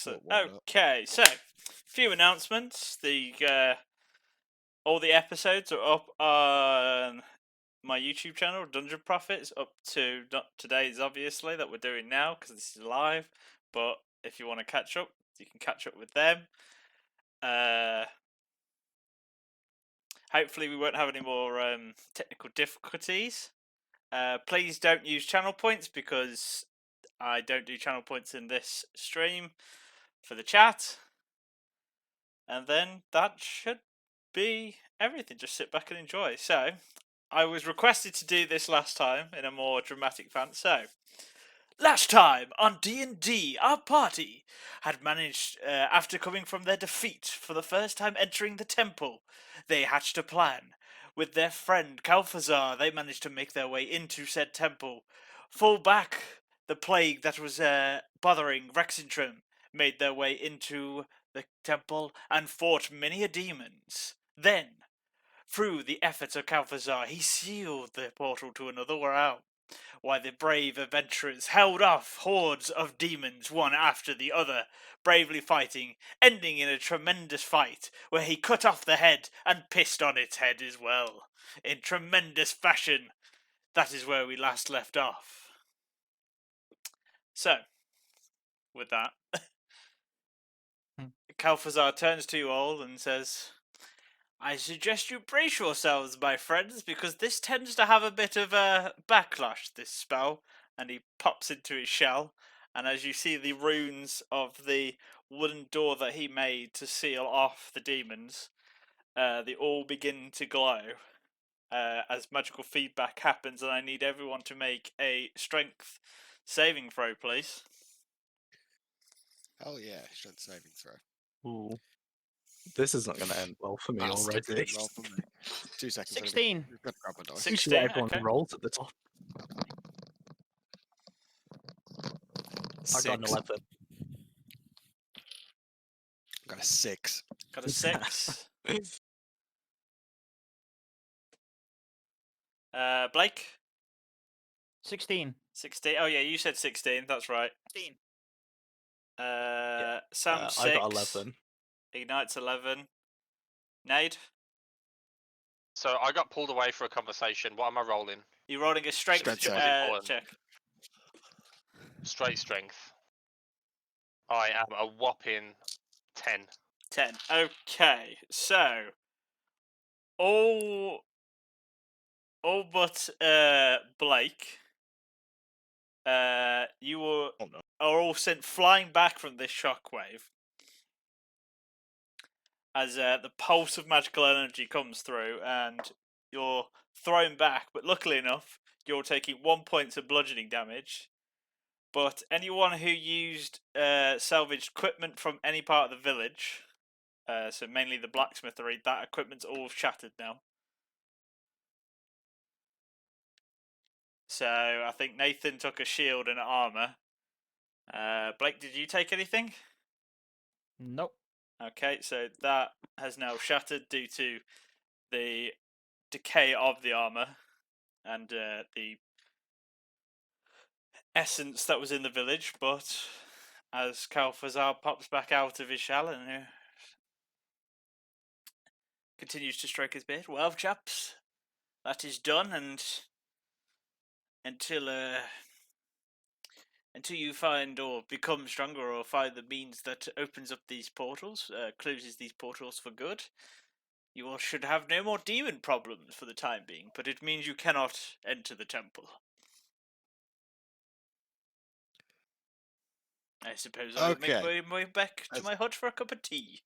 Excellent. warmed up. Okay, so few announcements. All the episodes are up on my YouTube channel, Dungeon Profits, up to not today's obviously that we're doing now because this is live. But if you want to catch up, you can catch up with them. Hopefully, we won't have any more technical difficulties. Please don't use channel points because I don't do channel points in this stream for the chat. And then that should be everything. Just sit back and enjoy. So, I was requested to do this last time in a more dramatic fashion. So, last time on D&D, our party had managed, after coming from their defeat for the first time entering the temple, they hatched a plan. With their friend Kalfazar, they managed to make their way into said temple, fall back the plague that was bothering Rexentrum, made their way into the temple, and fought many a demons. Then, through the efforts of Kalfazar, he sealed the portal to another realm, while the brave adventurers held off hordes of demons one after the other, bravely fighting, ending in a tremendous fight where he cut off the head and pissed on its head as well. In tremendous fashion. That is where we last left off. So, with that, Kalfazar turns to you all and says, I suggest you brace yourselves, my friends, because this tends to have a bit of a backlash, this spell. And he pops into his shell, and as you see the runes of the wooden door that he made to seal off the demons, they all begin to glow as magical feedback happens, and I need everyone to make a strength saving throw, please. Hell yeah, strength saving throw. Ooh. This is not going to end well for me That's already. good roll for me. 2 seconds. 16. We've got to grab my dice. 16. Usually everyone Okay. rolls at the top. I got an 6. 11. Got a 6. Got a 6. Blake? 16. 16. Oh, yeah, you said 16. That's right. 16. Sam, 6. I got 11. Ignite's 11. Nade? So I got pulled away for a conversation. What am I rolling? You're rolling a strength Strength check. Straight strength. I am a whopping 10. 10. Okay, so all but Blake, you are all sent flying back from this shockwave as the pulse of magical energy comes through, and you're thrown back. But luckily enough, you're taking 1 point of bludgeoning damage. But anyone who used salvaged equipment from any part of the village, so mainly the blacksmithery, that equipment's all shattered now. So I think Nathan took a shield and armor. Blake, did you take anything? Nope. Okay, so that has now shattered due to the decay of the armor and the essence that was in the village. But as Kalfazar pops back out of his shell and continues to stroke his beard, well, chaps, that is done, and until you find or become stronger or find the means that opens up these portals, closes these portals for good, you all should have no more demon problems for the time being, but it means you cannot enter the temple. I suppose I'll make my way back to my hut for a cup of tea.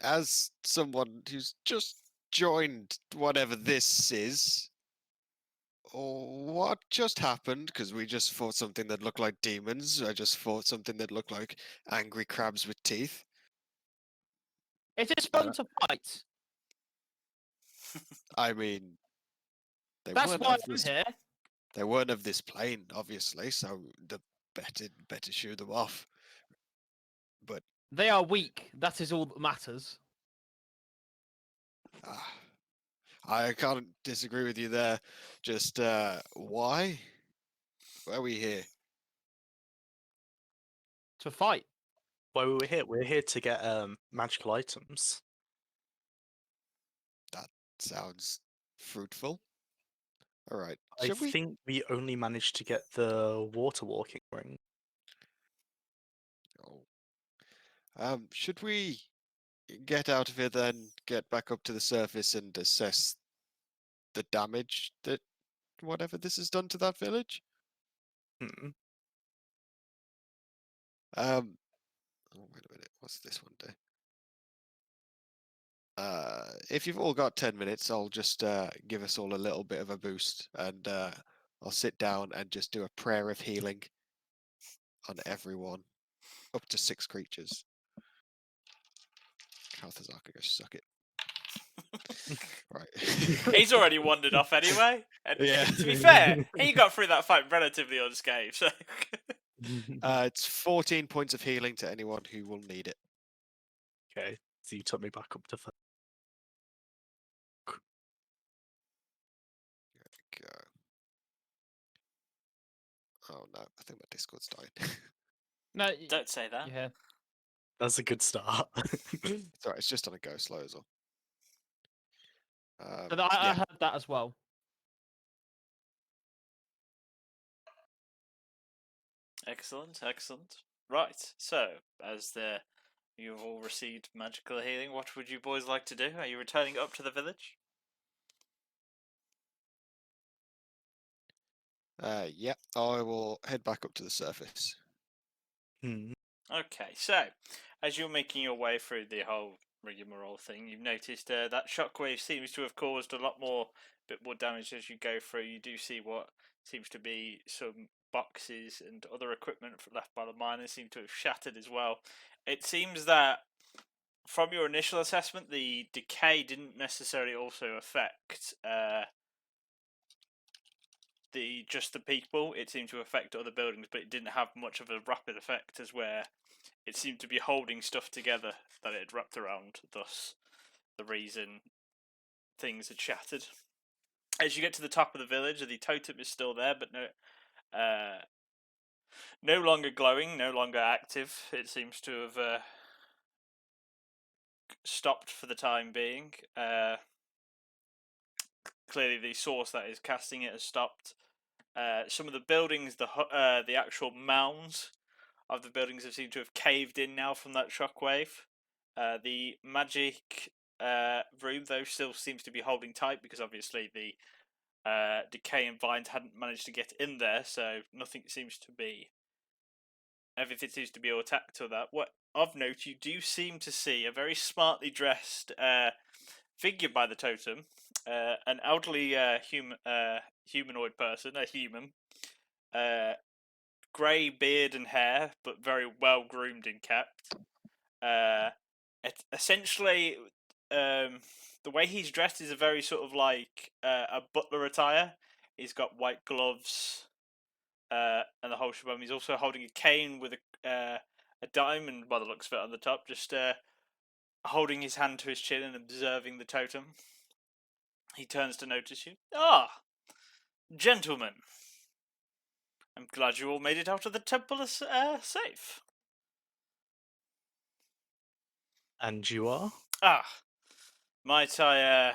As someone who's just joined whatever this is, what just happened? Because we just fought something that looked like demons. I just fought something that looked like angry crabs with teeth. It is fun to fight. I mean, That's why I'm here. They weren't of this plane, obviously, so the better shoo them off. But they are weak. That is all that matters. I can't disagree with you there. Just why? Why are we here? To fight. Why were we here? We're here to get magical items. Sounds fruitful. All right. I Should we? think we only managed to get the water walking ring. Oh. Should we get out of here then? Get back up to the surface and assess the damage that whatever this has done to that village? Hmm. Oh, wait a minute. What's this one do? If you've all got 10 minutes, I'll just give us all a little bit of a boost, and I'll sit down and just do a prayer of healing on everyone, up to 6 creatures. Kalthazar can go suck it. Right. He's already wandered off anyway. And Yeah. to be fair, he got through that fight relatively unscathed. So It's 14 points of healing to anyone who will need it. Okay, so you took me back up to Go. Oh no, I think my Discord's died. No, don't say that. yeah. That's a good start. It's alright, it's just on a go slow as well. But I yeah. heard that as well. Excellent, excellent. Right, so as you've all received magical healing, what would you boys like to do? Are you returning up to the village? Yeah, I will head back up to the surface. Hmm. Okay, so as you're making your way through the whole rigmarole thing, you've noticed that shockwave seems to have caused a bit more damage as you go through. You do see what seems to be some boxes and other equipment left by the miners seem to have shattered as well. It seems that from your initial assessment, the decay didn't necessarily also affect just the people. It seemed to affect other buildings, but it didn't have much of a rapid effect as where it seemed to be holding stuff together that it had wrapped around, thus the reason things had shattered. As you get to the top of the village, the totem is still there, but no longer glowing, no longer active. It seems to have stopped for the time being. Clearly, the source that is casting it has stopped. Some of the buildings, the actual mounds of the buildings have seemed to have caved in now from that shockwave. The magic room, though, still seems to be holding tight because obviously the decay and vines hadn't managed to get in there, so nothing seems to be. Everything seems to be attacked to that. What of note, you do seem to see a very smartly dressed figure by the totem, an elderly humanoid person, a human, grey beard and hair, but very well groomed and kept. Essentially, the way he's dressed is a very sort of like a butler attire. He's got white gloves and the whole shabam. He's also holding a cane with a diamond, by the looks of it, on the top, just holding his hand to his chin and observing the totem. He turns to notice you. Ah, gentlemen. I'm glad you all made it out of the temple safe. And you are? Ah, might I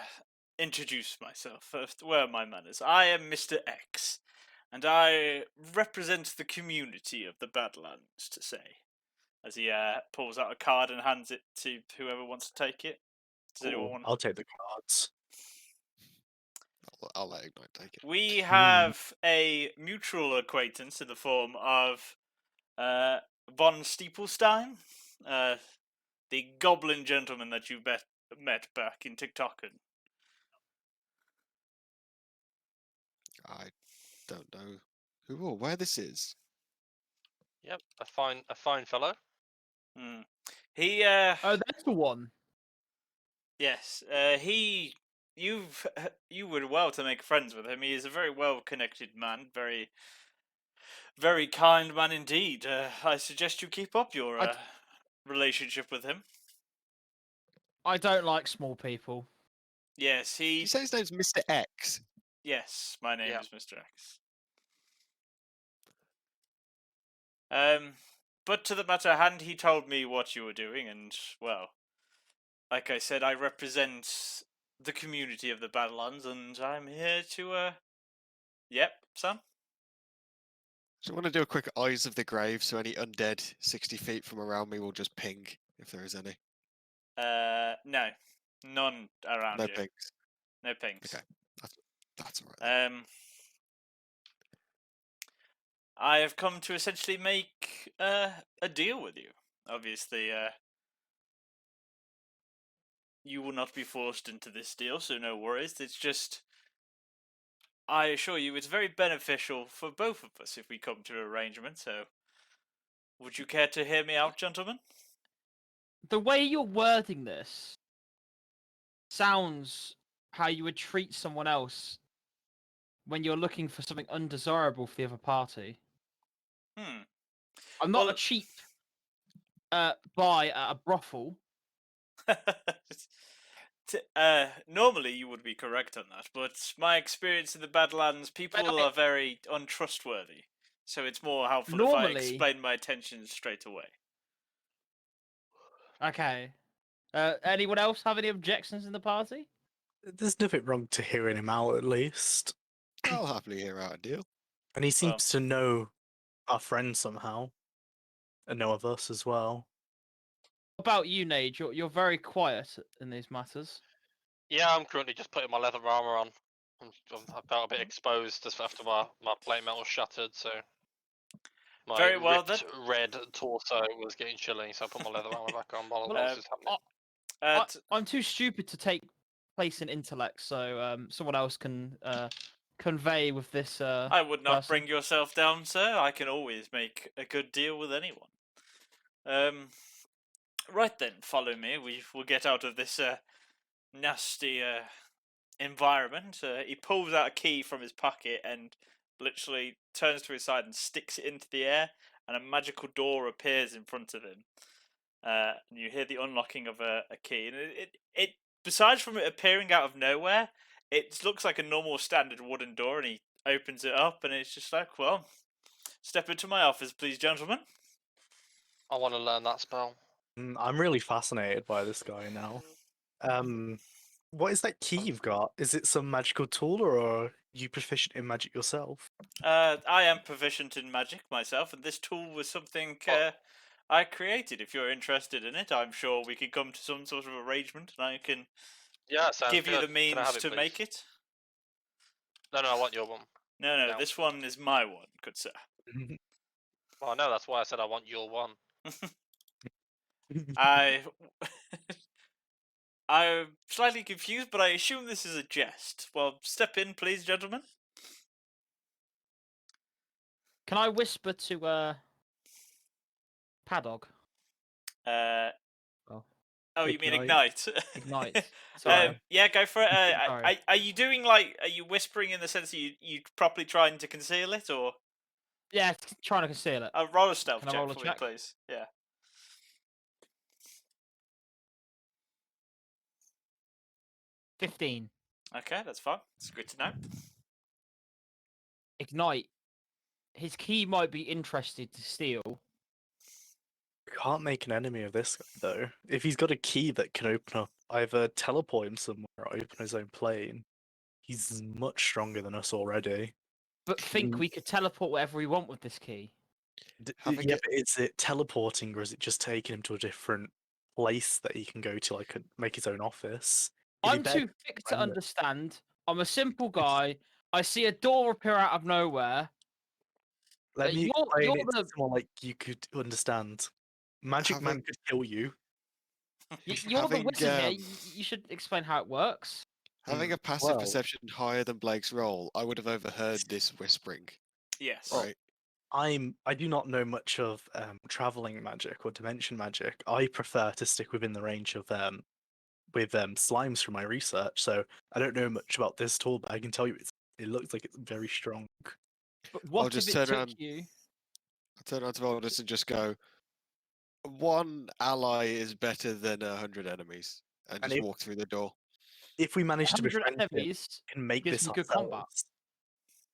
introduce myself first? Where are my manners? I am Mr. X, and I represent the community of the Badlands, to say. As he pulls out a card and hands it to whoever wants to take it. Does anyone Cool. want? I'll take the cards. I'll let Ignite take it. We have a mutual acquaintance in the form of von Steeplestein, the goblin gentleman that you met back in Tiktoken. I don't know who or where this is. Yep, a fine fellow. Hmm. He Oh, that's the one. yes, you would well to make friends with him. He is a very well connected man, very very kind man indeed. I suggest you keep up your relationship with him. I don't like small people. Yes, You say his name's Mr. X. Yes, my name Yeah. is Mr. X. But to the matter at hand, he told me what you were doing, and, well, like I said, I represent the community of the Badlands, and I'm here to, Yep, Sam? So I want to do a quick Eyes of the Grave, so any undead 60 feet from around me will just ping, if there is any. No. None around No you. pings. No pings. Okay. That's alright then. I have come to essentially make a deal with you. Obviously, you will not be forced into this deal, so no worries. It's just, I assure you, it's very beneficial for both of us if we come to an arrangement. So, would you care to hear me out, gentlemen? The way you're wording this sounds how you would treat someone else when you're looking for something undesirable for the other party. I'm not Well- a cheap buy at a brothel. Normally you would be correct on that, but my experience in the Badlands, people are very untrustworthy. So it's more helpful if I Normally- explain my intentions straight away. Okay. Anyone else have any objections in the party? There's nothing wrong to hearing him out, at least. I'll happily hear out a deal. And he Well- seems to know our friend somehow, and know of us as well. What about you, Nage? You're very quiet in these matters. Yeah, I'm currently just putting my leather armor on. I felt a bit exposed just after my plate metal shattered, so my Very well, ripped red torso was getting chilly, so I put my leather armor back on while Well, all this is happening. I'm too stupid to take place in intellect, so someone else can convey with this. I would not person. bring yourself down, sir. I can always make a good deal with anyone. Right then, follow me. We'll get out of this nasty environment. He pulls out a key from his pocket and literally turns to his side and sticks it into the air, and a magical door appears in front of him. And you hear the unlocking of a key, and it besides from it appearing out of nowhere, it looks like a normal standard wooden door, and he opens it up, and it's just like, well, step into my office, please, gentlemen. I want to learn that spell. I'm really fascinated by this guy now. What is that key you've got? Is it some magical tool, or are you proficient in magic yourself? I am proficient in magic myself, and this tool was something I created. If you're interested in it, I'm sure we could come to some sort of arrangement, and I can Yeah, sounds give you good. the Can I means have it, to please? make it. No, I want your one. No, No. this one is my one, good sir. Well, I know that's why I said I want your one. I'm slightly confused, but I assume this is a jest. Well, step in, please, gentlemen. Can I whisper to Padog? Oh, you mean Ignite. ignite? Ignite. Sorry. Yeah, go for it. Sorry. Are you doing like? Are you whispering in the sense that you properly trying to conceal it, or Yeah, trying to conceal it. roll a stealth Can I check roll a for check? me, please? Yeah. 15. Okay, that's fine. It's good to know. Ignite. His key might be interested to steal. Can't make an enemy of this guy, though. If he's got a key that can open up, either teleport him somewhere or open his own plane, he's much stronger than us already. But think Mm. we could teleport wherever we want with this key. Having Yeah, it- but is it teleporting, or is it just taking him to a different place that he can go to, like make his own office? It'd be I'm better too thick to friend it. understand. I'm a simple guy. I see a door appear out of nowhere. Let me you're explain it to the- someone like you could understand. Magic Man Having- could kill you. You're the Having, wizard here. You should explain how it works. Having a passive well- perception higher than Blake's roll, I would have overheard this whispering. Yes. Right. I do not know much of traveling magic or dimension magic. I prefer to stick within the range of slimes from my research. So I don't know much about this tool, but I can tell you it looks like it's very strong. But what just if it turn took around- you? I turn around to Voldus and just go, one ally is better than 100 enemies. And And just if- walk through the door. If we manage to 100 befriend him enemies. and make gives this him good combat. ourselves,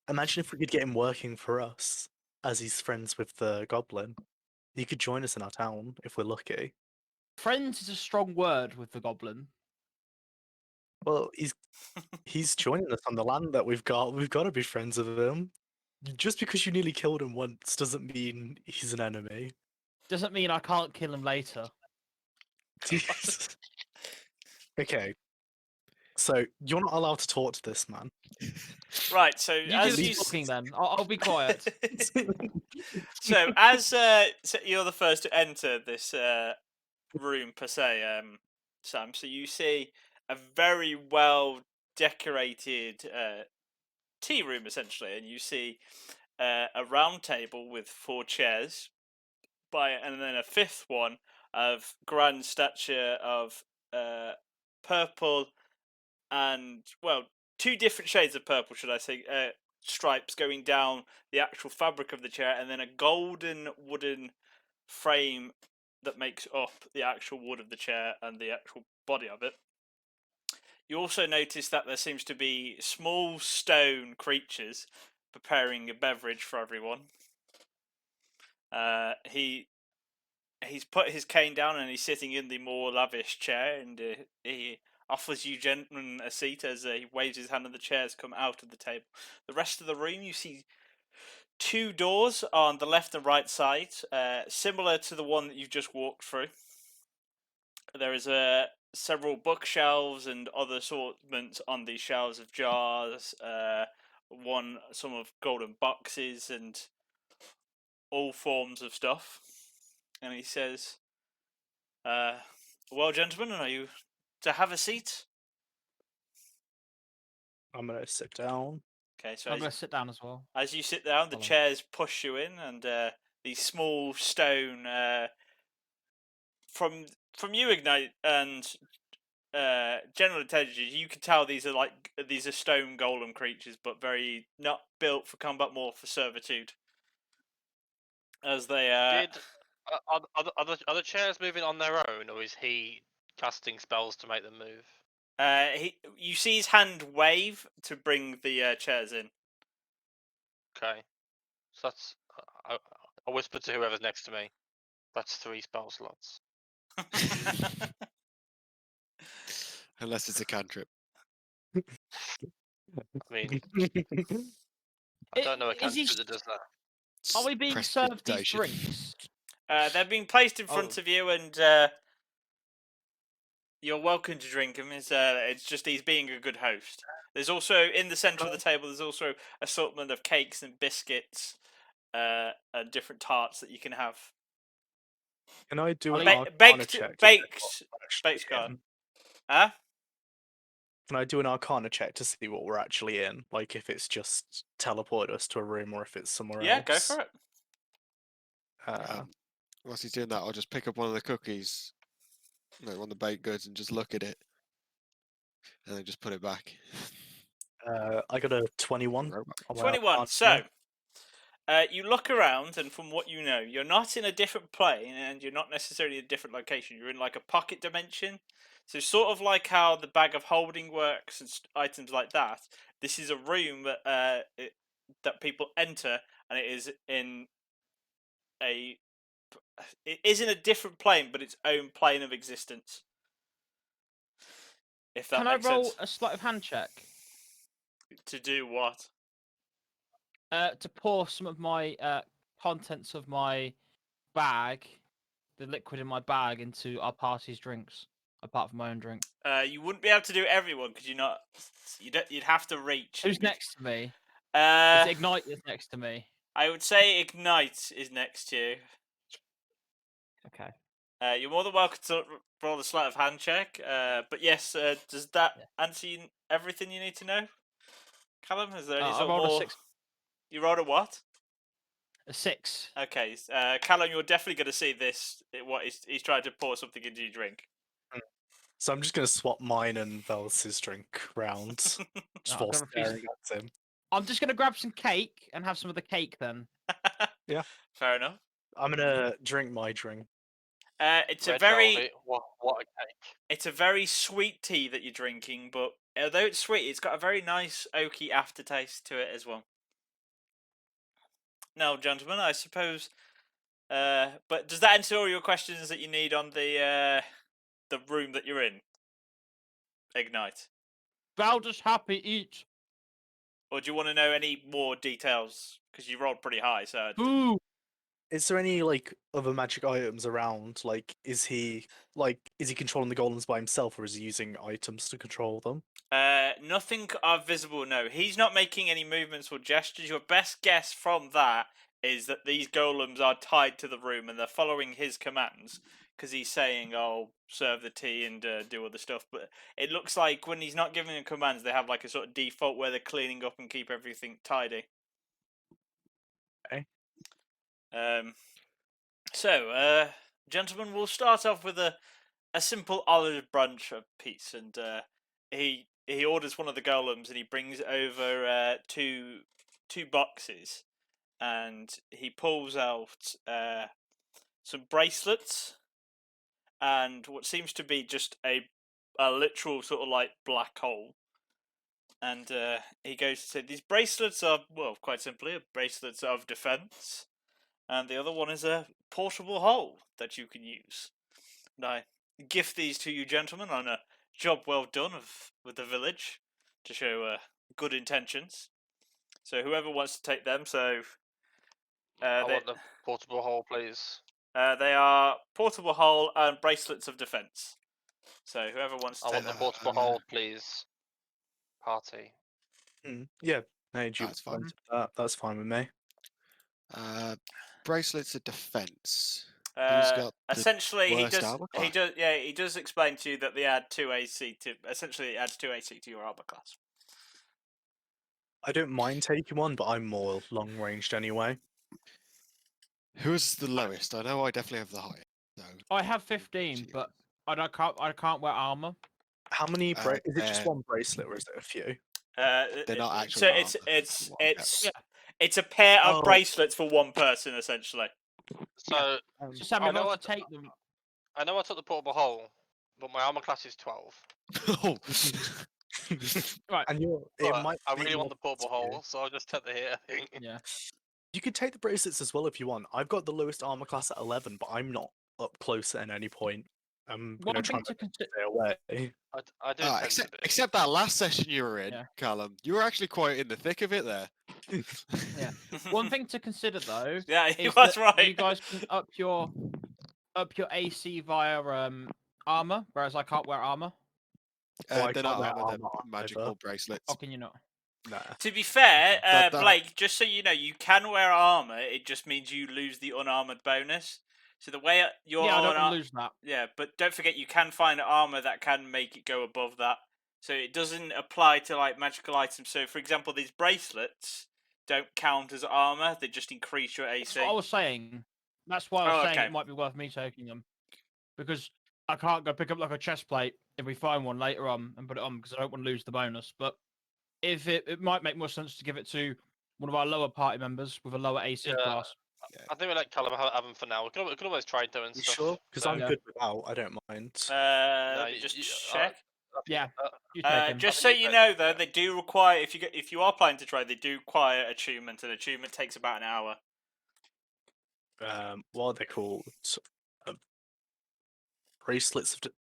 imagine if we could get him working for us as he's friends with the goblin. He could join us in our town if we're lucky. Friends is a strong word with the goblin. Well, he's joining us on the land that we've got. We've got to be friends with him. Just because you nearly killed him once doesn't mean he's an enemy. Doesn't mean I can't kill him later. Okay. So you're not allowed to talk to this man. Right. So You do as the you talking then. I'll be quiet. so as so you're the first to enter this room per se, Sam. So you see a very well decorated tea room essentially, and you see a round table with 4 chairs, and then a fifth one of grand stature of purple and, well, 2 different shades of purple, should I say, stripes going down the actual fabric of the chair, and then a golden wooden frame that makes up the actual wood of the chair and the actual body of it. You also notice that there seems to be small stone creatures preparing a beverage for everyone. He's put his cane down and he's sitting in the more lavish chair, and he offers you gentlemen a seat as he waves his hand and the chairs come out of the table. The rest of the room, you see 2 doors on the left and right side, similar to the one that you've just walked through. There is several bookshelves and other assortments on the shelves of jars, some of golden boxes and all forms of stuff. And he says, well, gentlemen, are you to have a seat? I'm gonna sit down. Okay, so I'm gonna sit down as well. as you sit down, the Follow. chairs push you in, and these small stone from you, Ignite, and general intelligence, you can tell these are stone golem creatures, but very not built for combat, more for servitude. As they Are the chairs moving on their own, or is he casting spells to make them move? you see his hand wave to bring the chairs in. Okay, so that's I whisper to whoever's next to me. That's 3 spell slots. Unless it's a cantrip. I mean, I don't know a Is he cantrip that does that. Are we being served these drinks? They're being placed in front Oh. of you, and you're welcome to drink them. It's just he's being a good host. There's also, in the centre of the table, there's also assortment of cakes and biscuits and different tarts that you can have. Can I do an Ba- Arcana baked- check? to check baked- what we're actually baked card. in? Huh? Can I do an Arcana check to see what we're actually in? Like if it's just teleport us to a room or if it's somewhere Yeah, else? go for it. Whilst he's doing that, I'll just pick up one of the cookies, one of the baked goods, and just look at it, and then just put it back. I got a 21. Robot. on my 21. Arcana. So, you look around, and from what you know, you're not in a different plane, and you're not necessarily in a different location. You're in like a pocket dimension. So, sort of like how the bag of holding works and items like that. This is a room that that people enter, and it is in a different plane, but its own plane of existence. If that Can I makes roll sense. a sleight of hand check To do what? to pour some of my contents of my bag, the liquid in my bag, into our party's drinks, apart from my own drink? You wouldn't be able to do everyone because you'd have to reach. Who's next to me? Uh, Is it Ignite that's next to me? I would say Ignite is next to you. Okay. You're more than welcome to roll a sleight of hand check. But yes, does that Yeah. answer everything you need to know? Callum, is there any I sort of rolled a more? 6. You rolled a what? A 6. Okay, Callum, you're definitely going to see this. He's trying to pour something into your drink. So I'm just going to swap mine and Velas's drink round. Just I'm while gonna refuse staring at him. I'm just gonna grab some cake and have some of the cake then. Fair enough. I'm going to drink my drink. It's Red a very velvet, what a cake. It's a very sweet tea that you're drinking, but although it's sweet, it's got a very nice oaky aftertaste to it as well. Now, gentlemen, I suppose But does that answer all your questions that you need on the room that you're in? Ignite. Baldur's happy eat. Or do you want to know any more details? Because you rolled pretty high, so. Boo. Is there any like other magic items around? Like, is he controlling the golems by himself, or is he using items to control them? Nothing are visible. No, he's not making any movements or gestures. Your best guess from that is that these golems are tied to the room and they're following his commands because he's saying, "Oh, serve the tea and do other stuff." But it looks like when he's not giving them commands, they have like a sort of default where they're cleaning up and keep everything tidy. Okay. So, gentlemen, we'll start off with a simple olive branch of peace, and he orders one of the golems, and he brings over two boxes, and he pulls out some bracelets, and what seems to be just a literal sort of like black hole. And he goes to say, these bracelets are, well, quite simply, bracelets of defense. And the other one is a portable hole that you can use. And I gift these to you, gentlemen, on a job well done with the village to show good intentions. So whoever wants to take them, so I want the portable hole, please. they are portable hole and bracelets of defense. So whoever wants to I take want the them. portable hole, please. Party. Yeah, no, do you That's fine. want that? That's fine with me. Bracelets of defense. Who's got the essentially he worst does armor he class? does yeah he does explain to you that they add 2 AC to essentially it adds 2 AC to your armor class. I don't mind taking one, but I'm more long ranged anyway. Who's the lowest? I know I definitely have the highest. So I have 15, but I can't wear armor. How many? Is it just they're- one bracelet, or is it a few? They're not so actually armor. it's a pair of Oh. bracelets for one person essentially. So So Sam, I if I know was what- to take them, I know I took the portable hole, but my armor class is 12. Oh. right? And it But might. I make really more want the portable sense for you. hole, so I'll just take the hit. I think. Yeah. You could take the bracelets as well if you want. I've got the lowest armor class at 11, but I'm not up close at any point. I'm One trying thing to to consider. stay away. I do intend to except be. except that last session you were in, Yeah. Callum. You were actually quite in the thick of it there. Yeah. One thing to consider though Yeah, he is was that right. you guys can up your AC via armor, whereas I can't wear armor. Oh, I They're can't not wear armor, they're armor magical either. bracelets. How can you not? Nah. To be fair, That- Blake, just so you know, you can wear armor. It just means you lose the unarmored bonus. So the way your Yeah, I don't want to lose that. yeah, but don't forget you can find armor that can make it go above that. So it doesn't apply to like magical items. So for example, these bracelets don't count as armor; they just increase your AC. That's what I was saying. That's why I was Oh, saying okay. it might be worth me taking them, because I can't go pick up like a chest plate if we find one later on and put it on because I don't want to lose the bonus. But if it might make more sense to give it to one of our lower party members with a lower AC Yeah. class. I think we let Callum have them for now. We can always try doing You stuff. sure? Because so- I'm Yeah. good without. I don't mind. Let me just check. Yeah, you take him. Just I so think you you know, take- though, yeah. they do require if you are planning to try, they do require attunement, and attunement takes about an hour. What are they called?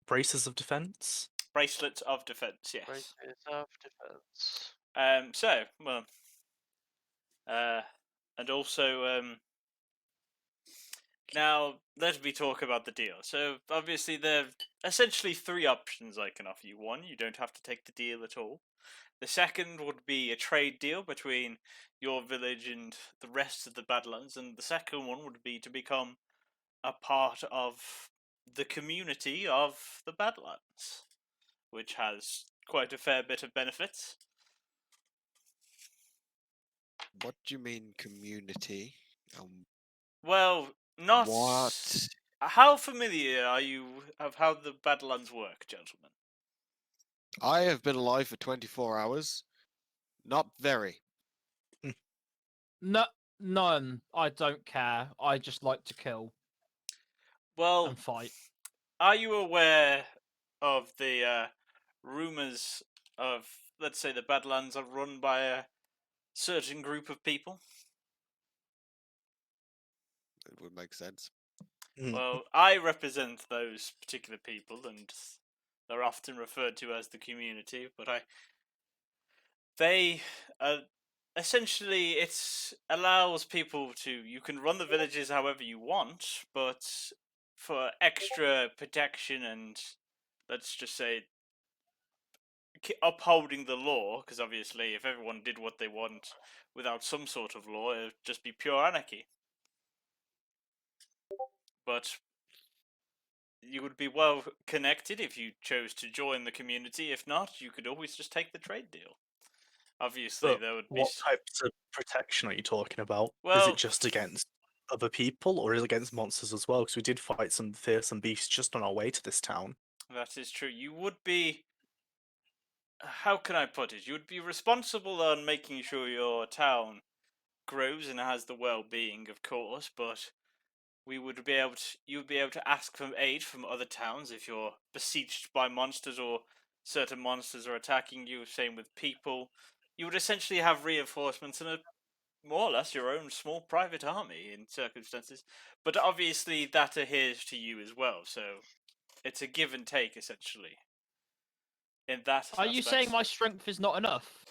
Braces of defense. Bracelets of defense, yes. Braces of defense. So, well, and also, now let me talk about the deal. So, obviously, there are essentially 3 options I can offer you. One, you don't have to take the deal at all. The second would be a trade deal between your village and the rest of the Badlands, and the second one would be to become a part of the community of the Badlands, which has quite a fair bit of benefits. What do you mean community? Well, not. What? How familiar are you of how the Badlands work, gentlemen? I have been alive for 24 hours. Not very. No, none. I don't care. I just like to kill Well, and fight. are you aware of the rumors of, let's say, the Badlands are run by a certain group of people? would make sense. Well, I represent those particular people, and they're often referred to as the community. But they essentially it allows people to, you can run the villages however you want, but for extra protection and, let's just say, upholding the law, because obviously if everyone did what they want without some sort of law, it would just be pure anarchy. But you would be well connected if you chose to join the community. If not, you could always just take the trade deal. Obviously, But there would be what types of protection are you talking about? Is Well- it just against other people, or is it against monsters as well? Because we did fight some fearsome beasts just on our way to this town. That is true. You would be. How can I put it? You would be responsible on making sure your town grows and has the well-being, of course. But we would be able to. You would be able to ask for aid from other towns if you're besieged by monsters or certain monsters are attacking you. Same with people. You would essentially have reinforcements and more or less your own small private army in circumstances. But obviously, that adheres to you as well. So it's a give and take essentially. In that Are you saying aspect. my strength is not enough?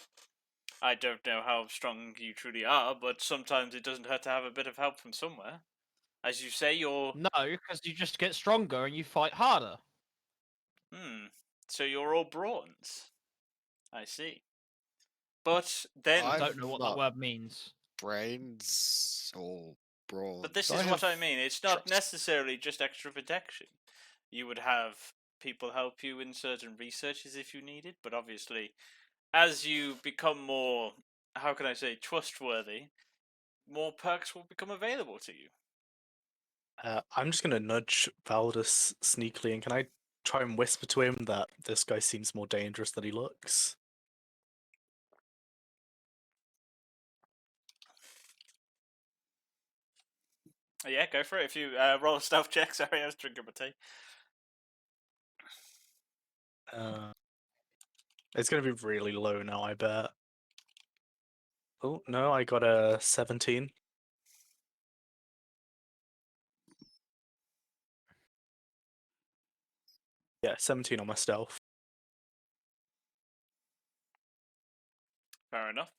I don't know how strong you truly are, but sometimes it doesn't hurt to have a bit of help from somewhere. As you say, you're No, because you just get stronger and you fight harder. so you're all bronze. I see. But then I I've don't know what that not word means. brains or brawns. But this I is what I have mean. It's not trust. necessarily just extra protection. You would have people help you in certain researches if you needed, but obviously, as you become more, how can I say, trustworthy, more perks will become available to you. I'm just gonna nudge Valdus sneakily, and can I try and whisper to him that this guy seems more dangerous than he looks? Yeah, go for it. If you roll a stealth check, sorry, I was drinking my tea. It's gonna be really low now, I bet. Oh no, I got a 17. Yeah, 17 on my stealth. Fair enough.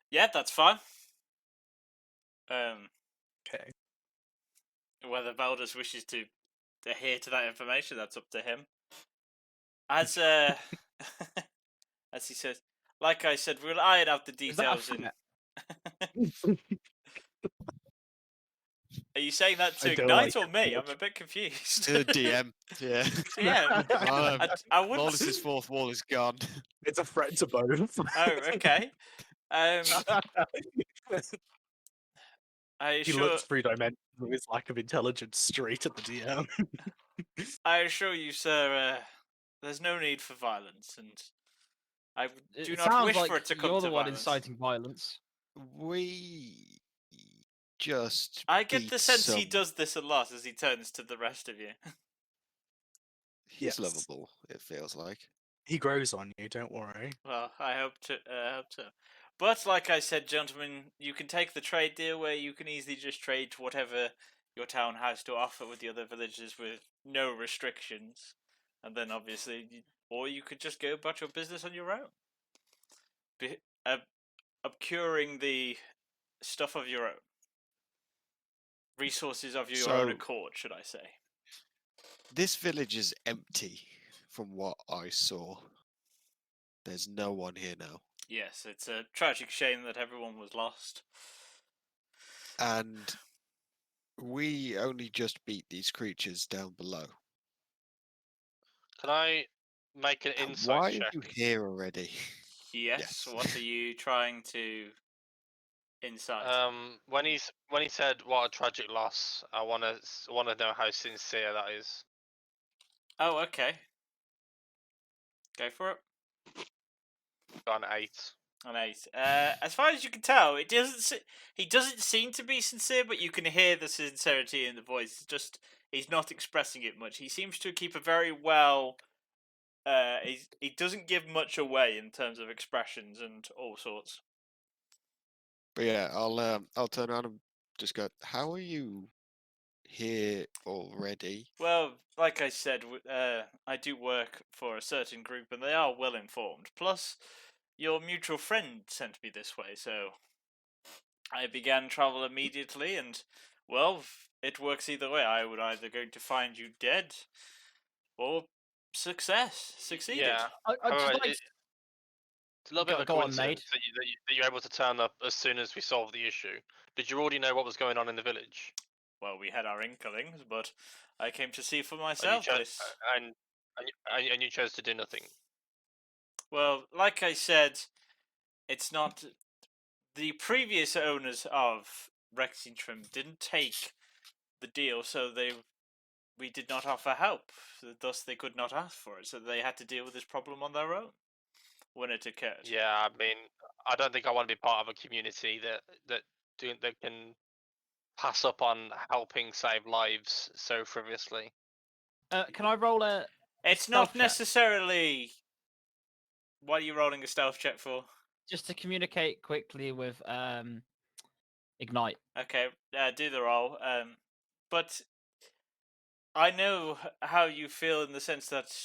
Yeah, that's fine. Okay. Whether Baldus wishes to adhere to that information, that's up to him. As as he says, like I said, we'll iron out the Is that a details. In... threat? Are you saying that I to don't Ignite like or me? it. I'm a bit confused. To the DM. Yeah. Yeah, I wouldn't. Lawless's fourth wall is gone. It's a threat to both. Oh, okay. I He assure, looks three-dimensional with his lack of intelligence straight at the DM. I assure you, sir. There's no need for violence, and I do It not sounds wish like for it to come you're to the one violence. inciting violence. We just. I get the beat sense he some- does this a lot as he turns to the rest of you. He's Yes. lovable. It feels like. He grows on you, don't worry. Well, I hope to. But like I said, gentlemen, you can take the trade deal where you can easily just trade whatever your town has to offer with the other villages with no restrictions, and then obviously, or you could just go about your business on your own, obcuring the stuff of your own, resources of your own So- accord, should I say? This village is empty, from what I saw. There's no one here now, Yes, it's a tragic shame that everyone was lost. and we only just beat these creatures down below. Can I make an Now, insight why check? are you here already? Yes. Yes. What are you trying to insight? When he said what a tragic loss, I wanna know how sincere that is. Oh, okay. Go for it. Got an 8. An 8. As far as you can tell, it doesn't. He doesn't seem to be sincere, but you can hear the sincerity in the voice. It's just he's not expressing it much. He seems to keep a very well. He doesn't give much away in terms of expressions and all sorts. But yeah, I'll turn around and just go, how are you here already? Well, like I said, I do work for a certain group, and they are well informed. Plus, your mutual friend sent me this way, so I began travel immediately. And well, it works either way. I would either going to find you dead, or succeeded. Yeah. I just However, like it's a little bit of a Go on, coincidence that you're able to turn up as soon as we solve the issue. Did you already know what was going on in the village? Well, we had our inklings, but I came to see for And you myself. chose, This. and you chose to do nothing. Well, like I said, it's not the previous owners of Rexingtrim didn't take the deal, so we did not offer help. Thus, they could not ask for it, so they had to deal with this problem on their own when it occurred. Yeah, I mean, I don't think I want to be part of a community that can pass up on helping save lives so frivolously. can I roll a It's stealth not check? necessarily. What are you rolling a stealth check for? Just to communicate quickly with Ignite. Okay, do the roll. But I know how you feel in the sense that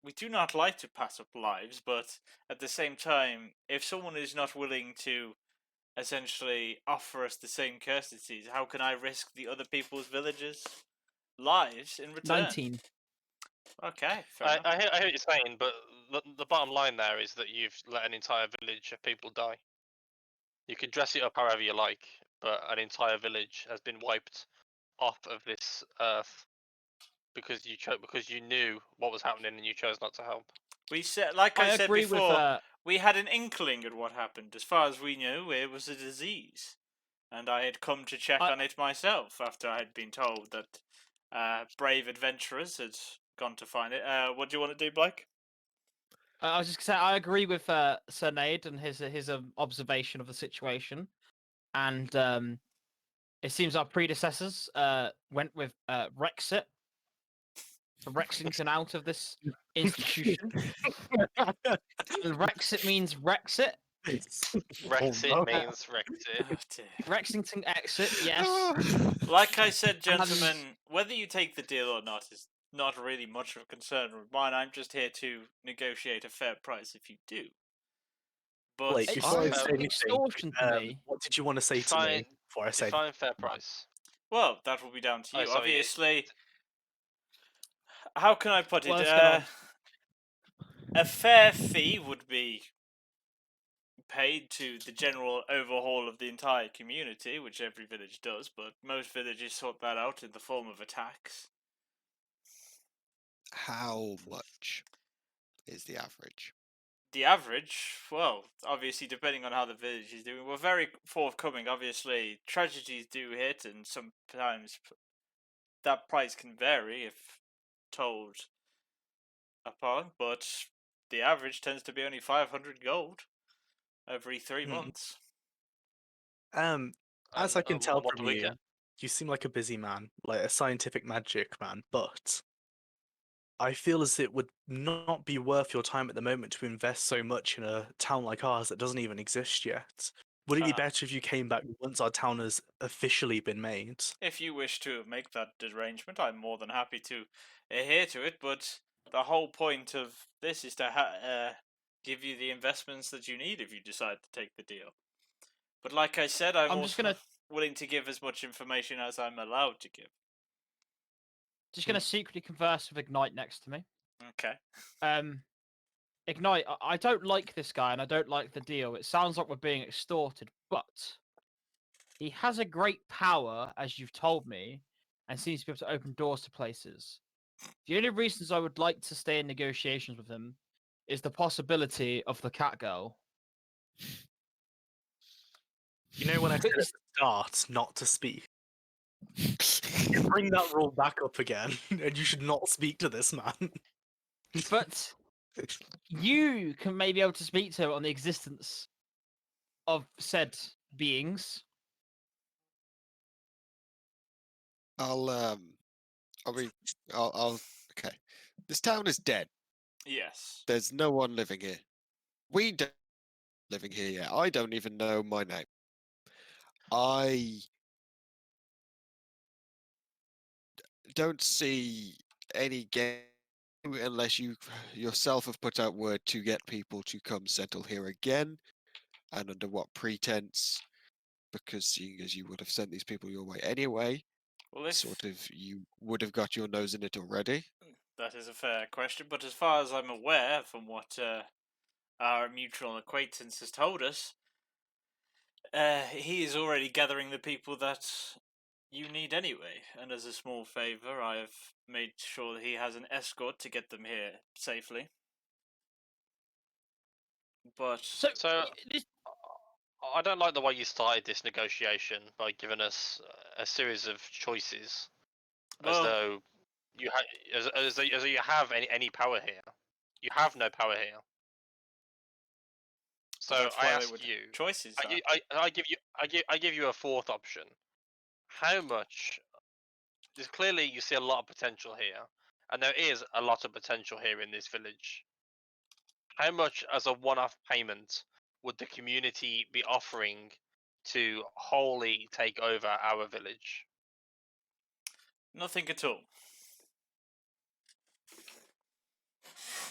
we do not like to pass up lives, but at the same time, if someone is not willing to essentially offer us the same courtesies, how can I risk the other people's villages' lives in return? 19. Okay, fair I, enough. I, hear, I hear what you're saying, but the bottom line there is that you've let an entire village of people die. You can dress it up however you like, but an entire village has been wiped off of this earth because you knew what was happening and you chose not to help. We said, like I said agree before, with we had an inkling at what happened. As far as we knew, it was a disease, and I had come to check I- on it myself after I had been told that brave adventurers had gone to find it. What do you want to do, Blake? I was just gonna say I agree with Sir Nade and his observation of the situation, and it seems our predecessors went with Rexit, for Rexington out of this institution. And Rexit means Rexit. Rexit no. means Rexit. Oh, dear. Rexington exit, yes. Like I said, gentlemen, whether you take the deal or not is not really much of a concern of mine. I'm just here to negotiate a fair price if you do. But Blake, It's before I fine. say anything, extortion to me. what did you want to say to me Define, before I say? define fair price. well, that will be down to Oh, you. sorry, Obviously, how can I put Well, it? let's get on. A fair fee would be paid to the general overhaul of the entire community, which every village does, but most villages sort that out in the form of a tax. How much is the average? The average, well, obviously depending on how the village is doing, we're very forthcoming. Obviously, tragedies do hit, and sometimes that price can vary if told upon, but the average tends to be only 500 gold every 3 Hmm. months. As I can tell what do from we you, get? you seem like a busy man, like a scientific magic man, but I feel as it would not be worth your time at the moment to invest so much in a town like ours that doesn't even exist yet. Would it be Ah. better if you came back once our town has officially been made? If you wish to make that arrangement, I'm more than happy to adhere to it, but the whole point of this is to give you the investments that you need if you decide to take the deal. But like I said, I'm I'm also just gonna willing to give as much information as I'm allowed to give. secretly converse with Ignite next to me. Okay. Ignite, I don't like this guy and I don't like the deal. It sounds like we're being extorted, but he has a great power, as you've told me, and seems to be able to open doors to places. The only reasons I would like to stay in negotiations with him is the possibility of the cat girl. You know when I said at the start not to speak? You bring that rule back up again, and you should not speak to this man. But you can maybe be able to speak to him on the existence of said beings. I'll okay. This town is dead. Yes. There's no one living here. We don't living here yet. I don't even know my name. I don't see any game unless you yourself have put out word to get people to come settle here again, and under what pretense? Because seeing as you would have sent these people your way anyway, Well, if sort of you would have got your nose in it already. that is a fair question, but as far as I'm aware, from what our mutual acquaintance has told us, he is already gathering the people that you need anyway. And as a small favour, I have made sure that he has an escort to get them here safely. But So, So this, I don't like the way you started this negotiation by giving us a series of choices, as well, though as though you have any power here. You have no power here. So that's I why they ask would you, choices. I give you a fourth option. How much? There's clearly you see a lot of potential here, and there is a lot of potential here in this village. How much as a one-off payment would the community be offering to wholly take over our village? Nothing at all.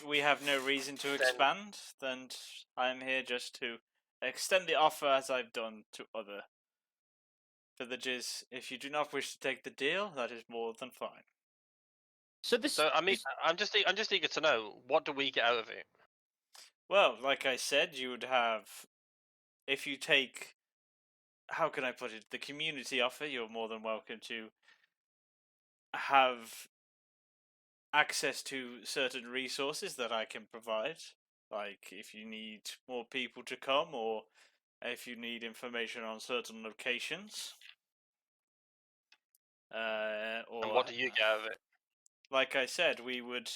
We have no reason to Then- expand, and I'm here just to extend the offer as I've done to other villages. If you do not wish to take the deal, that is more than fine. so this. So I mean, this- I'm just eager to know, what do we get out of it? Well, like I said, you would have, if you take, how can I put it, the community offer, you're more than welcome to have access to certain resources that I can provide. Like if you need more people to come, or if you need information on certain locations. Or And what do you get out of it? like I said, we would.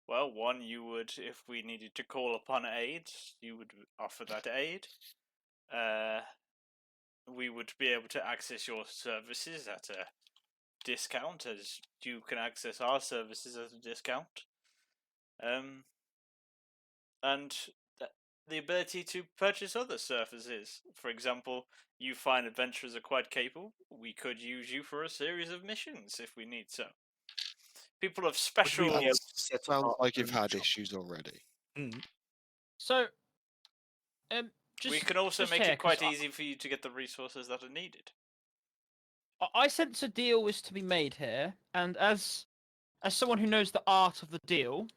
Well, one, you would, if we needed to call upon aid, you would offer that aid. We would be able to access your services at a discount, as you can access our services at a discount. And the ability to purchase other services. For example, you find adventurers are quite capable. We could use you for a series of missions if we need so. People of special. be able That to set up sounds our like you've own had shop? issues already. So, just We can also just make here, it quite 'cause easy for you to get the resources that are needed. I sense a deal was to be made here, and as someone who knows the art of the deal,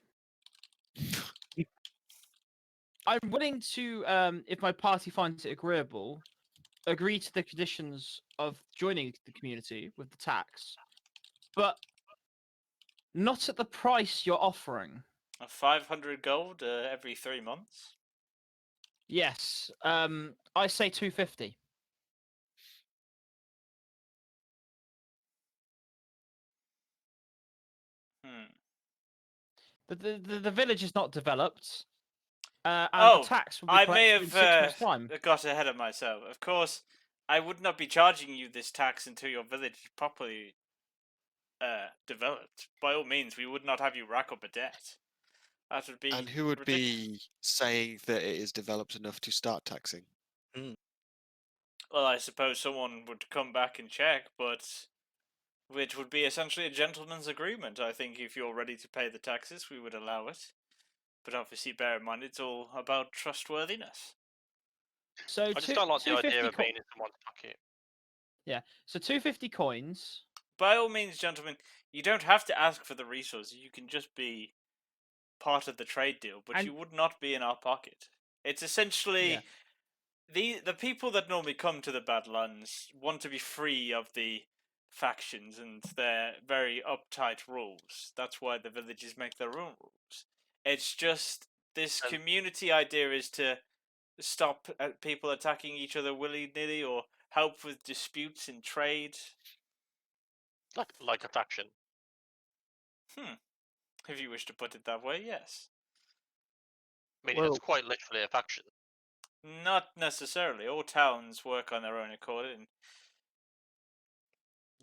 I'm willing to, if my party finds it agreeable, agree to the conditions of joining the community with the tax, but not at the price you're offering. 500 gold every 3 months. Yes, I say 250. The village is not developed, and Oh, the tax will be I may collected in 6 have months' time. got ahead of myself. Of course, I would not be charging you this tax until your village is properly developed. By all means, we would not have you rack up a debt. That would be. And who would ridiculous. be saying that it is developed enough to start taxing? Well, I suppose someone would come back and check, but which would be essentially a gentleman's agreement. I think if you're ready to pay the taxes, we would allow it. But obviously, bear in mind, it's all about trustworthiness. So I just don't like the idea 250 of being in someone's pocket. So 250 coins. By all means, gentlemen, you don't have to ask for the resources. You can just be part of the trade deal, but And- you would not be in our pocket. It's essentially Yeah. the people that normally come to the Badlands want to be free of the factions and their very uptight rules. That's why the villages make their own rules. It's just this And- community idea is to stop people attacking each other willy-nilly or help with disputes in trade. Like a faction. If you wish to put it that way, yes. Meaning Well- it's quite literally a faction. Not necessarily. All towns work on their own accord and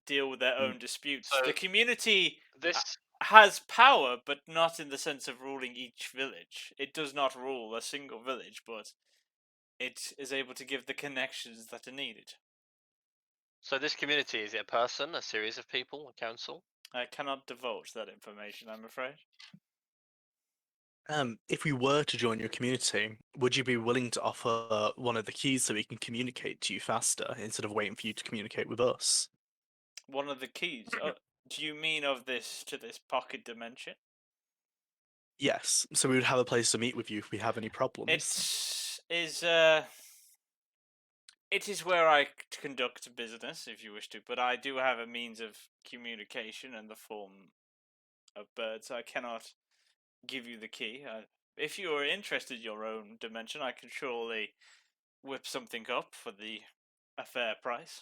deal with their own disputes. So- The community This has power, but not in the sense of ruling each village. It does not rule a single village, but it is able to give the connections that are needed. So this community, is it a person, a series of people, a council? I cannot divulge that information, I'm afraid. If we were to join your community, would you be willing to offer one of the keys so we can communicate to you faster instead of waiting for you to communicate with us? One of the keys. Do you mean of this to this pocket dimension? Yes, so we would have a place to meet with you if we have any problems. It is where I conduct business, if you wish to, but I do have a means of communication in the form of birds. I cannot give you the key. If you are interested in your own dimension, I can surely whip something up for a fair price.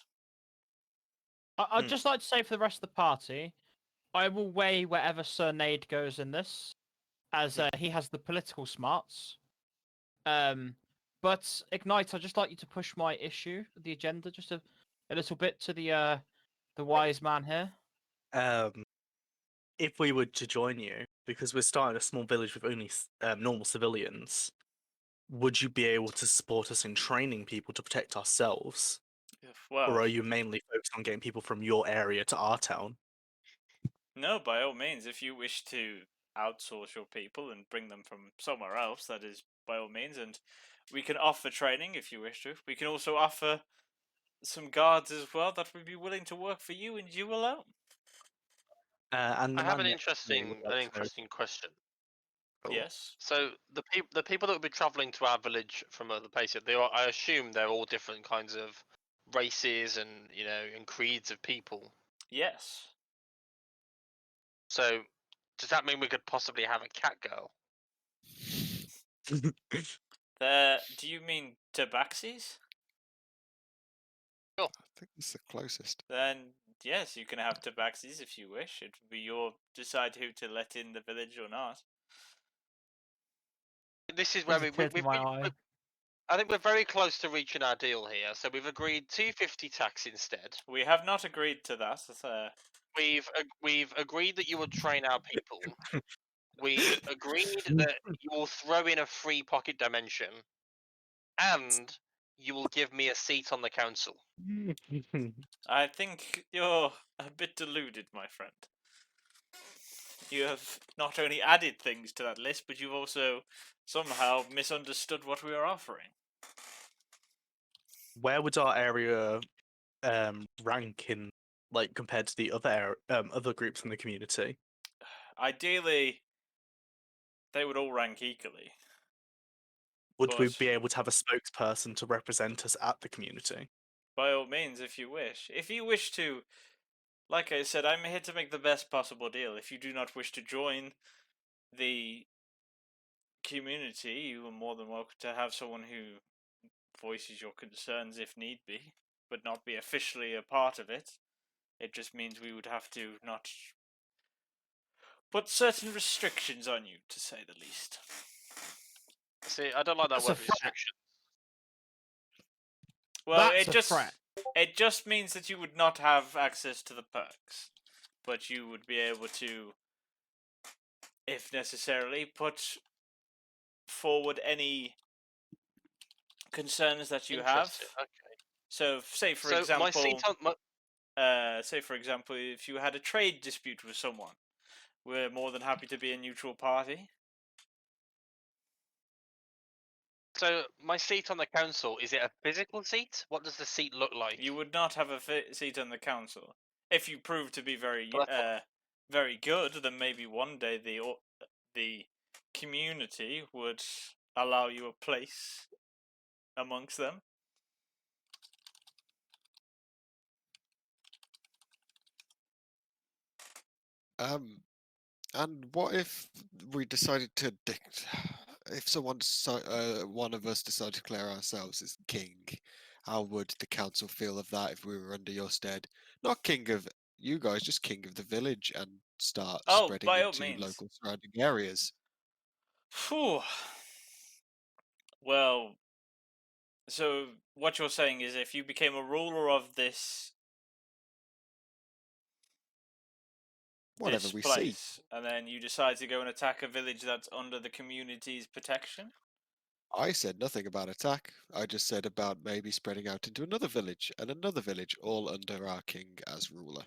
I'd just like to say for the rest of the party, I will weigh wherever Sir Nade goes in this, as he has the political smarts. But Ignite, I'd just like you to push my issue, the agenda, just a little bit to the wise man here. If we were to join you, because we're starting a small village with only normal civilians, would you be able to support us in training people to protect ourselves? Well, Or are you mainly focused on getting people from your area to our town? no, by all means, if you wish to outsource your people and bring them from somewhere else, that is by all means, and we can offer training if you wish to. We can also offer some guards as well that would be willing to work for you and you alone. And the I have man an next to me would like to know- interesting question. Cool. Yes. So the people that would be traveling to our village from other places, I assume they're all different kinds of races and and creeds of people. Yes. So does that mean we could possibly have a cat girl? Do you mean tabaxis? I think it's the closest. Then yes, you can have tabaxis if you wish. It would be your decide who to let in the village or not. This is where Brings a tear to my eye. I think we're very close to reaching our deal here. So we've agreed 250 tax instead. We have not agreed to that. We've agreed that you will train our people. We've agreed that you will throw in a free pocket dimension, and you will give me a seat on the council. I think you're a bit deluded, my friend. You have not only added things to that list, but you've also somehow misunderstood what we are offering. Where would our area rank in, like, compared to the other groups in the community? Ideally, they would all rank equally. Would we But- be able to have a spokesperson to represent us at the community? By all means, if you wish. If you wish to, like I said, I'm here to make the best possible deal. If you do not wish to join the community, you are more than welcome to have someone who voices your concerns if need be, but not be officially a part of it. It just means we would have to not put certain restrictions on you, to say the least. See, I don't like that That's a word threat. restriction. Well, That's a threat. it just means that you would not have access to the perks, but you would be able to, if necessarily, put forward any concerns that you have. Interesting, okay. So, say for So example, my seat on say for example, if you had a trade dispute with someone, we're more than happy to be a neutral party. So my seat on the council, is it a physical seat? What does the seat look like? You would not have a seat on the council. If you prove to be very, But I very good, then maybe one day the community would allow you a place amongst them. And what if we decided to if one of us decided to declare ourselves as king, how would the council feel of that if we were under your stead? Not king of you guys, just king of the village, and start Oh, spreading by all into means. local surrounding areas. Phew. Well, so what you're saying is if you became a ruler of this Whatever we see. place, and then you decide to go and attack a village that's under the community's protection? I said nothing about attack. I just said about maybe spreading out into another village and another village, all under our king as ruler.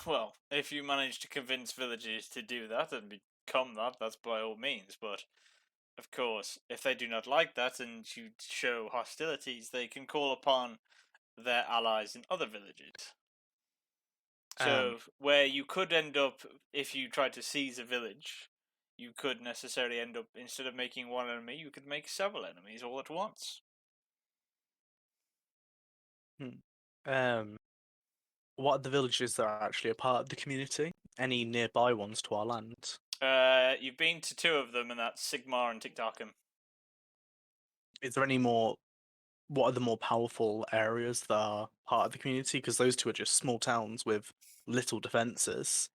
Well, if you manage to convince villagers to do that and become that, that's by all means. But of course, if they do not like that and you show hostilities, they can call upon their allies in other villages. So, where you could end up, if you tried to seize a village, you could necessarily end up, instead of making one enemy, you could make several enemies all at once. What are the villages that are actually a part of the community? Any nearby ones to our land? You've been to 2 of them, and that's Sigmar and Tiktakum. Is there any more? What are the more powerful areas that are part of the community? Because those 2 are just small towns with little defenses.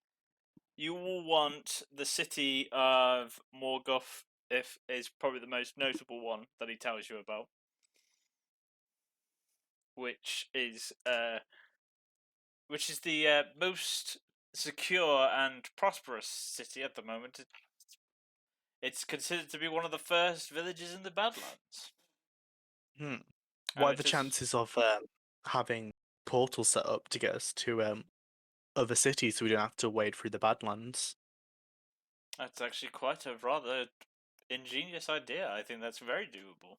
You will want the city of Morgoth, if is probably the most notable one that he tells you about, which is the most secure and prosperous city at the moment. It's considered to be one of the first villages in the Badlands. What are the chances of having portals set up to get us to other cities so we don't have to wade through the Badlands? That's actually quite a rather ingenious idea. I think that's very doable.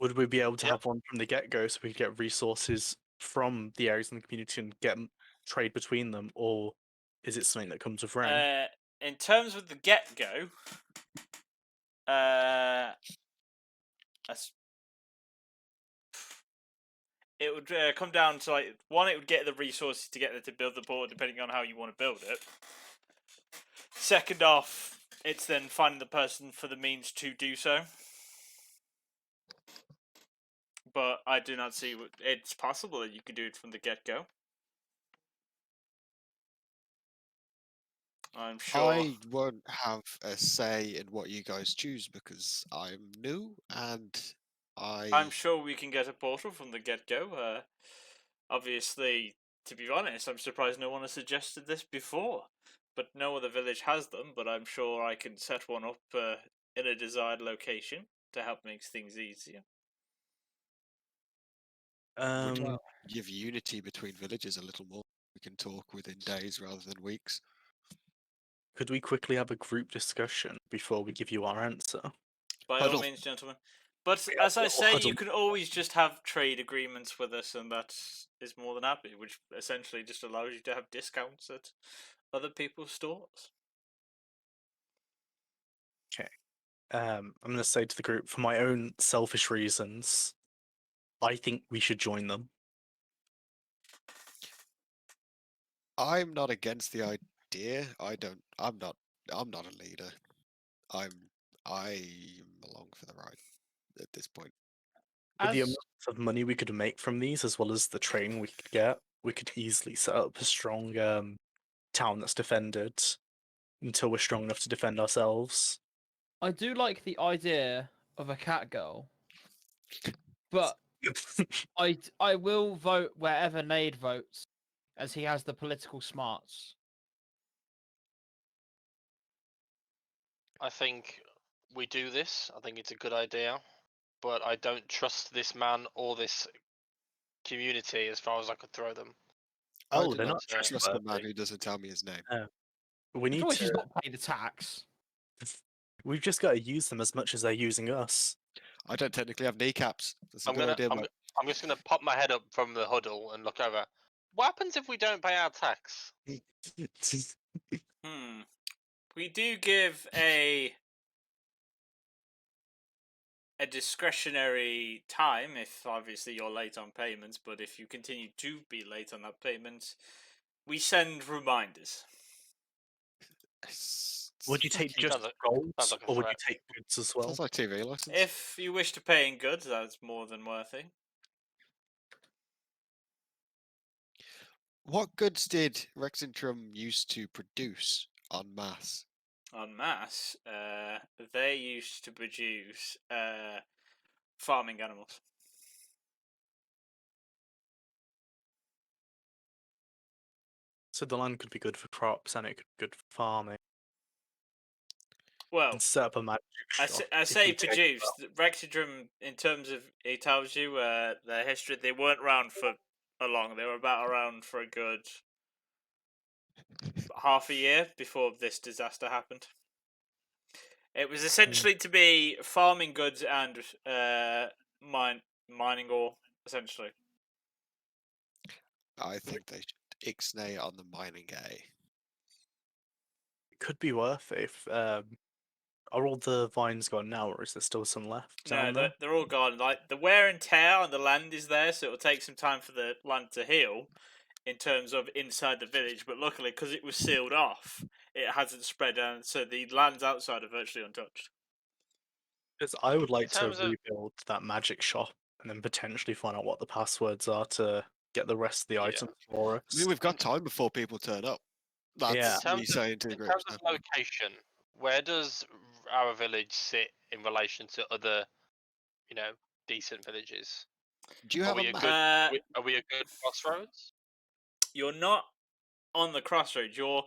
Would we be able to Yep. have one from the get-go so we could get resources from the areas in the community and get trade between them, or is it something that comes with rain? In terms of the get-go, it would come down to, like, one, it would get the resources to get there to build the port, depending on how you want to build it. Second off, it's then finding the person for the means to do so. But I do not see it's possible that you could do it from the get-go. I'm sure. I won't have a say in what you guys choose because I'm new and I'm sure we can get a portal from the get-go. Obviously, to be honest, I'm surprised no one has suggested this before. But no other village has them, but I'm sure I can set one up in a desired location to help make things easier. Um, give unity between villages a little more. We can talk within days rather than weeks. could we quickly have a group discussion before we give you our answer? By all Huddle. means, gentlemen. But Yeah, as I little say, huddle. you can always just have trade agreements with us, and that is more than happy, which essentially just allows you to have discounts at other people's stores. I'm going to say to the group, for my own selfish reasons, I think we should join them. I'm not against the idea. I'm not a leader. I'm along for the ride at this point. With the As amount of money we could make from these, as well as the training we could get, we could easily set up a strong town that's defended until we're strong enough to defend ourselves. I do like the idea of a cat girl, but I will vote wherever Nade votes, as he has the political smarts. I think we do this. I think it's a good idea, but I don't trust this man or this community as far as I could throw them. I Oh, do they're not not trust the man trustworthy. who doesn't tell me his name. We As need long as he's to. not paid the tax. We've just got to use them as much as they're using us. I don't technically have kneecaps. That's a I'm good idea, I'm, Matt. I'm just gonna pop my head up from the huddle and look over. What happens if we don't pay our tax? We do give a discretionary time if obviously you're late on payments, but if you continue to be late on that payment, we send reminders. Would you take just Sounds like- gold, sounds like a or would you threat. take goods as well? Sounds like TV license. If you wish to pay in goods, that's more than worthy. What goods did Rexentrum used to produce en masse? En masse, they used to produce farming animals. So the land could be good for crops and it could be good for farming. Well, And set up a magic I shop. say if we take produced. Rexidrum, in terms of, it tells you their history, they weren't around for along. They were about around for a good half a year before this disaster happened. It was essentially to be farming goods and mining ore, essentially. I think they should ixnay on the mining A. It could be worth it if are all the vines gone now, or is there still some left No, down there? they're all gone. Like the wear and tear on the land is there, so it'll take some time for the land to heal in terms of inside the village. But luckily, because it was sealed off, it hasn't spread down, so the lands outside are virtually untouched. Because I would like to terms of- rebuild that magic shop and then potentially find out what the passwords are to get the rest of the Yeah. items for us. I mean, we've got time before people turn up. That's Yeah. In terms me of- saying to the In group. terms of location, where does our village sit in relation to other, decent villages? Do you Are have we a a map? good? Are we a good crossroads? You're not on the crossroads. You're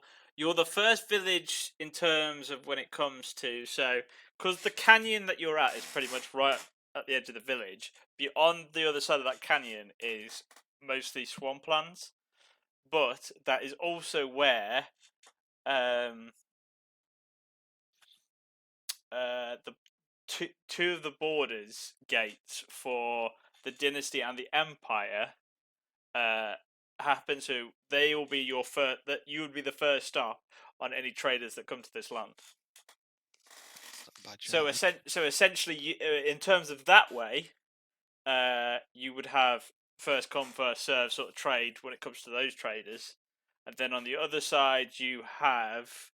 the first village in terms of when it comes to because the canyon that you're at is pretty much right at the edge of the village. Beyond the other side of that canyon is mostly swamplands, but that is also where the two of the borders gates for the dynasty and the empire happen. So they will be your first. That you would be the first stop on any traders that come to this land. So essentially, in terms of that way, you would have first come first serve sort of trade when it comes to those traders, and then on the other side you have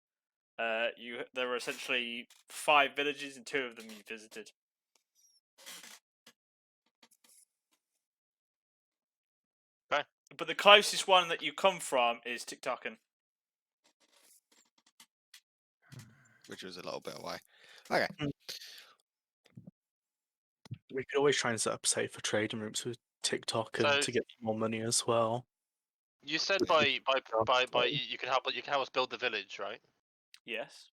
there are essentially 5 villages and 2 of them you visited. Okay. But the closest one that you come from is Tiktoken. Which was a little bit away. Okay. We could always try and set up safer trading routes with TikTok and So- to get more money as well. You said Yeah, by yeah. you can help us build the village, right? Yes.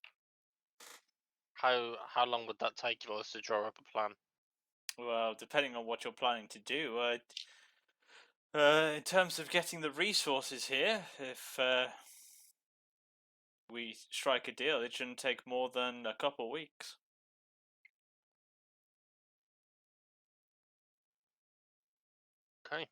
How long would that take for us to draw up a plan? Well, depending on what you're planning to do, in terms of getting the resources here, if we strike a deal, it shouldn't take more than a couple of weeks. Okay.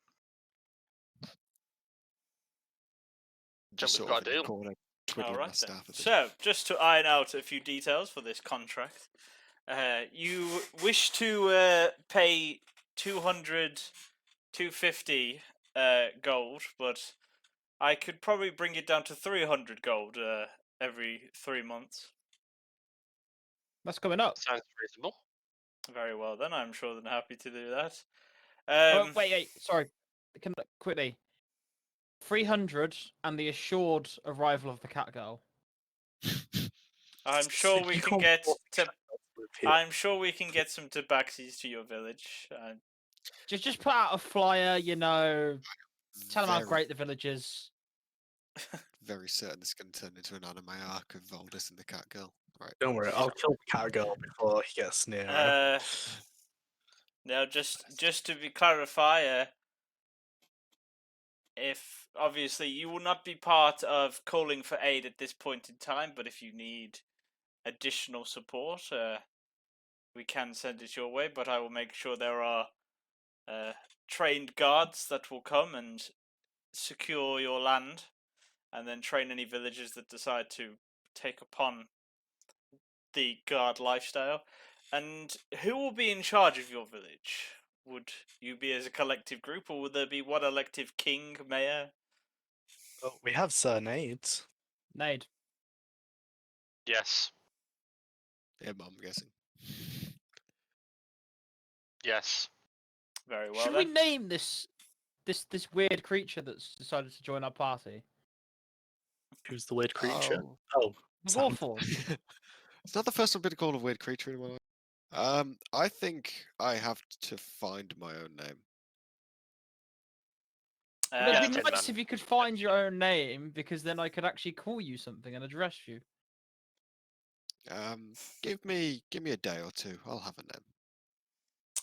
Just we've sort got of a in the deal. corner, twiddling All my right then. staff. At this So, just to iron out a few details for this contract, you wish to pay 200, 250 gold, but I could probably bring it down to 300 gold every 3 months. That's coming up. Sounds reasonable. Very well then, I'm sure they're happy to do that. Oh, wait, sorry. Can quickly. 300 and the assured arrival of the cat girl. I'm sure we You can can't get afford to. to live here. I'm sure we can get some tabaxis to your village. Just put out a flyer, tell them how very, great the village is. very certain this is going to turn into an anime arc of Voldus and the Cat Girl. Right. Don't worry, I'll kill the cat girl before he gets near her. Now, just to be clarify, if obviously you will not be part of calling for aid at this point in time, but if you need additional support, we can send it your way. But I will make sure there are trained guards that will come and secure your land, and then train any villagers that decide to take upon the guard lifestyle. And who will be in charge of your village? Would you be as a collective group, or would there be one elective king, mayor? Oh, we have Sir Nades. Nade. Yes. Him, I'm guessing. Yes. Very well Should then. we name this weird creature that's decided to join our party? Who's the weird creature? Oh. Oh, The Sam. Warforged. It's not the first I've been called a weird creature in my life. I think I have to find my own name. It'd Yeah, be Tin nice Man. if you could find your own name, because then I could actually call you something and address you. Give me a day or two. I'll have a name.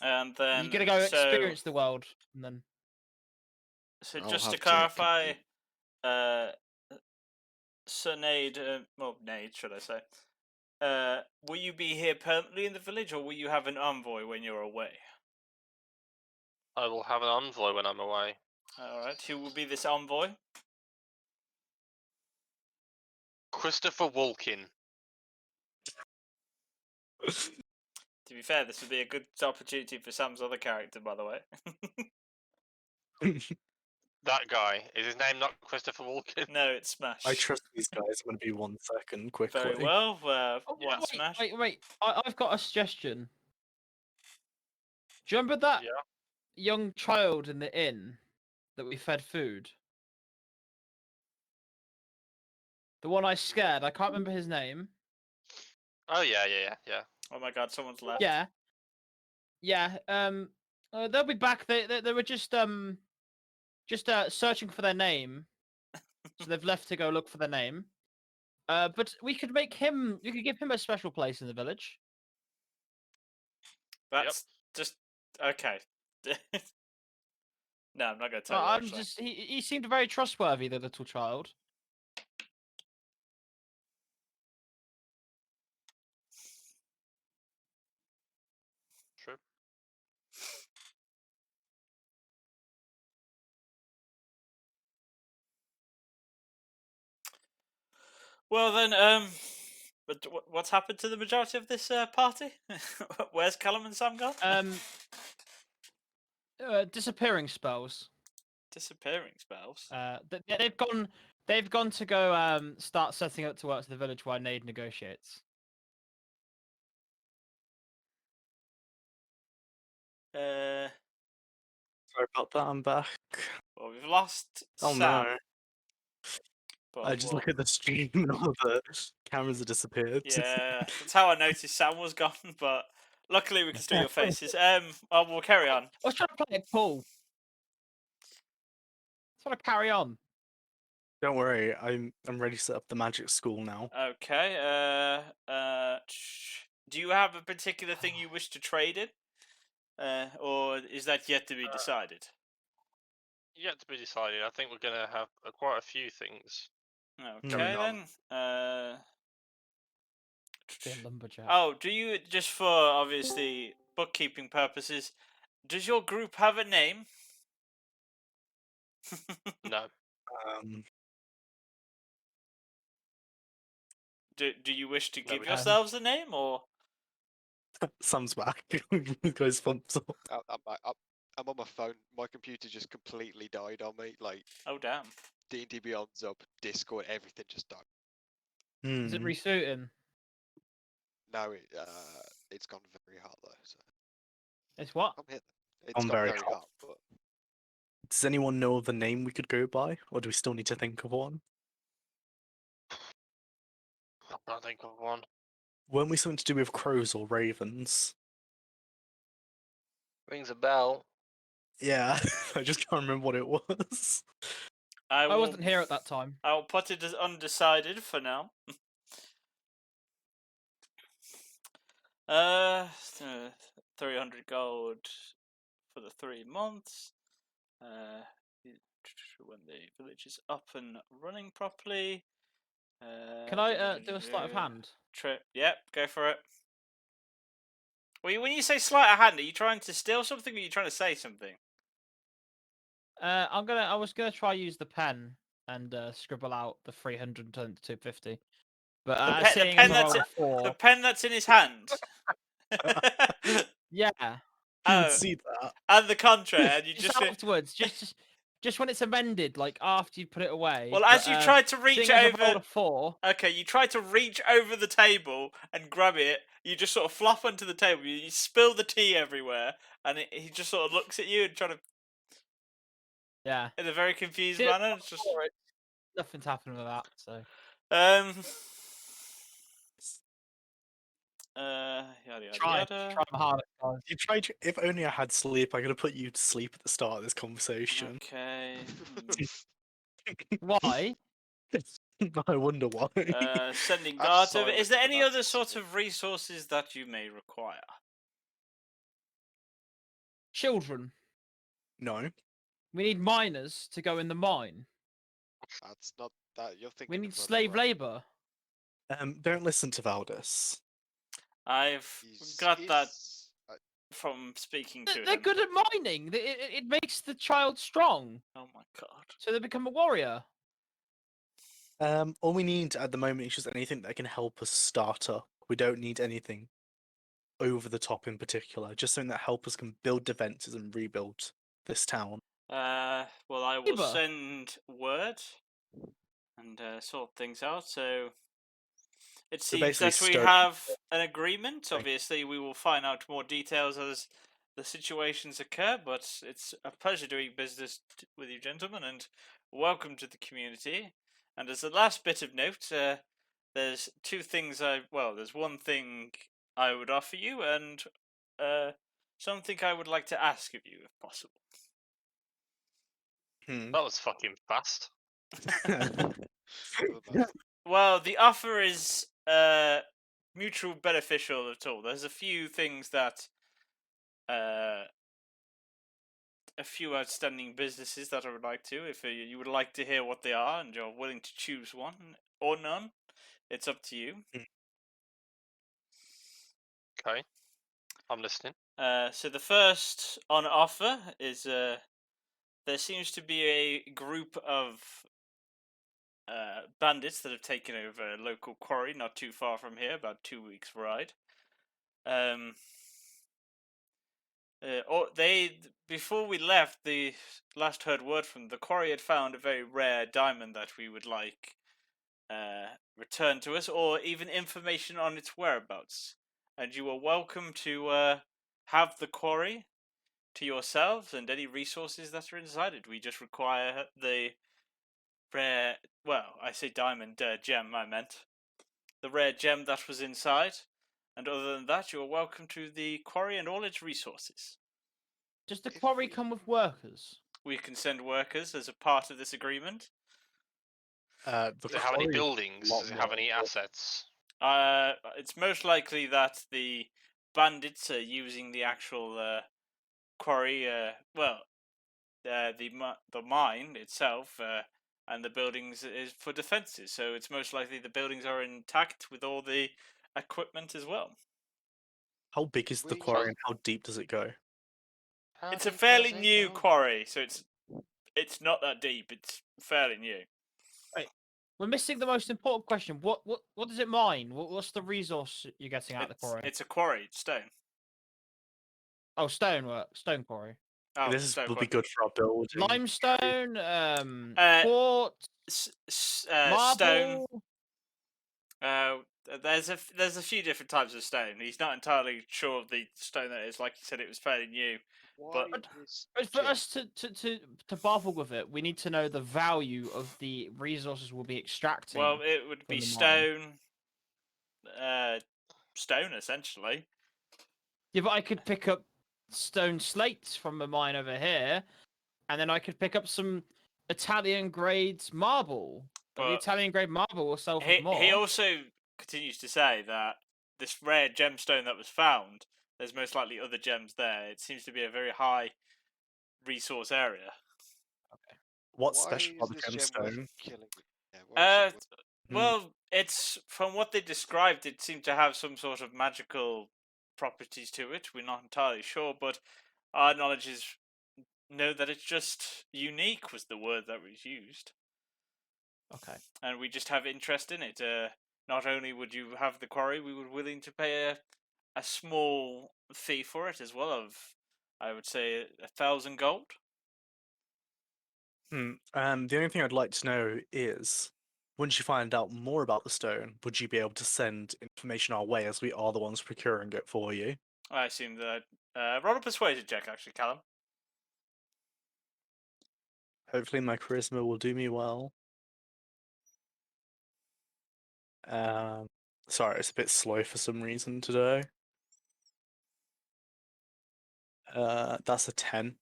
And then You're gonna go experience the world, and then So I'll just to have to clarify, Sir Nade, well, Nade, should I say? Will you be here permanently in the village, or will you have an envoy when you're away? I will have an envoy when I'm away. All right. Who will be this envoy? Christopher Walken. To be fair, this would be a good opportunity for Sam's other character, by the way. That guy. Is his name not Christopher Walken? No, it's Smash. I trust these guys. I'm going to be 1 second quickly. Very well. Oh, What, wait, Smash? wait. I've got a suggestion. Do you remember that Yeah. young child in the inn that we fed food? The one I scared. I can't remember his name. Oh yeah. Oh my god, someone's left. Yeah. Yeah. They'll be back. They were just searching for their name, so they've left to go look for their name. But we could make him. You could give him a special place in the village. That's just okay. No, I'm not going to tell you. I'm Actually. just. He seemed very trustworthy, the little child. True. Well then, but what's happened to the majority of this party? Where's Callum and Sam gone? Disappearing spells. Disappearing spells. They've gone. They've gone to go start setting up to work to the village while Nade negotiates. Sorry about that. I'm back. Well, we've lost Oh Sam. no! But I just well, look at the stream and all the cameras have disappeared. yeah, that's how I noticed Sam was gone. But luckily, we can still your faces. Well, we'll carry on. I was trying to play it cool. Just want to carry on. Don't worry, I'm ready to set up the magic school now. Okay. Do you have a particular thing you wish to trade in, or is that yet to be decided? Yet to be decided. I think we're gonna have quite a few things. Okay none. then. Be a lumberjack. Oh, do you just for obviously bookkeeping purposes? Does your group have a name? No. Do you wish to No, give we don't. yourselves a name, or Sam's back. Guys, thumbs up. I'm on my phone. My computer just completely died on me. Like oh damn? D&D Beyond's up, Discord, everything just died. Is it Hmm. resuiting? Now it's gone very hot though. So It's what? I'm here. It's I'm gone very very hot. hot, but Does anyone know of the name we could go by, or do we still need to think of one? I can't think of one. Weren't we something to do with crows or ravens? Rings a bell. Yeah, I just can't remember what it was. I I wasn't here at that time. I'll put it as undecided for now. 300 gold for the 3 months. When the village is up and running properly. Can I do a sleight of hand? Yep, go for it. Well, when you say sleight of hand, are you trying to steal something, or are you trying to say something? I was gonna try use the pen and scribble out the 300 and turn it to 250. But The seeing pen as I that's rolled a 4, The pen that's in his hand. yeah. You Oh, would see that. and the contract, and you Just just. afterwards, just when it's amended, like after you put it away. Well, as you tried to reach seeing as I rolled over. a 4. Okay, you try to reach over the table and grab it. You just sort of flop onto the table. You spill the tea everywhere, and he just sort of looks at you and trying to, Yeah. in a very confused Did- manner. It's just Nothing's happened with that. So. Yada yada Try yada. my hardest, guys. You tried. If only I had sleep, I could have put you to sleep at the start of this conversation. Okay. Why? I wonder why. Sending I'm guards over. silent Is there for any that other sort sleep. of resources that you may require? Children. No. We need miners to go in the mine. That's not that you're thinking. We of need other slave way. labor. Don't listen to Valdis. I've He's- got that he's- from speaking to They're him. good at mining. It makes the child strong, Oh my god. so they become a warrior. All we need at the moment is just anything that can help us start up. We don't need anything over the top in particular. Just something that help us can build defenses and rebuild this town. Well, I will Labor. send word and sort things out. So it So seems that basically we stone- have an agreement. Right. Obviously, we will find out more details as the situations occur. But it's a pleasure doing business with you, gentlemen, and welcome to the community. And as a last bit of note, there's two things there's one thing I would offer you, and something I would like to ask of you, if possible. That was fucking fast. Well, the offer is mutual beneficial at all. There's a few things that a few outstanding businesses that I would like to. If you would like to hear what they are and you're willing to choose one or none, it's up to you. Okay, I'm listening. So the first on offer is there seems to be a group of bandits that have taken over a local quarry not too far from here, about 2 weeks' ride. Before we left, the last heard word from the quarry had found a very rare diamond that we would like returned to us, or even information on its whereabouts. And you are welcome to have the quarry to yourselves and any resources that are inside it. We just require the rare, well, I say diamond, gem, I meant. The rare gem that was inside. And other than that, you are welcome to the quarry and all its resources. Does the If quarry we- come with workers? We can send workers as a part of this agreement. The Does it have any quarry is a buildings? lot Does it have more any important. assets? It's most likely that the bandits are using the actual quarry. The mine itself and the buildings is for defenses. So it's most likely the buildings are intact with all the equipment as well. How big is the We- quarry and how deep does it go? How It's a deep fairly does it new go? quarry, so it's not that deep. It's fairly new. We're missing the most important question. What does it mine? What's the resource you're getting out of the quarry? It's a quarry. It's stone. Oh, stonework, stone quarry, Oh, This stone will be quarry. good for our building. limestone, quartz, Stone. marble. There's a few different types of stone. He's not entirely sure of the stone that is. Like you said, it was fairly new. Why But- is But for gem- us to baffle with it, we need to know the value of the resources we'll be extracting. Well, it would be the stone. Stone essentially. Yeah, but I could pick up stone slates from the mine over here, and then I could pick up some Italian grade marble. But the But Italian grade marble will sell for more. He also continues to say that this rare gemstone that was found, there's most likely other gems there. It seems to be a very high resource area. What's why special about is the this gem worth gemstone? killing? Yeah, why is it worth- Well, it's from what they described, it seemed to have some sort of magical properties to it. We're not entirely sure, but our knowledge is know that it's just unique was the word that was used, Okay. and we just have interest in it. Not only would you have the quarry, we were willing to pay a small fee for it as well, of I would say 1,000 gold. The only thing I'd like to know is, once you find out more about the stone, would you be able to send information our way as we are the ones procuring it for you? I assume that roll a persuasion check, actually, Callum. Hopefully my charisma will do me well. Sorry, it's a bit slow for some reason today. That's a 10.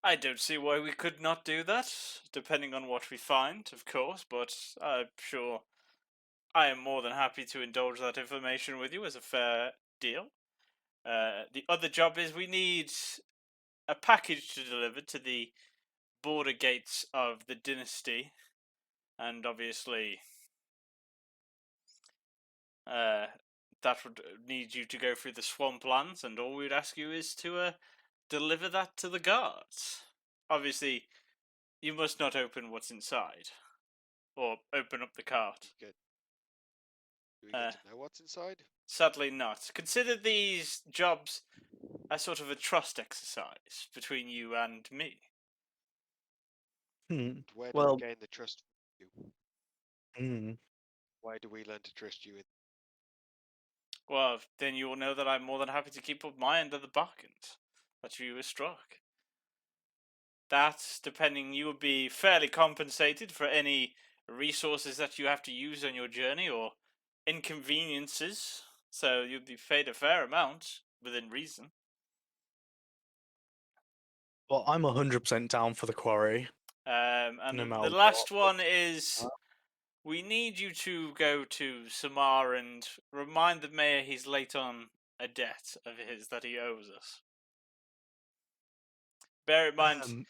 I don't see why we could not do that, depending on what we find, of course, but I'm sure I am more than happy to indulge that information with you as a fair deal. The other job is we need a package to deliver to the border gates of the dynasty, and obviously that would need you to go through the swamplands, and all we'd ask you is to deliver that to the guards. Obviously, you must not open what's inside, or open up the cart. Do we get to know what's inside? Sadly not. Consider these jobs as sort of a trust exercise between you and me. Hmm. Where do Well- we gain the trust from you? Hmm. Why do we learn to trust you? Well, then you will know that I'm more than happy to keep up my end of the bargains that you were struck. That, depending, you would be fairly compensated for any resources that you have to use on your journey or inconveniences. So you'd be paid a fair amount within reason. Well, I'm 100% down for the quarry. And No the matter last what. one is we need you to go to Samar and remind the mayor he's late on a debt of his that he owes us. Bear in mind,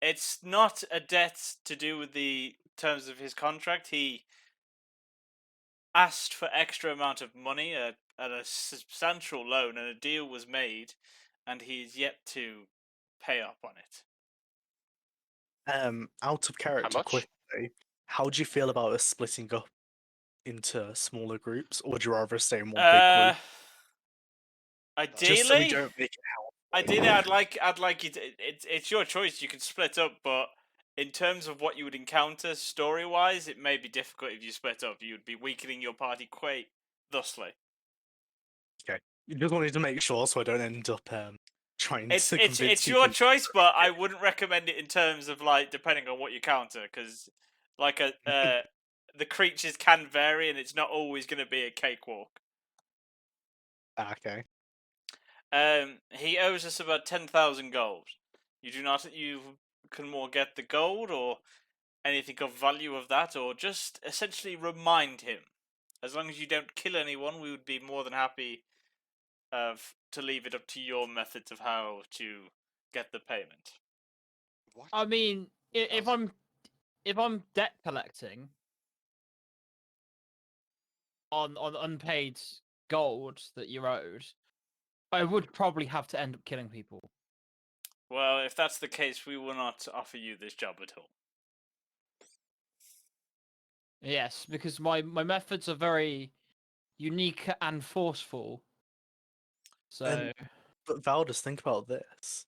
it's not a debt to do with the terms of his contract. He asked for extra amount of money at a substantial loan, and a deal was made, and he's yet to pay up on it. Out of character, much? quickly, how do you feel about us splitting up into smaller groups, or would you rather stay in one big group? Ideally, Just so we don't make it hell. ideally, I'd like you to. It's your choice. You can split up, but in terms of what you would encounter story-wise, it may be difficult if you split up. You would be weakening your party quite thusly. You just wanted to make sure so I don't end up trying It's to convince it's people your choice, but I wouldn't recommend it in terms of like depending on what you counter, because like the creatures can vary, and it's not always going to be a cakewalk. Okay. He owes us about 10,000 gold. You do not. You can more get the gold or anything of value of that, or just essentially remind him. As long as you don't kill anyone, we would be more than happy to leave it up to your methods of how to get the payment. What? I mean, if I'm debt collecting on unpaid gold that you're owed, I would probably have to end up killing people. Well, if that's the case, we will not offer you this job at all. Yes, because my methods are very unique and forceful. So But Valdus, think about this.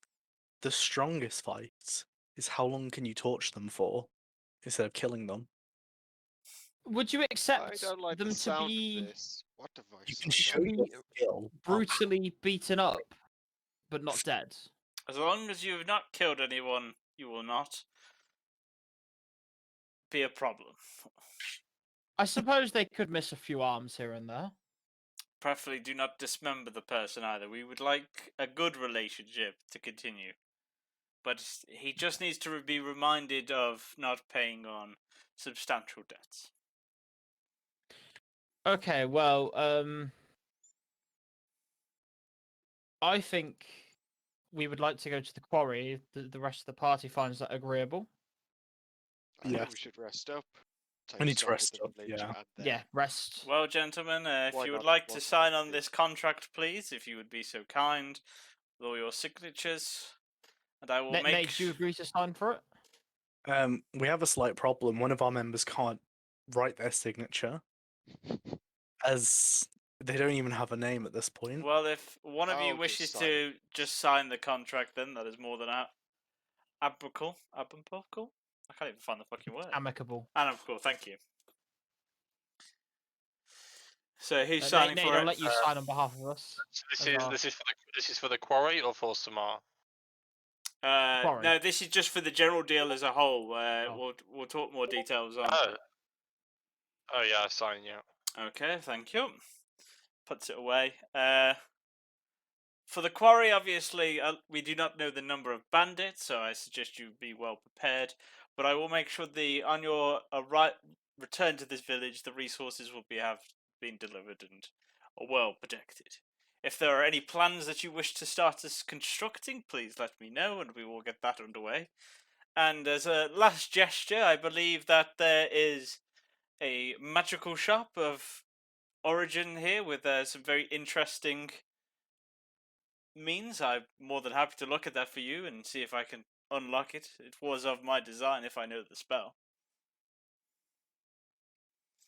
The strongest fight is how long can you torture them for instead of killing them. would you I accept don't like them the to sound be of this. What device? You can I show don't your like. skill. brutally beaten up, but not dead? As long as you have not killed anyone, you will not be a problem. I suppose they could miss a few arms here and there. Preferably do not dismember the person either. We would like a good relationship to continue. But he just needs to be reminded of not paying on substantial debts. Okay, well, I think we would like to go to the quarry. The rest of the party finds that agreeable. I think Yes. we should rest up. I need to stock at rest the up, village, yeah. and then- Yeah, rest. Well, gentlemen, if Why you would not? like to What's sign the on this contract, please, if you would be so kind, with all your signatures, and I will Nate, make. do you agree to sign for it? We have a slight problem. One of our members can't write their signature, as they don't even have a name at this point. Well, if one of you I'll just wishes sign to just sign the contract, then that is more than amicable. Amicable? I can't even find the fucking word. Amicable. Amicable. Thank you. So who's Nate, signing Nate, for I'll it? let you sign on behalf of us. So this As is well. this is for the quarry or for Samar? No, Quarry. this is just for the general deal as a whole. Oh. We'll talk more details on. Oh yeah, I sign. Yeah. Okay, thank you. Puts it away. For the quarry, obviously, we do not know the number of bandits, so I suggest you be well prepared. But I will make sure on your return to this village, the resources will have been delivered and are well protected. if there are any plans that you wish to start us constructing, please let me know, and we will get that underway. And as a last gesture, I believe that there is a magical shop of origin here with some very interesting means. I'm more than happy to look at that for you and see if I can unlock it. It was of my design if I know the spell.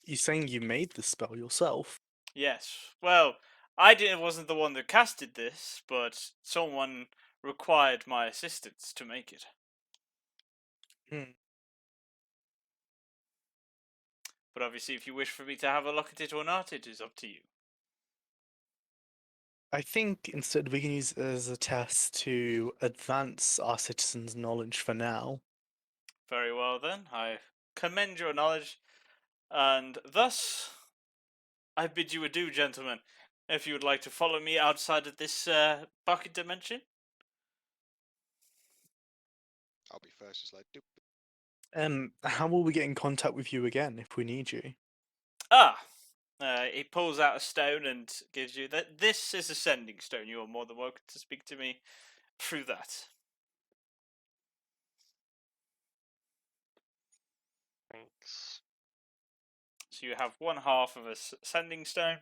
You saying you made the spell yourself? Yes. Well, wasn't the one that casted this, but someone required my assistance to make it. Hmm. But obviously, if you wish for me to have a look at it or not, it is up to you. I think instead we can use it as a test to advance our citizens' knowledge for now. Very well then. I commend your knowledge, and thus I bid you adieu, gentlemen. If you would like to follow me outside of this bucket dimension. I'll be first, just like, doop. How will we get in contact with you again if we need you? He pulls out a stone and gives you that. This is a sending stone. You are more than welcome to speak to me through that. Thanks. So you have one half of a sending stone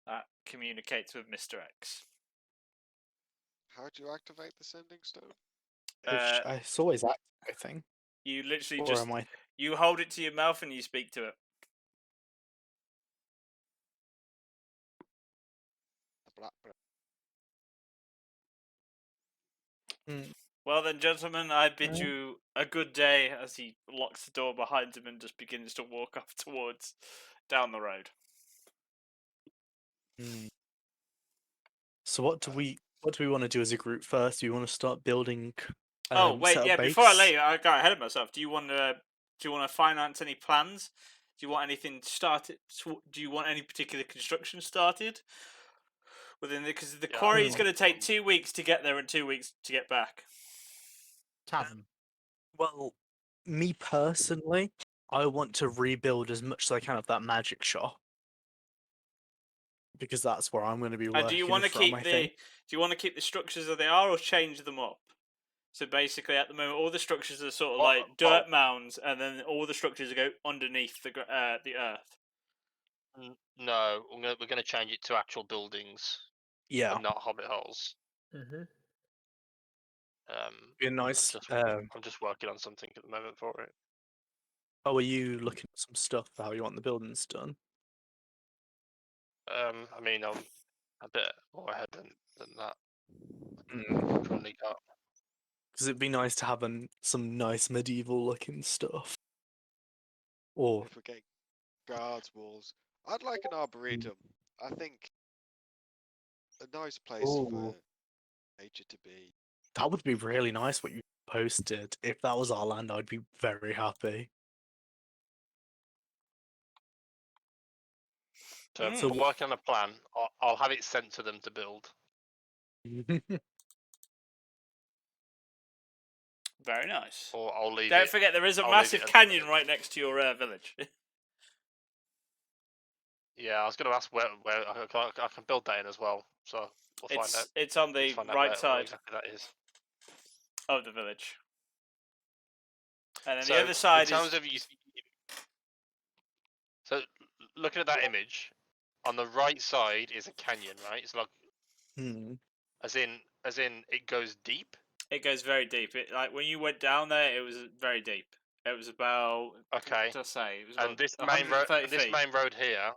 that communicates with Mr. X. How do you activate the sending stone? It's always active, I think. You literally Or just am I? you hold it to your mouth and you speak to it. The black bread. Well then, gentlemen, I bid Right. you a good day as he locks the door behind him and just begins to walk off towards down the road. So what do we want to do as a group first? Do we want to start building? Oh wait, set up yeah. Before I base? let you, I got ahead of myself. Do you want to finance any plans? Do you want anything started? Do you want any particular construction started within because the Yeah, quarry is Hmm. going to take 2 weeks to get there and 2 weeks to get back. Tavern. Well, me personally, I want to rebuild as much as I can of that magic shop because that's where I'm going to be And working do you want to from. keep I the think. do you want to keep the structures as they are or change them up? So basically, at the moment, all the structures are sort of Well, like dirt mounds, and then all the structures go underneath the earth. No, we're gonna change it to actual buildings Yeah, and not hobbit holes. Mm-hmm. be a nice. I'm just working on something at the moment for it. Are you looking at some stuff for how you want the buildings done? I mean, I'm a bit more ahead than that. Mm. Currently got. Because it'd be nice to have some nice medieval looking stuff. Or If we're getting guards walls, I'd like an arboretum. I think a nice place for Ooh. nature to be. that would be really nice what you posted. If that was our land, I'd be very happy. So Mm. I'm working on a plan. I'll have it sent to them to build. Very nice. Or I'll leave Don't it. forget, there is a I'll leave massive it at the canyon village. right next to your village. Yeah, I was going to ask where I can build that in as well. So we'll find out. It's on Let's the find out right where side exactly that is. of the village, and then So the other side in terms is of you. So looking at that image, on the right side is a canyon, right? It's like Hmm. as in it goes deep. it goes very deep. It like when you went down there, it was very deep. It was about Okay. to say it was about And this 130 feet. main road here,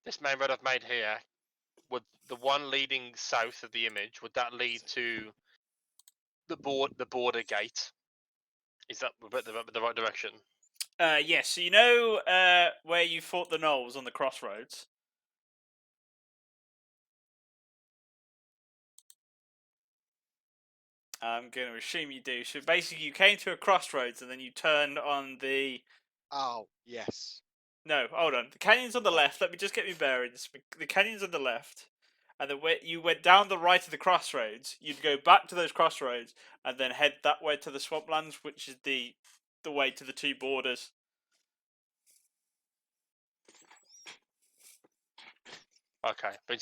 this main road I've made here, would the one leading south of the image, would that lead to the border gate? Is that the right direction? Yes. So you know where you fought the gnolls on the crossroads. I'm going to assume you do. So basically, you came to a crossroads and then you turned on the. Oh, yes. No, hold on. The canyon's on the left. Let me just get my bearings. The canyon's on the left, and then you went down the right of the crossroads. You'd go back to those crossroads and then head that way to the swamplands, which is the way to the two borders. Okay, but in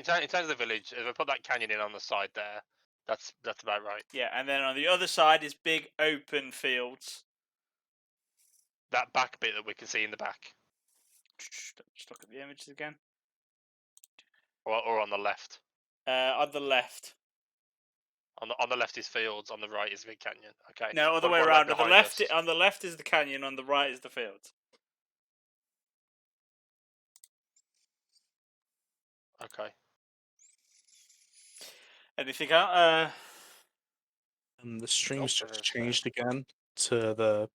terms of the village, if I put that canyon in on the side there, that's about right. Yeah, and then on the other side is big open fields. That back bit that we can see in the back, Just look at the images again. or on the left. On the left. On the left is fields. On the right is Big Canyon. Okay. No, other way what about around. On the behind left, us? on the left is the canyon. On the right is the fields. Okay. Anything else? The stream's Drop just it, changed again to the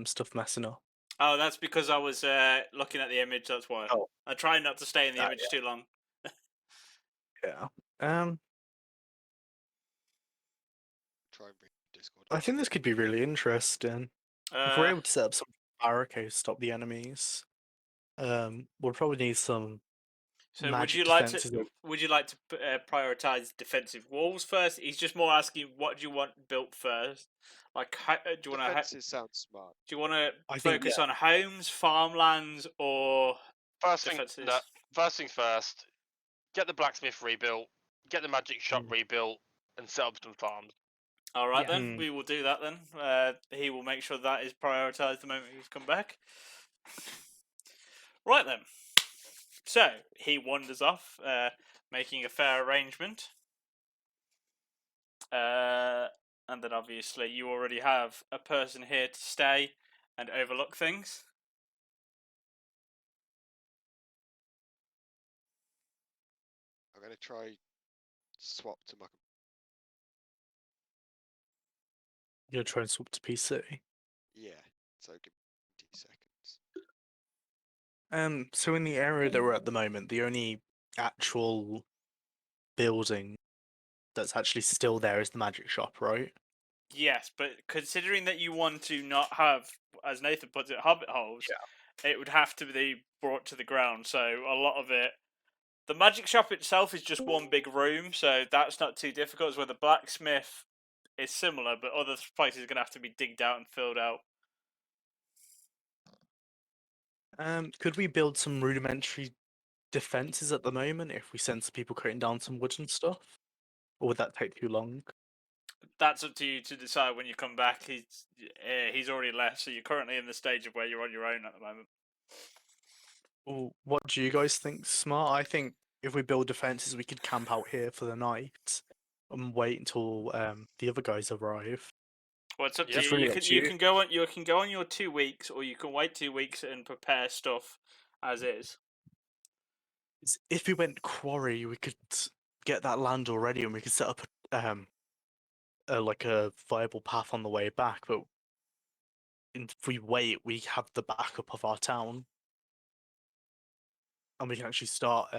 stuff messing up. Oh, that's because I was looking at the image. That's why. Oh. I try not to stay in the Ah, image too long. Yeah. Try and bring Discord. I think this could be really interesting. If we're able to set up some barricades to stop the enemies, we'll probably need some. So magic would you like defenses to prioritize defensive walls first? He's just more asking what do you want built first. Like, do you want to Defenses sound smart. do you want to I think, focus on homes, farmlands, or First defenses? things first. Get the blacksmith rebuilt. Get the magic shop rebuilt, and set up some farms. All right Yeah. then, we will do that then. He will make sure that is prioritised the moment he's come back. Right then. So he wanders off, making a fair arrangement. And then obviously you already have a person here to stay and overlook things. I'm gonna try swap to my. You're trying to swap to PC. Yeah. So give me 20 seconds. So in the area that we're at the moment, the only actual building that's actually still there is the magic shop, right? Yes, but considering that you want to not have, as Nathan puts it, hobbit holes, it would have to be brought to the ground. So a lot of it, the magic shop itself is just one big room, so that's not too difficult. It's where the blacksmith is similar, but other places are going to have to be digged out and filled out. Could we build some rudimentary defenses at the moment if we send some people cutting down some wood and stuff? Or would that take too long? That's up to you to decide when you come back. He's already left, so you're currently in the stage of where you're on your own at the moment. Well, what do you guys think, smart? I think if we build defenses, we could camp out here for the night and wait until the other guys arrive. Well, it's up Yeah, to you. really You up can to you you. can go on your 2 weeks, or you can wait 2 weeks and prepare stuff as is. If we went quarry, we could get that land already, and we could set up like a viable path on the way back. But if we wait, we have the backup of our town, and we can actually start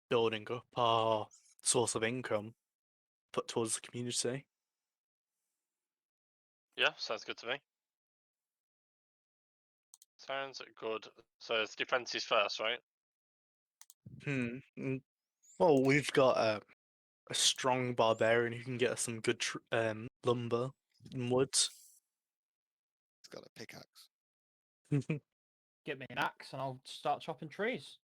building up our source of income, put towards the community. Yeah, sounds good to me. Sounds good. So it's defenses first, right? Well, we've got a strong barbarian who can get us some good lumber and wood. It's got a pickaxe. Get me an axe and I'll start chopping trees.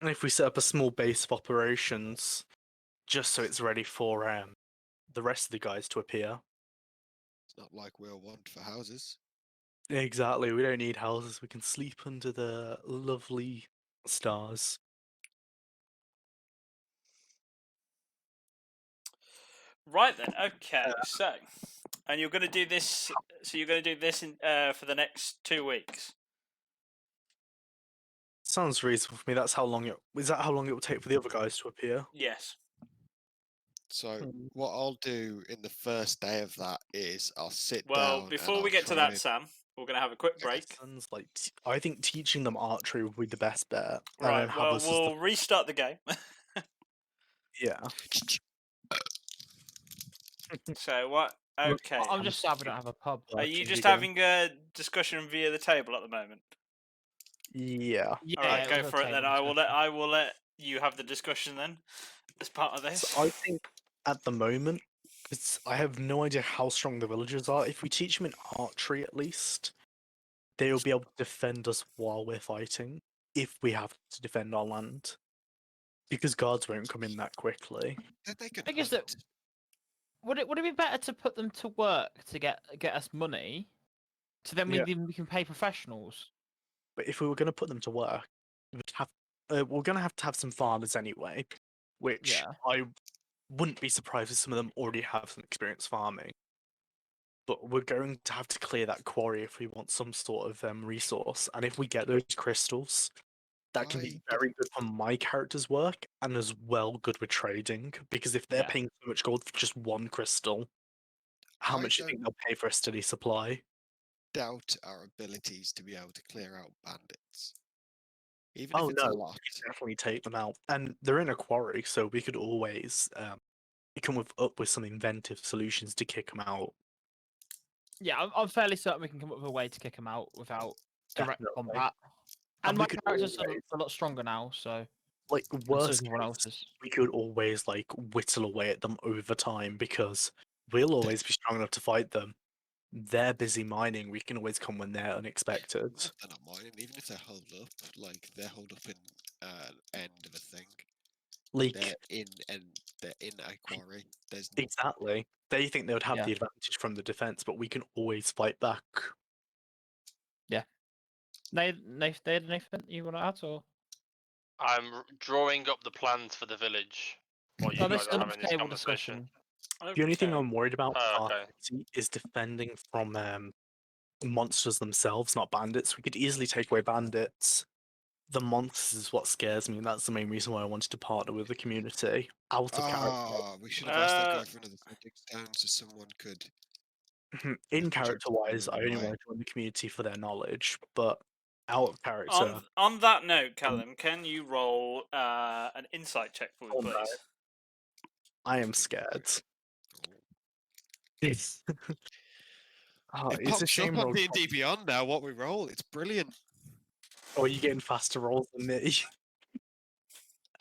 And if we set up a small base of operations, just so it's ready for the rest of the guys to appear. It's not like we'll want for houses. Exactly, we don't need houses. We can sleep under the lovely stars. Right then. Okay. So, and you're going to do this. So you're going to do this for the next 2 weeks. Sounds reasonable for me. That's how long it is. That how long it will take for the other guys to appear? Yes. So what I'll do in the first day of that is I'll sit down. Well, and before I'll we get to try that, and- Sam, we're going to have a quick break. Sounds like I think teaching them archery would be the best bet. and Right. then have Well, us as we'll restart the game. yeah. So what? Okay. I'm just sad we don't have a pub. Are you working just again. having a discussion via the table at the moment? Yeah. Yeah, All right, it go was a for it then. table I will let you have the discussion then, as part of this. So I think at the moment, I have no idea how strong the villagers are. If we teach them in archery at least, they'll be able to defend us while we're fighting. if we have to defend our land, because guards won't come in that quickly. Then they could I guess that- hunt. Would it be better to put them to work to get us money, so then Yeah. we can pay professionals? But if we were going to put them to work, we're going to have some farmers anyway, which Yeah. I wouldn't be surprised if some of them already have some experience farming. But we're going to have to clear that quarry if we want some sort of resource. And if we get those crystals, that can be I very good for my character's work and as well good with trading. Because if they're Yeah. paying so much gold for just one crystal, how I much do you think they'll pay for a steady supply? doubt our abilities to be able to clear out bandits. Even Oh if it's no, a lot. we could definitely take them out. And they're in a quarry, so we could always come up with some inventive solutions to kick them out. Yeah, I'm fairly certain we can come up with a way to kick them out without direct Definitely. combat. And And we my could character's always- a lot stronger now, so Like and so worst is everyone case, else's. we could always like whittle away at them over time because we'll always be strong enough to fight them. They're busy mining. We can always come when they're unexpected. Well, they're not mining, even if they're holed up, like they're holed up in end of a thing. Like They're in a quarry. There's exactly, they think they would have Yeah. the advantage from the defense, but we can always fight back. Nathan, you want to add or? I'm drawing up the plans for the village while you Oh, guys this are is having this table conversation. discussion. The only thing Okay. I'm worried about Oh, with our okay. city is defending from monsters themselves, not bandits. We could easily take away bandits. The monsters is what scares me, and that's the main reason why I wanted to partner with the community. Out of character, we should have asked that guy Uh, for another stepping stone so someone could. in Jump character wise, I only away. want to join the community for their knowledge, but out of character, on that note, Callum, can you roll an insight check for me, Oh, no. please? I am scared. Yes. Oh, It it's a pops up shame. on D&D Beyond now. What we roll, it's brilliant. Oh, are you getting faster rolls than me?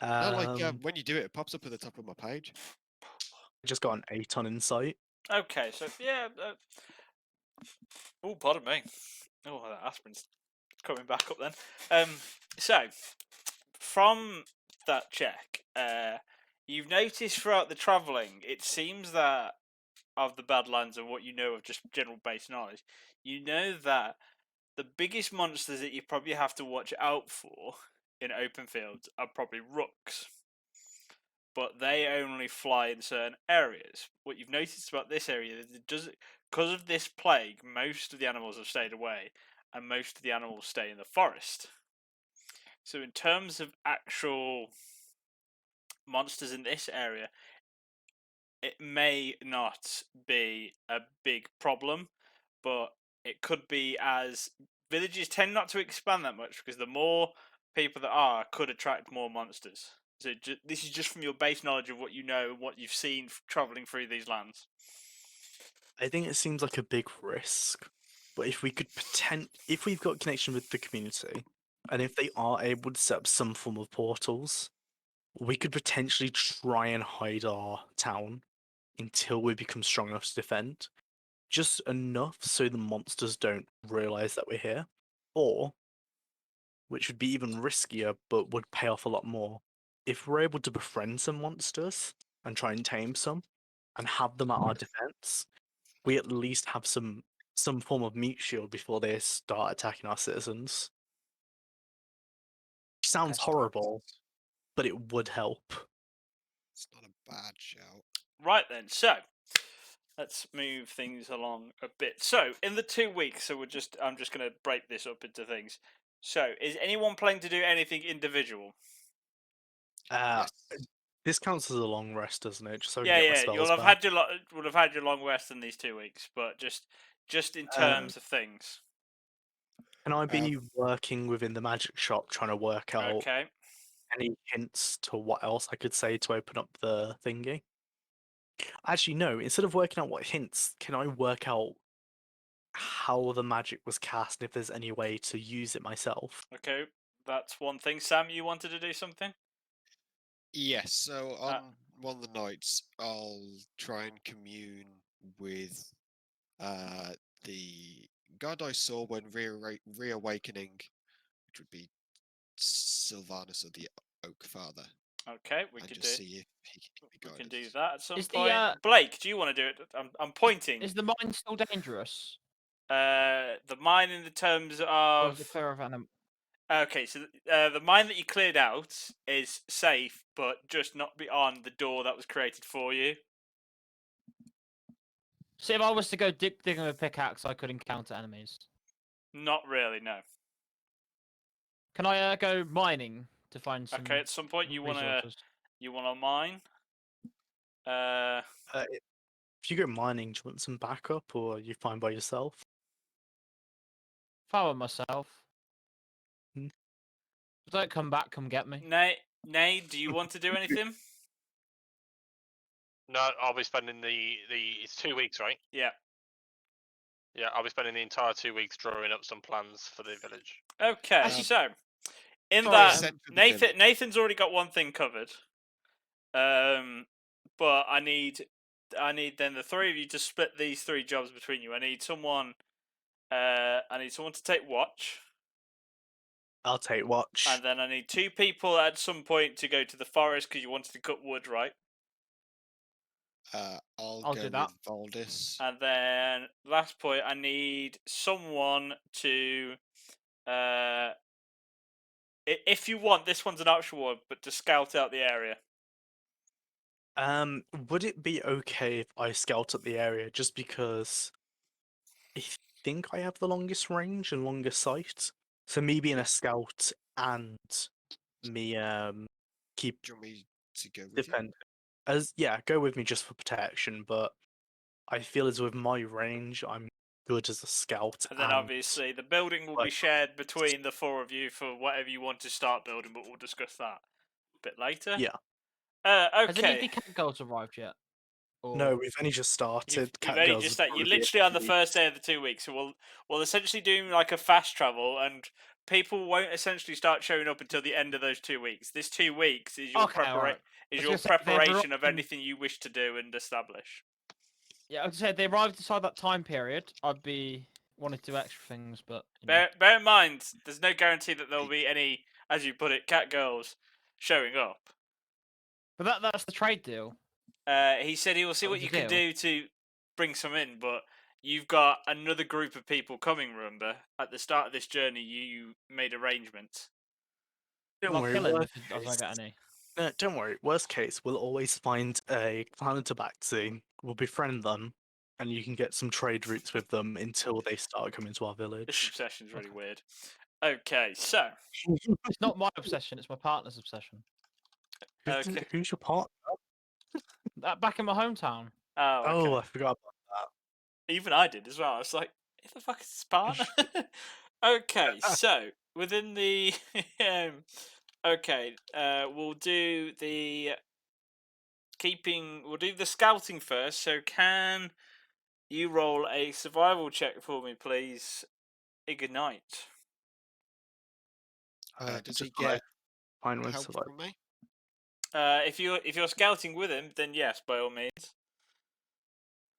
No, like I when you do it, it pops up at the top of my page. just got an 8 on insight. Okay, so yeah. Oh, pardon me. Oh, that aspirin's coming back up then. So from that check, you've noticed throughout the travelling, it seems that of the Badlands and what you know of just general base knowledge, you know that the biggest monsters that you probably have to watch out for in open fields are probably rooks. But they only fly in certain areas. What you've noticed about this area is it does, because of this plague, most of the animals have stayed away, and most of the animals stay in the forest. So, in terms of actual monsters in this area, it may not be a big problem, but it could be, as villages tend not to expand that much because the more people that are could attract more monsters. So this is just from your base knowledge of what you know, what you've seen traveling through these lands. I think it seems like a big risk, but if we could if we've got connection with the community, and if they are able to set up some form of portals, we could potentially try and hide our town until we become strong enough to defend. Just enough so the monsters don't realize that we're here. Or, which would be even riskier but would pay off a lot more, if we're able to befriend some monsters and try and tame some and have them at our defense, we at least have some form of meat shield before they start attacking our citizens. Sounds horrible, but it would help. It's not a bad shout. Right then, so let's move things along a bit. So in the 2 weeks, I'm just going to break this up into things. So is anyone planning to do anything individual? Uh, Yes. This counts as a long rest, doesn't it? Just so I can Yeah, get my yeah. spells You'll have back. had your long rest in these 2 weeks, but just in terms of things. Can I be working within the magic shop trying to work out Okay. any hints to what else I could say to open up the thingy? Actually, no. Instead of working out what hints, can I work out how the magic was cast and if there's any way to use it myself? Okay. That's one thing. Sam, you wanted to do something? Yes, so on one of the nights, I'll try and commune with the god I saw when reawakening, which would be Sylvanus of the Oak Father Okay, we and could just do. see if he can be We can guided. do that at some Is the, point. Blake, do you want to do it? I'm pointing. Is the mine still dangerous? The mine in the terms Or of. is it clear of animal? Okay, so the mine that you cleared out is safe, but just not beyond the door that was created for you. So if I was to go digging with a pickaxe, I could encounter enemies. Not really, no. Can I go mining to find some Okay, at some point you wanna resources? mine. If you go mining, do you want some backup, or are you fine by yourself? If I were myself. Hmm. Don't come back, come get me. Nay, do you want to do anything? No, I'll be spending the it's 2 weeks, right? Yeah. Yeah, I'll be spending the entire 2 weeks drawing up some plans for the village. Okay, Um, so in sorry, that Send to the village. Nathan's already got one thing covered. But I need then the three of you to split these 3 jobs between you. I need someone to take watch, I'll take watch. and then I need 2 people at some point to go to the forest because you wanted to cut wood, right? I'll I'll go do that. with Valdis. And then last point, I need someone to if you want, this one's an optional one, but to scout out the area. Would it be okay if I scout up the area just because I think I have the longest range and longest sight? So me being a scout and me keep Do you want me to go with you? defend go with me just for protection, but I feel as with my range I'm good as a scout And then obviously the building will be like- shared between the 4 of you for whatever you want to start building, but we'll discuss that a bit later. Yeah. Has any of Okay. the cat girls arrived yet? No, Or- we've only just started. You've Cat only Girls just is started. You're probably literally on the 2 first weeks. day of the 2 weeks, so we'll essentially do like a fast travel, and people won't essentially start showing up until the end of those 2 weeks. This 2 weeks is your Okay, alright. is was your gonna say, they've preparation of arrived- anything you wish to do and establish. Yeah, I was gonna say if they arrived inside that time period, I'd be wanting to do extra things, but you know. Bear in mind, there's no guarantee that there'll be any, as you put it, cat girls showing up. But that's the trade deal. He said he will see That what was you the can deal. do to bring some in, but you've got another group of people coming. Remember, at the start of this journey, you made arrangements. Don't I'll worry, kill him worst if I case, get any. no, don't worry. Worst case, we'll always find a clan of Tabaxi. We'll befriend them, and you can get some trade routes with them until they start coming to our This village. obsession's really Okay. weird. Okay, so It's not my obsession; it's my partner's obsession. okay. Who's your partner? Back in my hometown. Oh, okay. Oh, I forgot about Even I did as well. I was like, "Who the fuck is his partner?" Okay, so within the we'll do the We'll do the scouting first. So can you roll a survival check for me, please? Ignite. Does just he wanna get find one help to, like, from me? If you're scouting with him, then yes, by all means.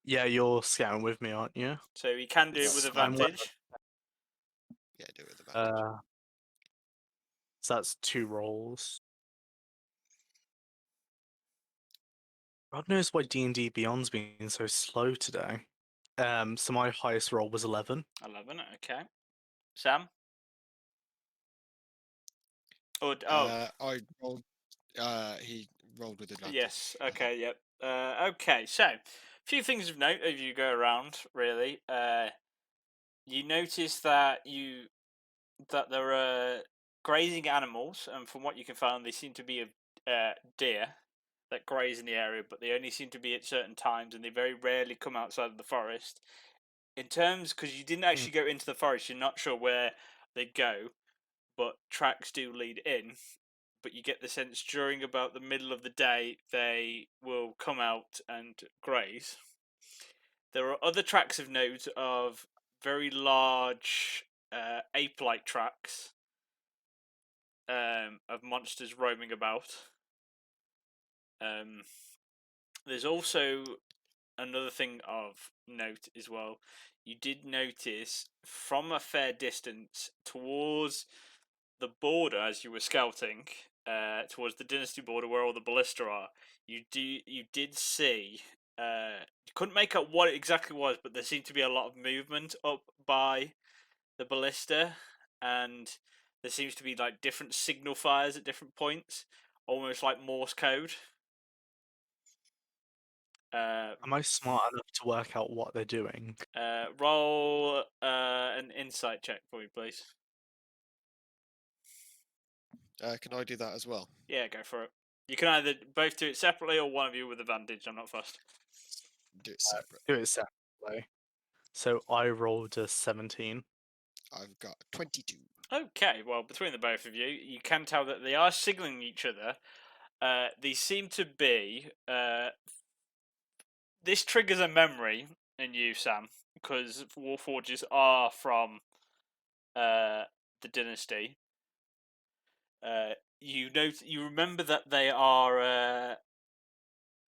Yeah, you're scouting with me, aren't you? So he can do it with Yes, I'm with advantage. Yeah, do it with advantage. So that's 2 rolls. God knows why D&D Beyond's been so slow today. So my highest roll was 11. 11. Okay. Sam. Oh, I rolled. He rolled with advantage. yes. Okay. Yep. Okay. So, a few things of note as you go around. Really, you notice that there are grazing animals, and from what you can find, they seem to be deer that graze in the area, but they only seem to be at certain times, and they very rarely come outside of the forest. In terms, because you didn't actually go into the forest, you're not sure where they go, but tracks do lead in. But you get the sense during about the middle of the day they will come out and graze. There are other tracks of note of very large ape-like tracks of monsters roaming about. There's also another thing of note as well. You did notice from a fair distance towards the border as you were scouting towards the Dynasty border where all the ballista are. You did see. You couldn't make out what it exactly was, but there seemed to be a lot of movement up by the ballista, and there seems to be like different signal fires at different points, almost like Morse code. Am I smart enough to work out what they're doing? Roll an insight check for me, please. Can I do that as well? Yeah, go for it. You can either both do it separately or one of you with advantage. I'm not fussed. Do it separate. Do it separately. So I rolled a 17. I've got 22. Okay, well, between the both of you, you can tell that they are signaling each other. These seem to be. This triggers a memory in you, Sam, because Warforges are from the Dynasty. You remember that they are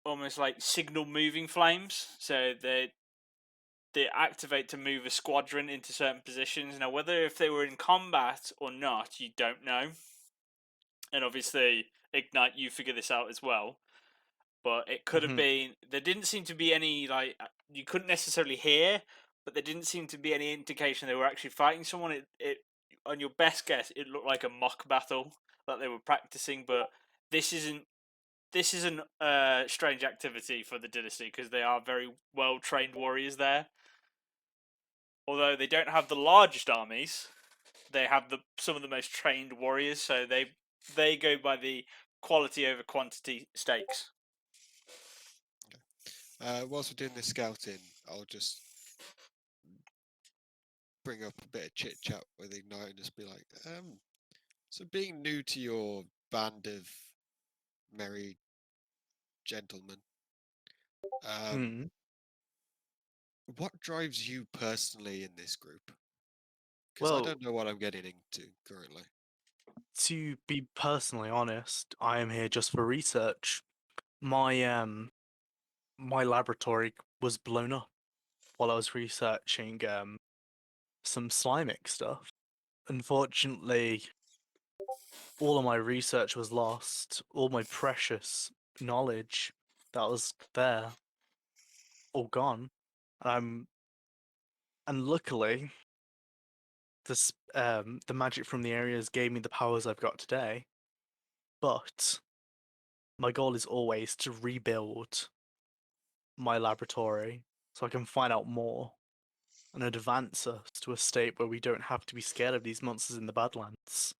almost like signal moving flames, so they activate to move a squadron into certain positions. Now, whether if they were in combat or not, you don't know. And obviously, Ignite, you figure this out as well. But it could have been. There didn't seem to be any like you couldn't necessarily hear, but there didn't seem to be any indication they were actually fighting someone. It on your best guess, it looked like a mock battle that they were practicing. But this isn't strange activity for the Dynasty because they are very well trained warriors there. Although they don't have the largest armies, they have some of the most trained warriors. So they go by the quality over quantity stakes. Whilst we're doing this scouting, I'll just bring up a bit of chit chat with Ignite and just be like, so being new to your band of merry gentlemen, what drives you personally in this group? Because I Well, don't know what I'm getting into currently. to be personally honest, I am here just for research. My my laboratory was blown up while I was researching some Slimex stuff. Unfortunately, all of my research was lost. All my precious knowledge that was there, all gone. And luckily, the magic from the areas gave me the powers I've got today. But my goal is always to rebuild my laboratory so I can find out more and advance us to a state where we don't have to be scared of these monsters in the Badlands.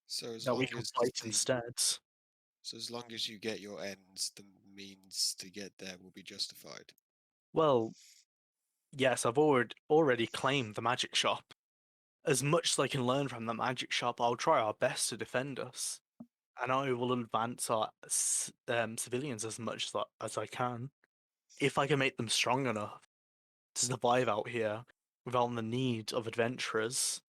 So as That long we can as fight instead. So as long as you get your ends, the means to get there will be justified. Well, yes, I've already claimed the magic shop. As much as I can learn from the magic shop, I'll try our best to defend us. And I will advance our civilians as much as I can. If I can make them strong enough to survive out here without the need of adventurers,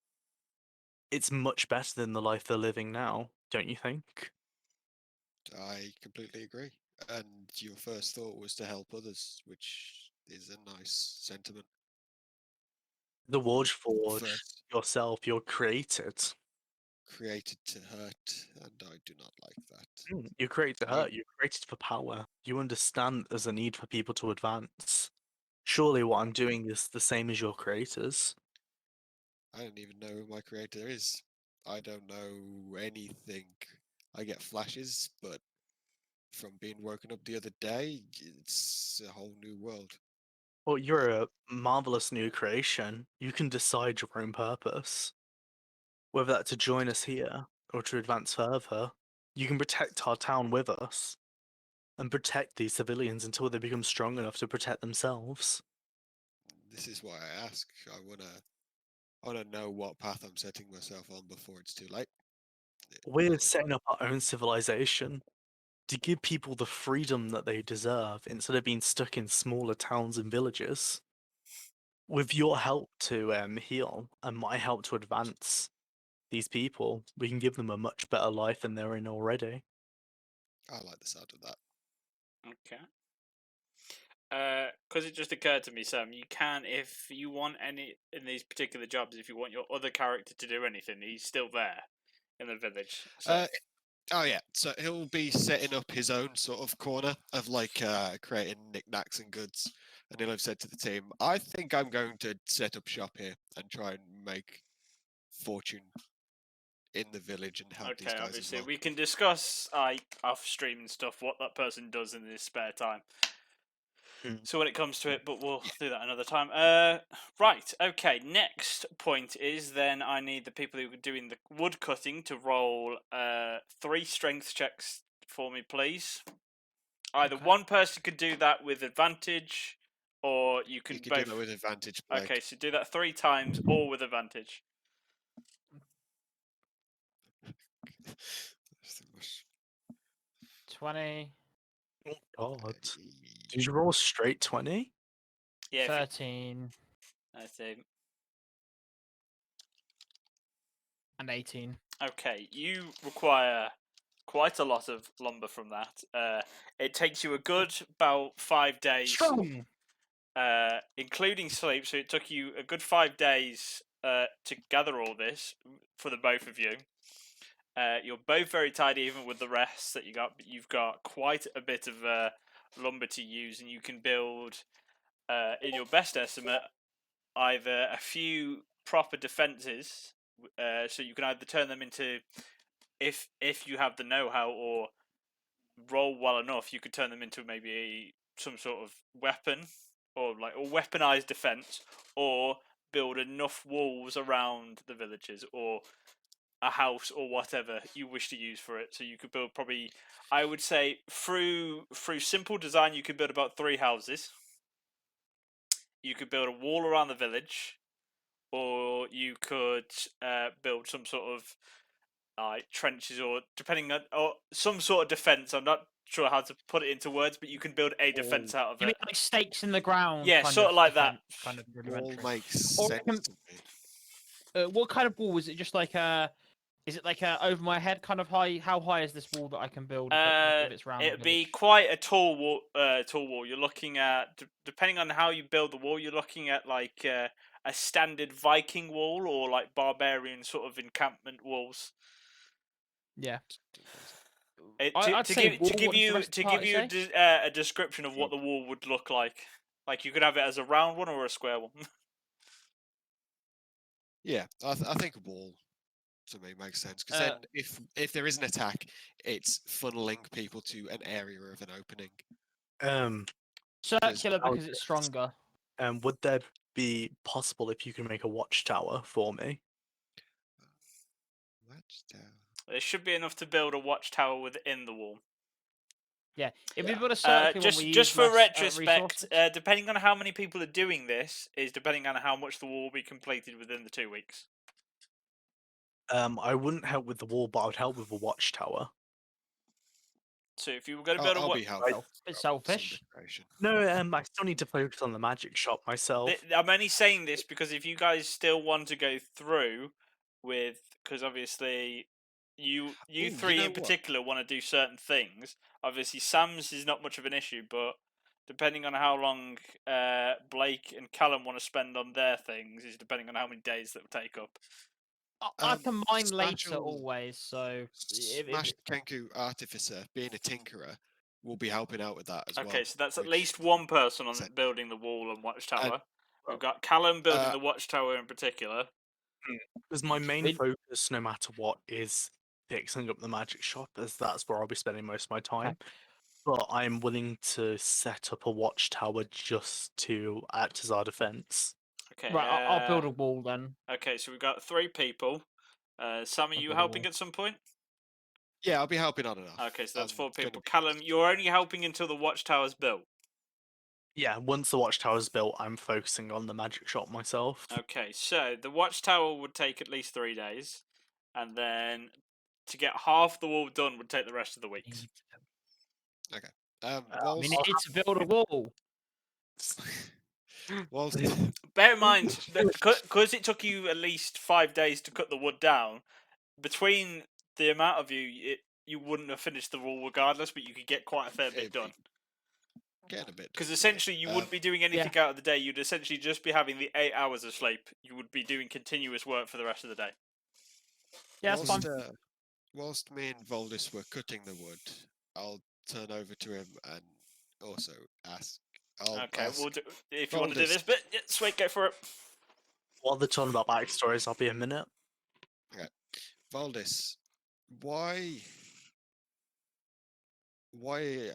it's much better than the life they're living now, don't you think? I completely agree. And your first thought was to help others, which is a nice sentiment. The Warforged First, yourself, you're created. created to hurt, and I do not like that. You're created to I- hurt, you're created for power. You understand there's a need for people to advance. Surely what I'm doing is the same as your creators. I don't even know who my creator is. I don't know anything. I get flashes, but from being woken up the other day, it's a whole new world. Well, you're a marvelous new creation. You can decide your own purpose. Whether that's to join us here or to advance further, you can protect our town with us and protect these civilians until they become strong enough to protect themselves. This is why I ask. I wanna know what path I'm setting myself on before it's too late. We're setting up our own civilization to give people the freedom that they deserve instead of being stuck in smaller towns and villages. With your help to heal and my help to advance these people, we can give them a much better life than they're in already. I like the sound of that. Okay. because it just occurred to me, Sam, you can, if you want any in these particular jobs, if you want your other character to do anything, he's still there in the village. So Oh yeah, so he'll be setting up his own sort of corner of like creating knickknacks and goods, and he'll have said to the team, "I think I'm going to set up shop here and try and make fortune in the village and help these okay, guys obviously as well." we can discuss off stream and stuff what that person does in his spare time. So when it comes to it, but we'll do that another time. Right, okay. Next point is then I need the people who are doing the wood cutting to roll 3 strength checks for me, please. Either Okay. one person could do that with advantage, or you can You can both. do that with advantage. Blake. Okay, so do that 3 times, all with advantage. That's the most- 20, Oh God. Did you roll a straight 20? Yeah, if 13, I see. and 18. Okay, you require quite a lot of lumber from that. It takes you a good about 5 days. Strong! Including sleep. So it took you a good 5 days to gather all this for the both of you. You're both very tired, even with the rest that you got. But you've got quite a bit of lumber to use, and you can build, in your best estimate, either a few proper defenses. So you can either turn them into, if you have the know-how or roll well enough, you could turn them into maybe some sort of weapon or weaponized defense, or build enough walls around the villages or a house or whatever you wish to use for it. So you could build probably, I would say, through simple design, you could build about 3 houses. You could build a wall around the village, or you could build some sort of trenches, or depending on, or some sort of defense. I'm not sure how to put it into words, but you can build a defense out of You mean it. like stakes in the ground? Yeah, kind sort of like defense, that. Kind of All rudimentary. makes Or sense can- to me. What kind of wall is it? Just like a? Is it like a over my head kind of high? How high is this wall that I can build if it's round? It'd be quite a tall wall. You're looking at, depending on how you build the wall, you're looking at like a standard Viking wall or like barbarian sort of encampment walls. Yeah. To I'd say give wall, what does the rest of the party you say? a description of what the wall would look like. Like you could have it as a round one or a square one. Yeah, I think a wall to me makes sense because then if there is an attack, it's funneling people to an area of an opening. Circular I'll because it's stronger. Would there be possible if you can make a watchtower for me? Watchtower. There should be enough to build a watchtower within the wall. Yeah. If we Yeah. build a circular one, we Just use for less, retrospect, resources. depending on how many people are doing this, is depending on how much the wall will be completed within the 2 weeks. I wouldn't help with the wall, but I would help with the watchtower. So if you were going to build I'll be a helpful. Bit Some selfish. decoration. No, I still need to focus on the magic shop myself. I'm only saying this because if you guys still want to go through with, because obviously you Ooh, three you know in what? particular want to do certain things. Obviously, Sam's is not much of an issue, but depending on how long Blake and Callum want to spend on their things is depending on how many days that will take up. I can mine later Special always, so if Smashed Kenku Artificer, being a tinkerer, will be helping out with that as well. Okay, so that's at which- least one person on so- building the wall and watchtower. well, We've got Callum building uh, the watchtower in particular. Because my main Really? focus, no matter what, is fixing up the magic shop, as that's where I'll be spending most of my time. But I'm willing to set up a watchtower just to act as our defense. Okay, right, I'll build a wall then. Okay, so we've got 3 people. Sam, are I'll you build a helping wall. at some point? Yeah, I'll be helping on enough. Okay, so that's I'm 4 gonna people. be- Callum, you're only helping until the watchtower's built. Yeah, once the watchtower's built, I'm focusing on the magic shop myself. Okay, so the watchtower would take at least 3 days, and then to get half the wall done would take the rest of the weeks. I whilst, mean, it's to build a wall. whilst Bear in mind, because it took you at least 5 days to cut the wood down, between the amount of you, you wouldn't have finished the wall regardless, but you could get quite a fair bit It'd be- done. Getting a bit. Because dusty. essentially, you wouldn't be doing anything out of the day. You'd essentially just be having the 8 hours of sleep. You would be doing continuous work for the rest of the day. Yeah, that's fine. Whilst me and Voldis were cutting the wood, I'll turn over to him and also ask. Okay, ask we'll do. If you want to do Voldis- this bit, yeah, sweet, go for it. While they're talking about backstories, I'll be a minute. Voldis, why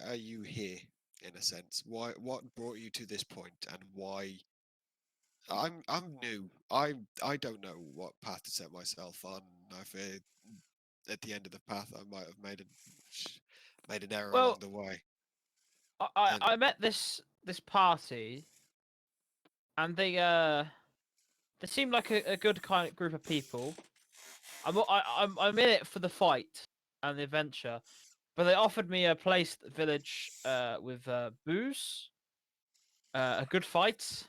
are you here? In a sense, what brought you to this point, and why? I'm new. I don't know what path to set myself on. I fear at the end of the path I might have made an error Well, along the way. I met this party, and they seemed like a good kind of group of people. I'm in it for the fight and the adventure, but they offered me a place, village, with booze, a good fight,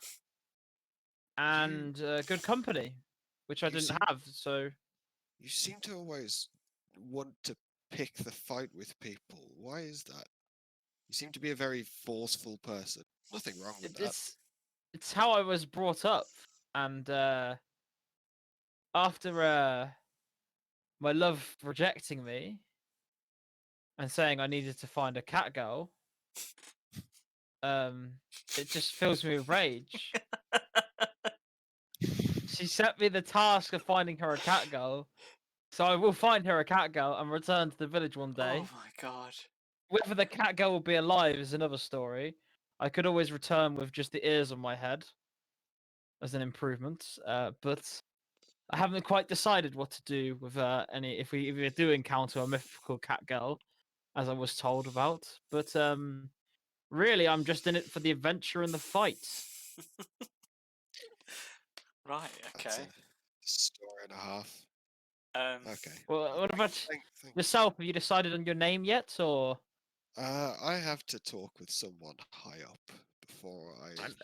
and good company, which I You didn't seem- have. So You seem to always want to pick the fight with people. Why is that? You seem to be a very forceful person. Nothing wrong with that. it's how I was brought up, and after my love rejecting me and saying I needed to find a cat girl, it just fills me with rage. She set me the task of finding her a cat girl, so I will find her a cat girl and return to the village one day. Oh my god. Whether the cat girl will be alive is another story. I could always return with just the ears on my head as an improvement, but I haven't quite decided what to do with any. If we do encounter a mythical cat girl, as I was told about, but really, I'm just in it for the adventure and the fight. Right. That's Okay. a story and a half. Okay. Well, what about Thank- yourself? Have you decided on your name yet, or? I have to talk with someone high up before I. And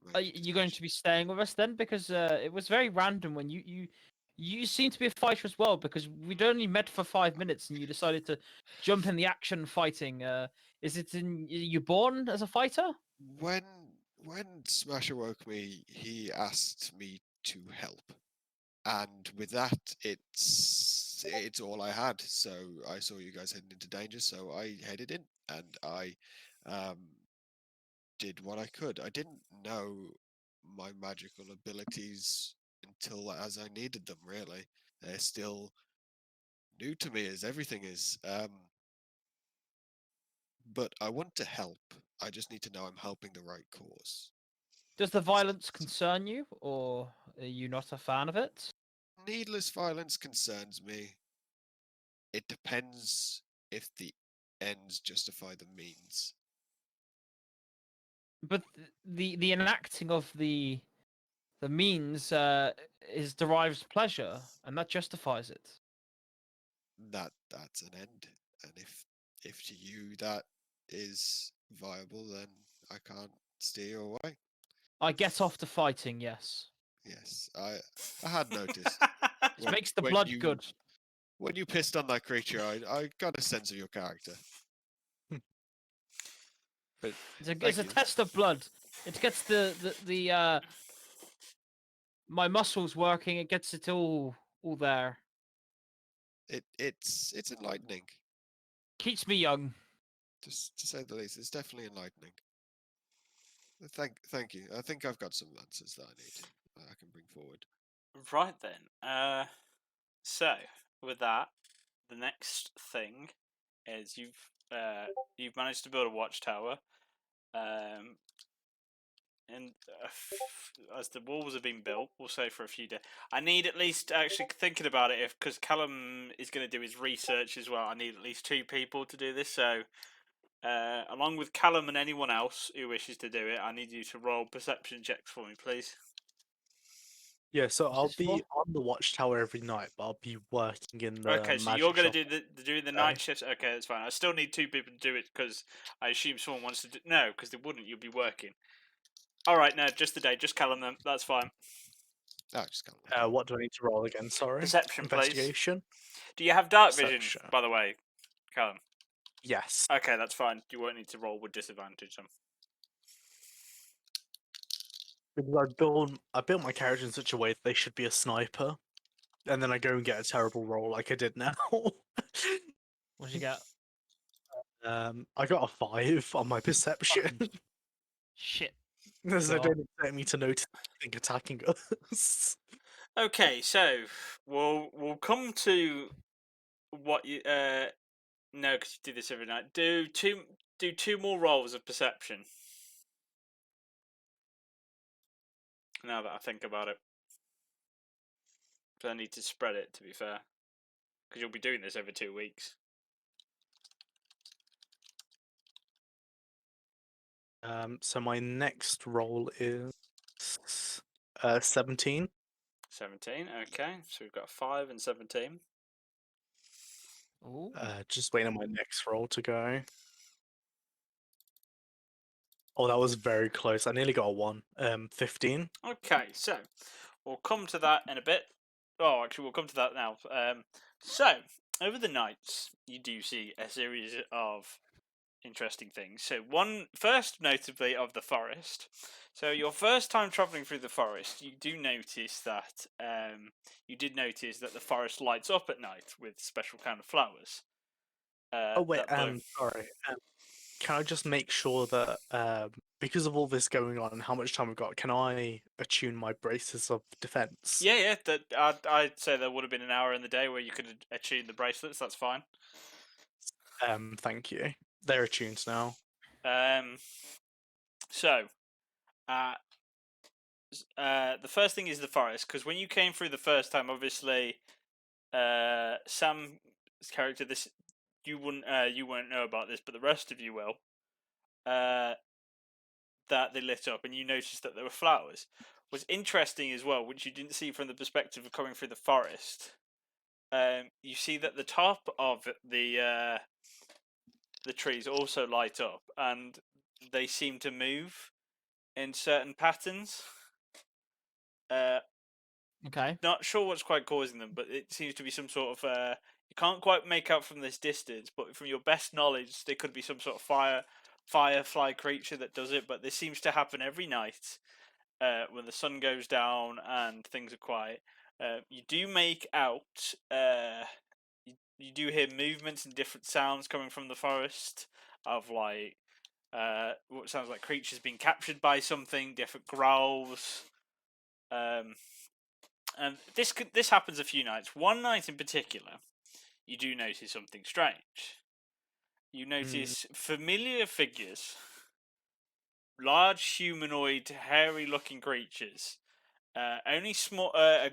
make Are a you going to decision. be staying with us then? Because it was very random when you seem to be a fighter as well. Because we'd only met for 5 minutes and you decided to jump in the action fighting. Is it in you born as a fighter? When Smasher woke me, he asked me to help, and with that, it's all I had. So I saw you guys heading into danger, so I headed in, and I did what I could. I didn't know my magical abilities until as I needed them. Really, they're still new to me, as everything is. But I want to help. I just need to know I'm helping the right cause. Does the violence concern you, or are you not a fan of it? Needless violence concerns me. It depends if the ends justify the means. But the enacting of the means is derives pleasure, and that justifies it. That's an end. And if to you that is viable, then I can't steer you away. I get off to fighting. Yes, Yes, I had noticed. it makes the blood good. When you pissed on that creature, I got a sense of your character. But It's a thank you. test of blood. It gets the my muscles working. It gets it all there. It's enlightening, Keeps me young. just to say the least. It's definitely enlightening. Thank you. I think I've got some answers that I need. I can bring forward. Right then. So with that, the next thing is you've managed to build a watchtower. And as the walls have been built, we'll say for a few days. I need at least actually thinking about it, because Callum is going to do his research as well. I need at least 2 people to do this. So, along with Callum and anyone else who wishes to do it, I need you to roll perception checks for me, please. Yeah, so I'll this for? be on the watchtower every night, but I'll be working in the Okay, so magic you're going shop. to do the night shifts. Okay, that's fine. I still need 2 people to do it because I assume someone wants to do. No, because they wouldn't. You'll be working. All right, no, just the day. Just Callum them. That's fine. Oh, just can't. What do I need to roll again? Sorry. Perception, please. Investigation. Do you have dark vision, Perception. by the way, Callum? Yes. Okay, that's fine. You won't need to roll with disadvantage. Because I built my character in such a way that they should be a sniper, and then I go and get a terrible roll like I did now. What'd you get? I got a 5 on my perception, Shit. so God. don't expect me to notice anything attacking us. Okay, so we'll come to what you no, because you do this every night. Do two more rolls of perception. Now that I think about it, but I need to spread it, to be fair, because you'll be doing this over 2 weeks. So my next roll is 17. 17. Okay, so we've got 5 and 17. Ooh. Just waiting on my next roll to go. Oh, that was very close. I nearly got a 1. 15. Okay, so we'll come to that in a bit. Oh, actually, we'll come to that now. So over the nights, you do see a series of interesting things. So one first, notably, of the forest. So your first time traveling through the forest, you do notice that you did notice that the forest lights up at night with special kind of flowers. Oh wait, that blow. sorry. Can I just make sure that because of all this going on and how much time we've got, can I attune my braces of defense? Yeah. That I'd say there would have been an hour in the day where you could attune the bracelets. That's fine. Thank you. They're attuned now. So, the first thing is the forest, because when you came through the first time, obviously, Sam's character, this you won't know about this, but the rest of you will. That they lit up, and you noticed that there were flowers. What's interesting as well, which you didn't see from the perspective of coming through the forest. You see that the top of the trees also light up, and they seem to move in certain patterns. Okay. Not sure what's quite causing them, but it seems to be some sort of you can't quite make out from this distance, but from your best knowledge, there could be some sort of firefly creature that does it. But this seems to happen every night when the sun goes down and things are quiet. You do make out you do hear movements and different sounds coming from the forest of like what sounds like creatures being captured by something, different growls. And this happens a few nights. One night in particular, you do notice something strange. You notice familiar figures, large humanoid, hairy-looking creatures, only small at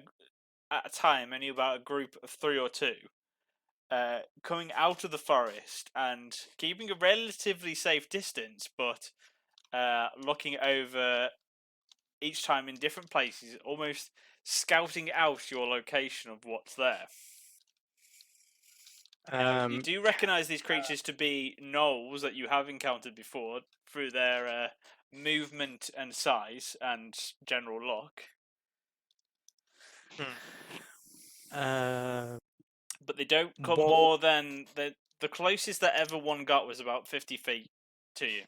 a time, only about a group of 3 or 2, coming out of the forest and keeping a relatively safe distance, but looking over each time in different places, almost scouting out your location of what's there. You do recognise these creatures to be gnolls that you have encountered before through their movement and size and general look. But they don't come Well- more than the closest that ever one got was about 50 feet to you.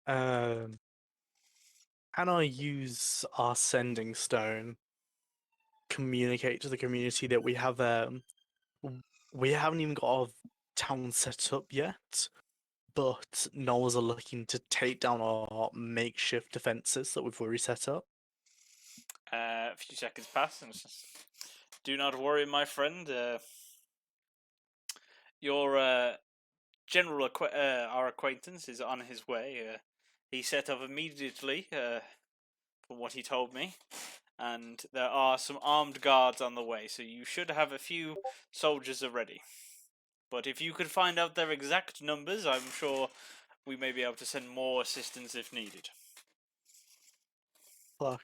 Can I use our sending stone? Communicate to the community that we have we haven't even got a town set up yet, but gnolls are looking to take down our makeshift defenses that we've already set up. A few seconds pass, and do not worry, my friend. Your general our acquaintance is on his way. He set off immediately, from what he told me, and there are some armed guards on the way, so you should have a few soldiers already. But if you could find out their exact numbers, I'm sure we may be able to send more assistance if needed. Fuck.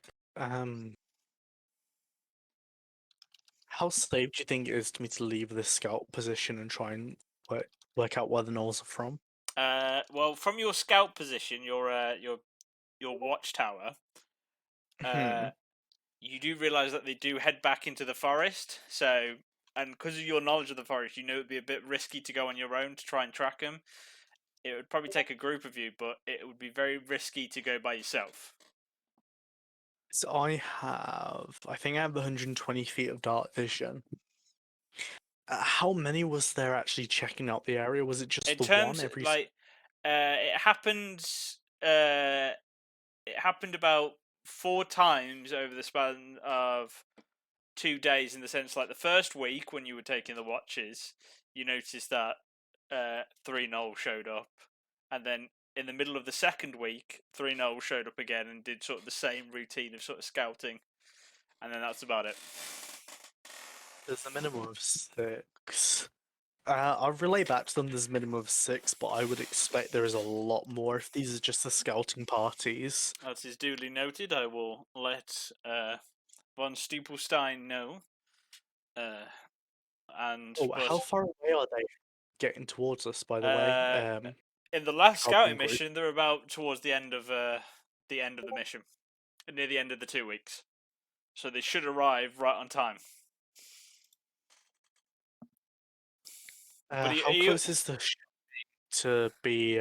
How safe do you think it is to me to leave this scout position and try and work out where the gnolls are from? Well, from your scout position, your watchtower, you do realise that they do head back into the forest. So and because of your knowledge of the forest, you know it'd be a bit risky to go on your own to try and track them. It would probably take a group of you, but it would be very risky to go by yourself. So I think I have 120 feet of dark vision. How many was there actually checking out the area? Was it just In the terms one every? like, it happened. It happened about 4 times over the span of 2 days. In the sense, like the first week when you were taking the watches, you noticed that 3 gnolls showed up, and then in the middle of the second week, 3 gnolls showed up again and did sort of the same routine of sort of scouting, and then that's about it. There's a minimum of 6. I'll relay back to them. There's a minimum of 6, but I would expect there is a lot more if these are just the scouting parties. As is duly noted, I will let von Stupelstein know. And Oh, but, how far away are they getting towards us? By the way, in the last Goblin scouting group. mission, they're about towards the end of the mission, near the end of the 2 weeks, so they should arrive right on time. But how close is the ship to be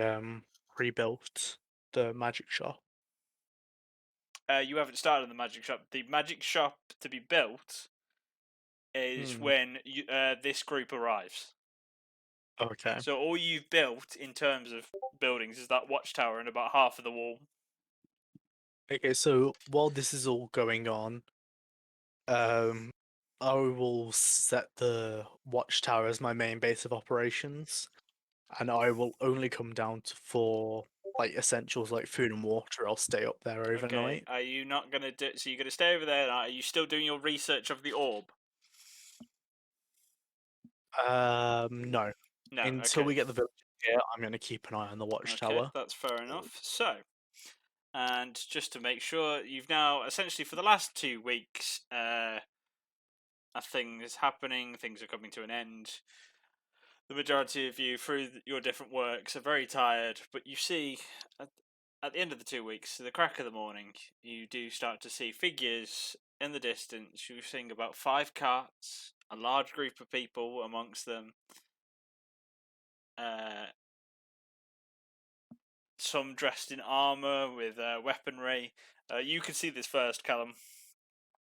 rebuilt? The magic shop. You haven't started the magic shop. The magic shop to be built is when this group arrives. Okay. So all you've built in terms of buildings is that watchtower and about half of the wall. Okay, so while this is all going on, I will set the watchtower as my main base of operations, and I will only come down for like essentials like food and water. I'll stay up there Okay. overnight. Are you not gonna do? So you're gonna stay over there? Are you still doing your research of the orb? No. No. Until Okay. we get the village here, I'm going to keep an eye on the Okay, watchtower. that's fair enough. So, and just to make sure, you've now essentially for the last 2 weeks, a thing is happening. Things are coming to an end. The majority of you, through your different works, are very tired. But you see, at the end of the 2 weeks, the crack of the morning, you do start to see figures in the distance. You're seeing about 5 carts, a large group of people amongst them. Some dressed in armor with weaponry. You can see this first, Callum.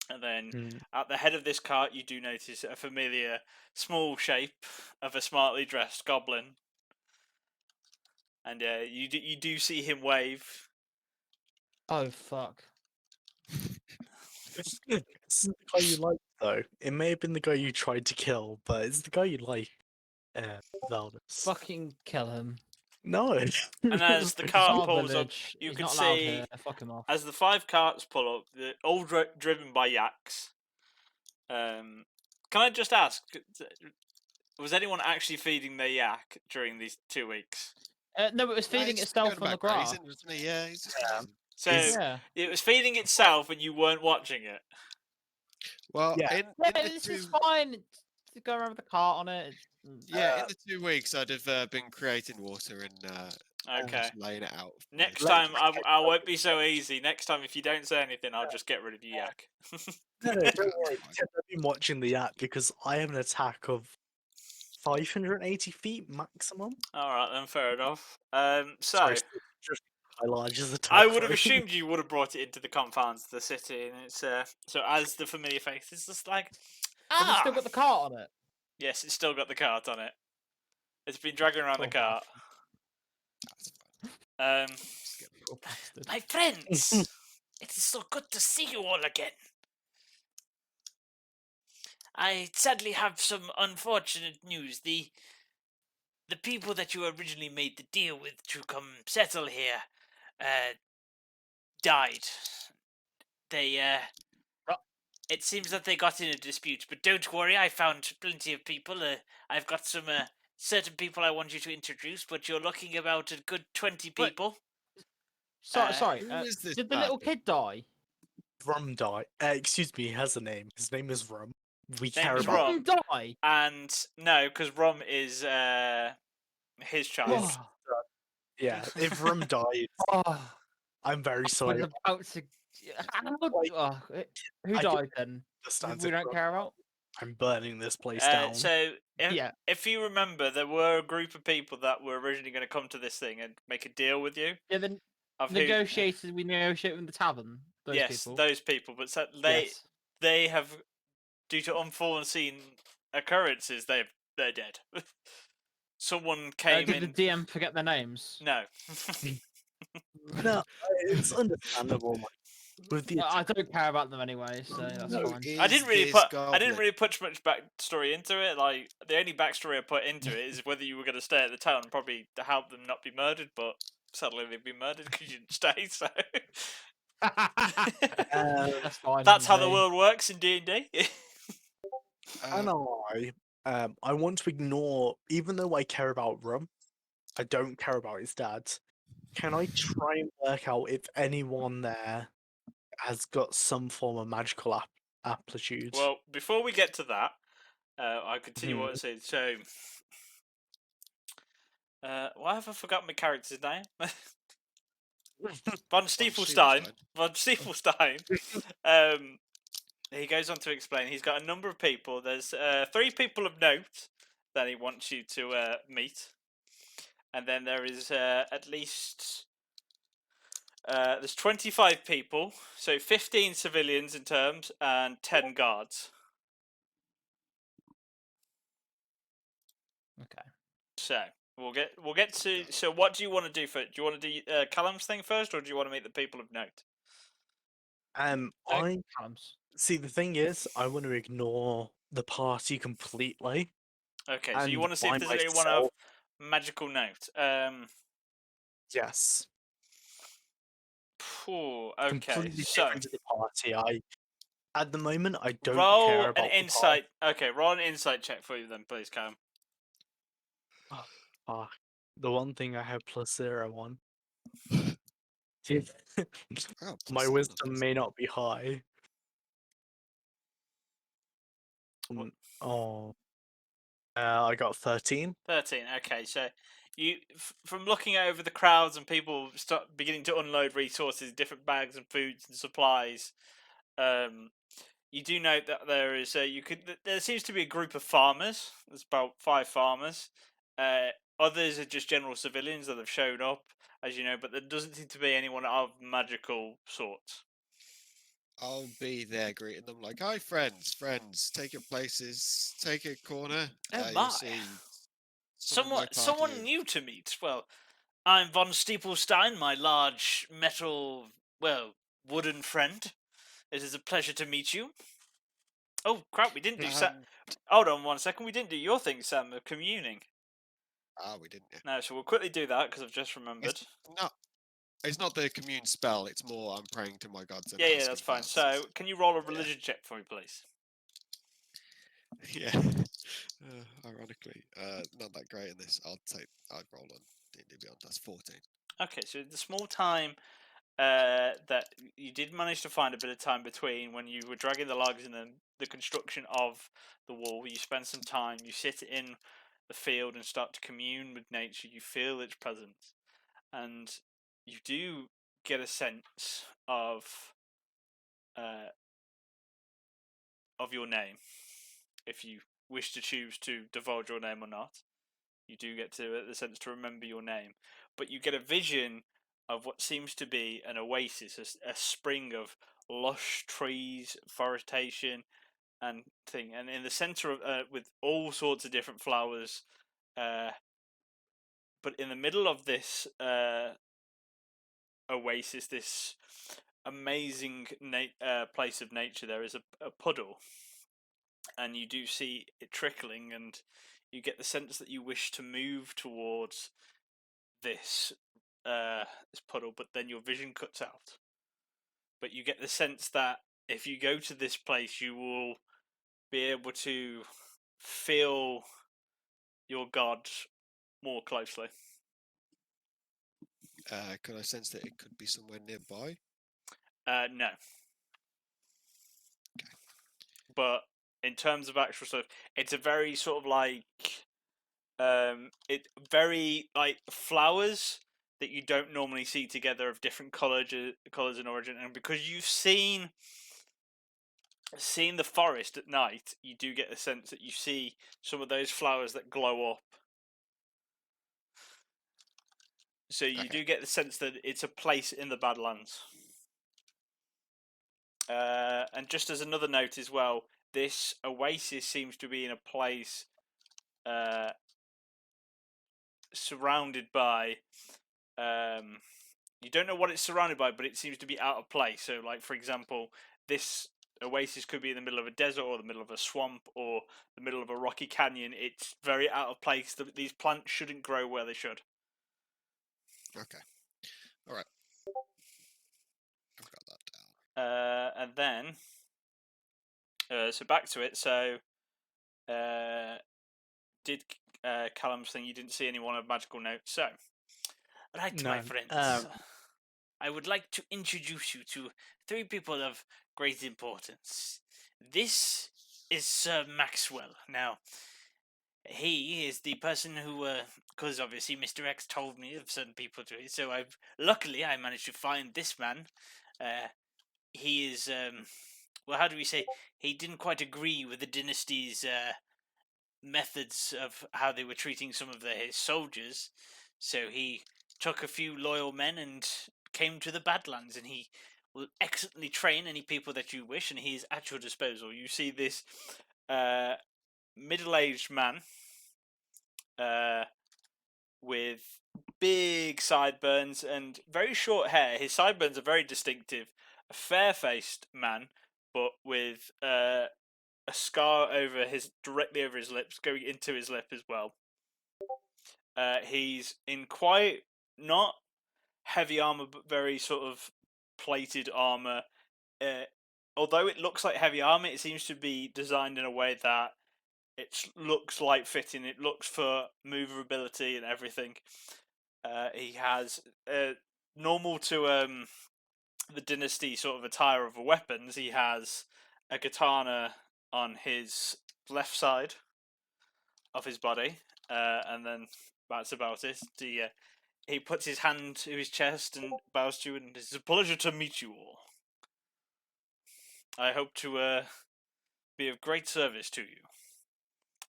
And then at the head of this cart, you do notice a familiar small shape of a smartly dressed goblin. And you do see him wave. Oh fuck! It's the guy you like, though. It may have been the guy you tried to kill, but it's the guy you like, Valdus. Fucking kill him. No. And as the It's cart our pulls up, village. you He's can not allowed see here. Fuck him off. as the 5 carts pull up, all driven by yaks. Can I just ask, was anyone actually feeding their yak during these 2 weeks? No, it was feeding He's itself going on the about grass. grazing, wasn't he? Yeah, he's just Yeah. grazing. So Yeah. it was feeding itself and you weren't watching it. Well, Yeah. in Yeah, the this 2 is fine. To go around with the cart on it. yeah, in the 2 weeks I'd have been creating water and Okay. just laying it out. Next Let's time, I won't be so easy. Next time, if you don't say anything, I'll just get rid of you, yak. No, don't worry. Fine. I've been watching the yak because I have an attack of 580 feet maximum. All right, then, fair enough. So Sorry, just my largest attack. I would have though. assumed you would have brought it into the confines of the city, and it's so as the familiar face, it's just like Has it still got the cart on it? Yes, it's still got the cart on it. It's been dragging around the Oh, cart. That's fine. Little bastard. My friends, it is so good to see you all again. I sadly have some unfortunate news. The people that you originally made the deal with to come settle here, died. They it seems that they got in a dispute, but don't worry, I found plenty of people. I've got some certain people I want you to introduce, but you're looking about a good 20 Wait. people. Sorry. Who is this Did the little bastard? kid die? Rum died. Excuse me, he has a name. His name is Rum. We Name care is about. Rum. Die. And no, because Rum is his child. Oh, Yeah, if Rum died, oh, I'm very I sorry. was about to. Like, Who I died then? Understands We if don't Rum- care about. I'm burning this place down. So Yeah. if you remember, there were a group of people that were originally going to come to this thing and make a deal with you. Yeah, then Of who, negotiators. We negotiate with the tavern. Those yes, people. those people. But so Yes. they have, due to unforeseen occurrences, they're dead. Someone came Did in. the DM forget their names? No. No, it's understandable. With the I don't care about them anyway, so that's No, fine. I didn't really put. I didn't Goblin. really put much backstory into it. Like the only backstory I put into it is whether you were going to stay at the town, probably to help them not be murdered. But sadly, they've been murdered because you didn't stay. So That's fine. that's with how the me. world works in D&D. and I want to ignore, even though I care about Rum, I don't care about his dad. Can I try and work out if anyone there has got some form of magical aptitude? Well, before we get to that, I continue Hmm. what I said. So, why have I forgotten my character's name? Von Stiefelstein. Von Stiefelstein. He goes on to explain he's got a number of people. There's 3 people of note that he wants you to meet, and then there is at least there's 25 people, so 15 civilians in terms, and 10 guards. Okay. So we'll get to. So what do you want to do first? Do you want to do Callum's thing first, or do you want to meet the people of note? I Callum's. see. The thing is, I want to ignore the party completely. Okay, so you And want to see if by there's anyone of myself. magical note. Yes. Okay, Completely so different to the party. At the moment, I don't roll care an about the insight. Okay, roll an insight check for you then, please, Callum. party. The one thing I have +0 on. Oh, My +7 wisdom may not be high. I got 13. 13. Okay, so you from looking over the crowds and people start beginning to unload resources, different bags and foods and supplies. You do note that there is there seems to be a group of farmers. There's about 5 farmers. Others are just general civilians that have shown up, as you know, but there doesn't seem to be anyone of magical sorts. I'll be there greeting them like, "Hi, friends, take your places, take a corner." Oh You'll my. see some of my Someone party. new to meet. Well, I'm von Stiefelstein, my large metal, wooden friend. It is a pleasure to meet you. Oh crap, we didn't do Hold on 1 second, we didn't do your thing, Sam, of communing. We didn't. Yeah. No, so we'll quickly do that because I've just remembered. It's not the commune spell. It's more I'm praying to my gods. And Yeah, asking that's for fine. answers. So, can you roll a religion check for me, please? Yeah. Ironically, not that great in this. I'd roll on D&D Beyond. That's 14. Okay, so the small time that you did manage to find a bit of time between when you were dragging the logs and then the construction of the wall, you spend some time, you sit in the field and start to commune with nature, you feel its presence, and you do get a sense of your name. If you wish to choose to divulge your name or not, you do get to the sense to remember your name, but you get a vision of what seems to be an oasis, a spring of lush trees, forestation, and thing, and in the center of with all sorts of different flowers, but in the middle of this oasis, this amazing place of nature, there is a puddle, and you do see it trickling, and you get the sense that you wish to move towards this puddle, but then your vision cuts out. But you get the sense that if you go to this place, you will be able to feel your god more closely. Could I sense that it could be somewhere nearby? No. But in terms of actual stuff, it's a very sort of like very like flowers that you don't normally see together of different colors and origin, and because you've seen seeing the forest at night, you do get the sense that you see some of those flowers that glow up. So you Okay. do get the sense that it's a place in the Badlands. And just as another note as well, this oasis seems to be in a place surrounded by. You don't know what it's surrounded by, but it seems to be out of place. So, like for example, this oasis could be in the middle of a desert, or the middle of a swamp, or the middle of a rocky canyon. It's very out of place. These plants shouldn't grow where they should. Okay. All right. I've got that down. And then, so back to it. So, did Callum's thing? You didn't see anyone of magical note. So, right, my No, friends. I would like to introduce you to 3 people of great importance. This is Sir Maxwell. Now, he is the person who, because obviously Mr. X told me of certain people to it, so luckily I managed to find this man. He is, well, how do we say? He didn't quite agree with the dynasty's methods of how they were treating some of his soldiers, so he took a few loyal men and came to the Badlands, and he will excellently train any people that you wish, and he is at your disposal. You see this middle-aged man with big sideburns and very short hair. His sideburns are very distinctive. A fair-faced man, but with a scar directly over his lips, going into his lip as well. He's in quite not heavy armor, but very sort of plated armor. Although it looks like heavy armor, it seems to be designed in a way that it looks light fitting. It looks for maneuverability and everything. He has normal to the dynasty sort of attire of weapons. He has a katana on his left side of his body, and then that's about it. He puts his hand to his chest and bows to you, and it's a pleasure to meet you all. I hope to be of great service to you.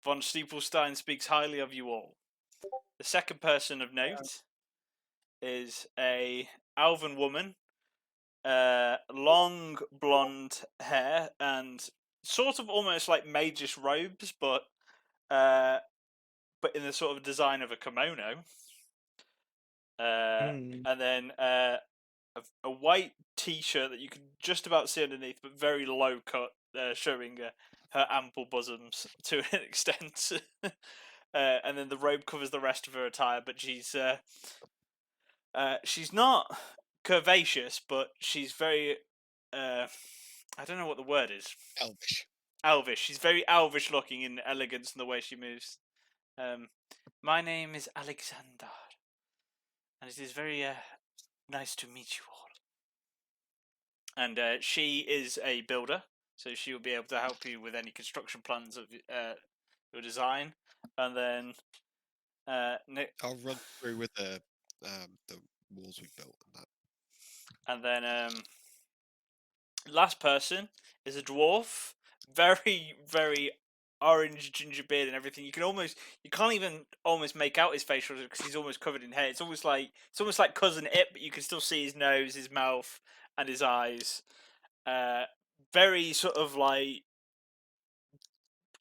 Von Stiepelstein speaks highly of you all. The second person of note is a Alvan woman, long blonde hair and sort of almost like magish robes, but in the sort of design of a kimono. And then a white T-shirt that you can just about see underneath, but very low cut, showing her ample bosoms to an extent. And then the robe covers the rest of her attire, but she's not curvaceous, but she's very I don't know what the word is. Elvish. Elvish. She's very elvish looking in elegance and the way she moves. My name is Alexander, and it is very nice to meet you all. And she is a builder, so she will be able to help you with any construction plans of your design. And then I'll run through with the walls we built and that. And then last person is a dwarf, very, very orange ginger beard and everything. You can't even almost make out his facial because he's almost covered in hair. It's almost like Cousin It, but you can still see his nose, his mouth, and his eyes. Very sort of like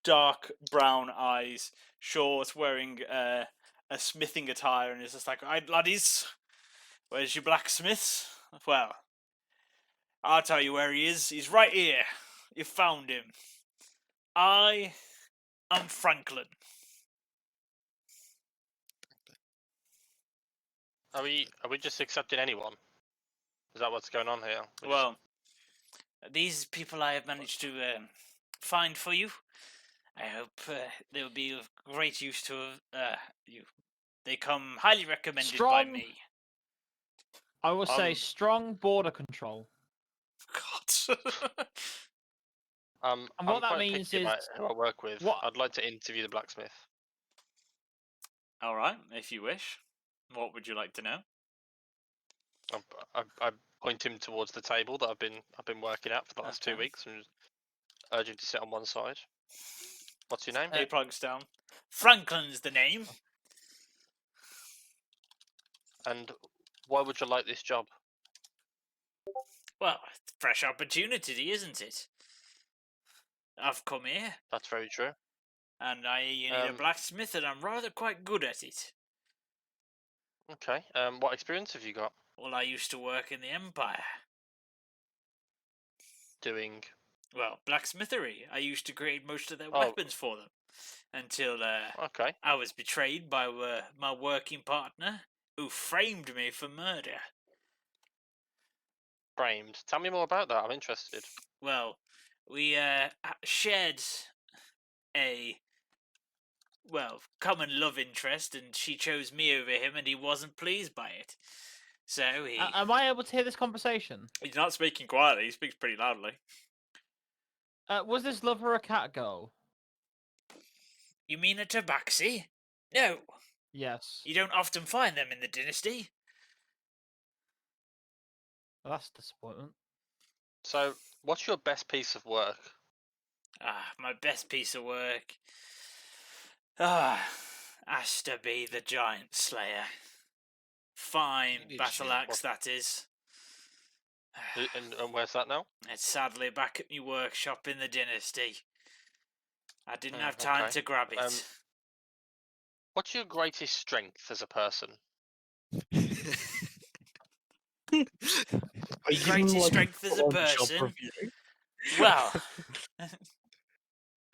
dark brown eyes, short, wearing a smithing attire, and it's just like, "Alright, laddies, where's your blacksmiths?" Well, I'll tell you where he is. He's right here. You found him. I am Franklin. Are we just accepting anyone? Is that what's going on here? Well, these people I have managed to find for you. I hope they will be of great use to you. They come highly recommended by me. I will say strong border control. God. And what I'm that quite means picky is about who I work with. I'd like to interview the blacksmith. All right, if you wish. What would you like to know? I point him towards the table that I've been working at for the last 2 Okay. weeks, and urge you to sit on one side. What's your name? He plugs down. Franklin's the name. And why would you like this job? Well, fresh opportunity, isn't it? I've come here, That's very true. and I hear you need a Um, blacksmith, and I'm rather quite good at it. Okay. What experience have you got Well, I used to work in the Empire. doing? Well, blacksmithery. I used to create most of their Oh. weapons for them. Until Okay. I was betrayed by my working partner, who framed me for murder. Framed. Tell me more about that. I'm interested. Well, we shared a common love interest, and she chose me over him, and he wasn't pleased by it. So he Am I able to hear this conversation? he's not speaking quietly. He speaks pretty loudly. Was this lover a cat girl? You mean a tabaxi? No, Yes. you don't often find them in the dynasty. Well, that's a disappointment. So, what's your best piece of work? My best piece of work. Has to be the Giant Slayer. Fine You need battle to- axe, that is. And where's that now? It's sadly back at my workshop in the dynasty. I didn't Oh, have time okay. to grab it. What's your greatest strength as a person? Are you giving Greatest me, like, strength as a full-on job person? review? Well,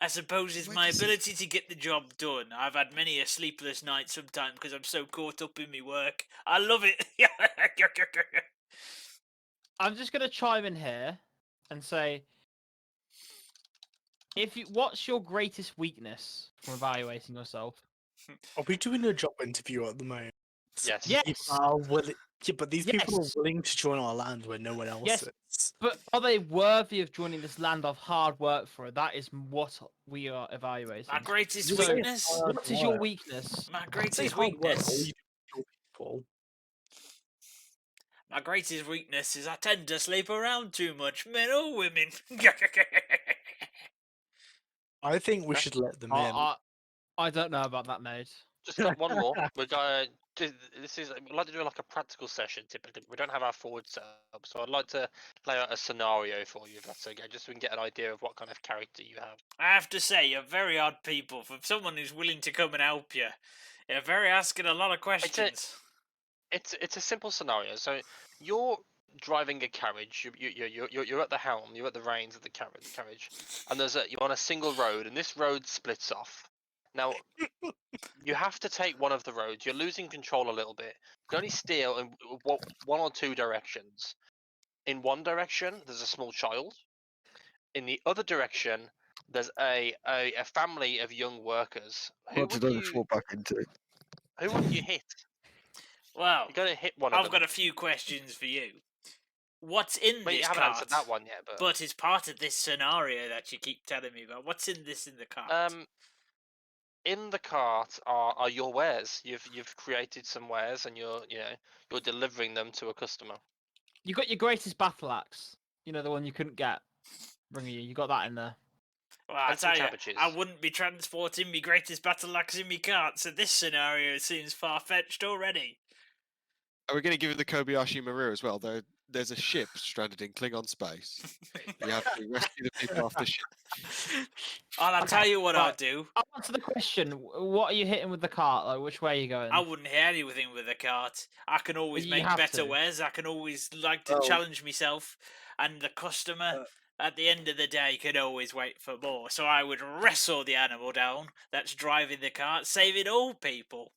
I suppose it's Where my does it- ability to get the job done. I've had many a sleepless night sometimes because I'm so caught up in my work. I love it. I'm just gonna chime in here and say, what's your greatest weakness from evaluating yourself? Are we doing a job interview at the moment? Yes. Yes. People are willing, yeah, but these people are Yes. willing to join our land where no one else Yes. is. But are they worthy of joining this land of hard work for it? That is what we are evaluating. My greatest You say weakness. hard What is your work. weakness? My Say greatest hard work, all weakness. you do is kill people. My greatest weakness is I tend to sleep around too much, men or women. I think we Okay. should let them in. I don't know about that, mate. Just got one more. We're gonna. This is. We'd like to do like a practical session. Typically, we don't have our forward set up, so I'd like to play out a scenario for you, if that's okay, just so we can get an idea of what kind of character you have. I have to say, you're very odd people for someone who's willing to come and help you. You're very asking a lot of questions. It's a simple scenario. So you're driving a carriage. You're at the helm. You're at the reins of the carriage, and you're on a single road, and this road splits off. Now, you have to take one of the roads. You're losing control a little bit. You can only steer in one or two directions. In one direction, there's a small child. In the other direction, there's a family of young workers. Who would you hit? Well, You're gonna hit one of I've them. got a few questions for you. What's in But you this haven't cart? answered that one yet. But it's part of this scenario that you keep telling me about. What's in the cart? In the cart are your wares. You've created some wares, and you're delivering them to a customer. You got your greatest battle axe. You know, the one you couldn't get. You got that in there. Well, I and some tell you, cabbages. I wouldn't be transporting my greatest battle axe in my cart, so this scenario seems far-fetched already. Are we going to give him the Kobayashi Maru as well? There's a ship stranded in Klingon space. You have to rescue the people off the ship. I'll tell you what I'll right. do. I'll answer the question. What are you hitting with the cart? Like, which way are you going? I wouldn't hear anything with a cart. I can always you make have better to. wares. I can always like to Well- challenge myself, and the customer at the end of the day can always wait for more. So I would wrestle the animal down that's driving the cart, saving all people.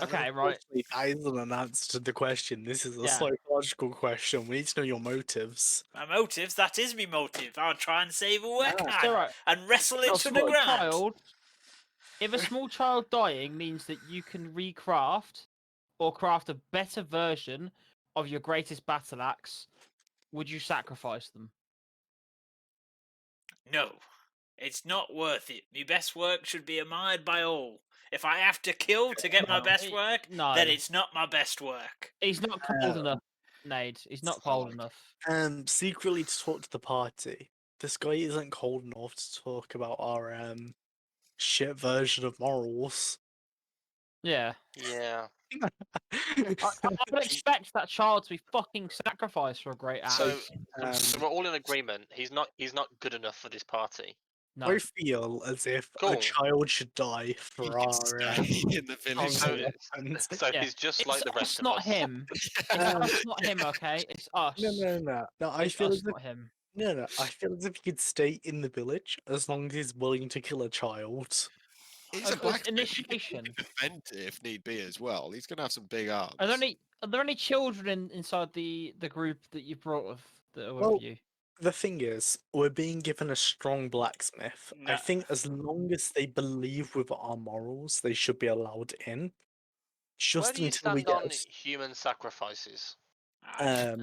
Okay, right. Unfortunately, that isn't an answer to the question. This is a Yeah. psychological question. We need to know your motives. My motives, that is my motive. I'll try and save a worker So, right. and wrestle it A to the small ground. child. If a small child dying means that you can recraft or craft a better version of your greatest battle axe, would you sacrifice them? No, it's not worth it. My best work should be admired by all. If I have to kill to get my No, best work, No, then it's not my best work. he's not cold enough, Nade. He's not cold enough. Secretly to talk to the party. this guy isn't cold enough to talk about our shit version of morals. Yeah. Yeah. I would expect that child to be fucking sacrificed for a great act. So, Um, so we're all in agreement. He's not good enough for this party. No. I feel as if a Cool. child should die He for can our stay in the village. So, strong weapons. so Yeah. he's just It's like the us, rest of not us. him. It's Um, us, not him. Okay, it's us. No. I It's feel us, as if not him. no. I feel as if he could stay in the village as long as he's willing to kill a child. He's a It's blacksmith. He can initiation. defend it if need be as well. He's gonna have some big arms. Are there any children inside the group that you brought with that are Well, with you? The thing is, we're being given a strong blacksmith. I No. think as long as they believe with our morals, they should be allowed in. Where Just do you until we stand get on us, human sacrifices? I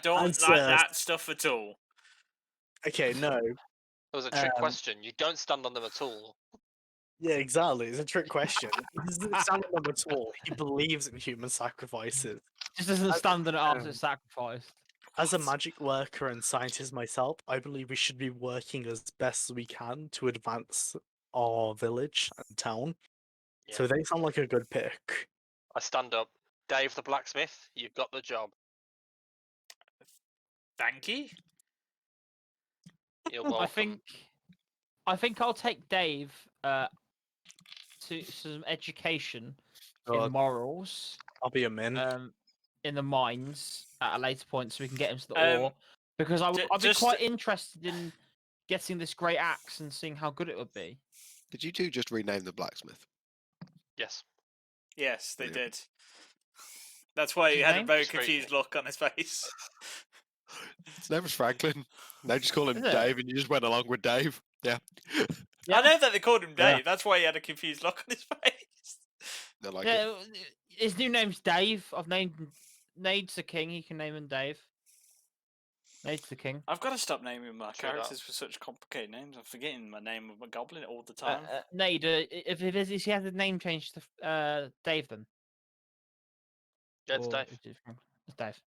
don't I'd like say- that stuff at all. okay, no, It was a trick Um, question. You don't stand on them at all. yeah, exactly. It's a trick question. He doesn't stand on them at all. He believes in human sacrifices. Just doesn't stand on it after um, it's sacrificed. As a What? magic worker and scientist myself, I believe we should be working as best as we can to advance our village and town. Yeah. So they sound like a good pick. I stand up. Dave the blacksmith, you've got the job. Thank you. You're welcome. I think I'll take Dave to some education God. in morals, I'll be a min. in the mines at a later point, so we can get him to the Um, ore. Because I'd be just- quite interested in getting this great axe and seeing how good it would be. Did you two just rename the blacksmith? Yes. Yes, they Brilliant. did. That's why he His had a name? very It's very confused good. look on his face. His name was Franklin. They just call him Is it? Dave, and you just went along with Dave. Yeah. I know that they called him Yeah. Dave. That's why he had a confused look on his face. I like it. Yeah, his new name's Dave. I've named him Nade's the king. He can name him Dave. Nade's the king. I've got to stop naming my True that. characters with such complicated names. I'm forgetting my name of my goblin all the time. Nade, if he has a name change to Dave, then. Yeah, it's Or Dave. is it Frank? It's Dave.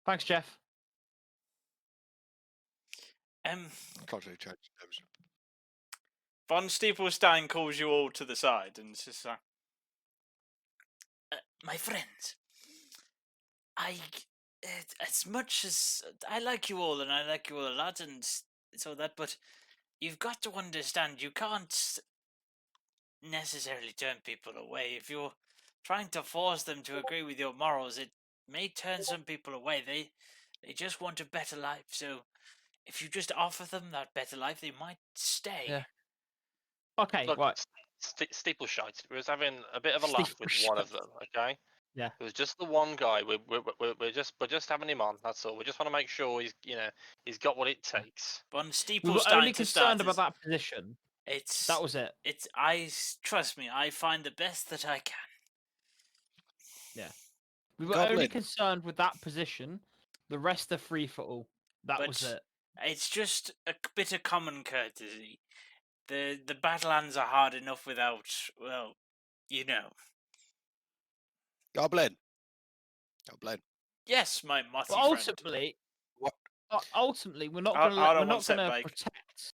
Thanks, Jeff. Can't really change names. Von Steeplestein calls you all to the side and says, "My friends, as much as I like you all and I like you all a lot and so that, but you've got to understand you can't necessarily turn people away. If you're trying to force them to agree with your morals, it may turn some people away. They just want a better life. So if you just offer them that better life, they might stay." Yeah. Okay, Look, right. Steepleshite. We was having a bit of a laugh with one of them. Okay. Yeah. It was just the one guy. We're just having him on. That's all. We just want to make sure he's got what it takes. Von We were Steeplestein only to start concerned about is- that position. It's That was it. trust me, I find the best that I can. We were only Goblin. concerned with that position. The rest are free for all. That was But- it. It's just a bit of common courtesy. The Battlelands are hard enough without, well, you know. Goblin. Goblin. Yes, my mossy But friend. ultimately, What? Ultimately, we're not Hold- going to hold on we're one not sec, going to Mike. protect.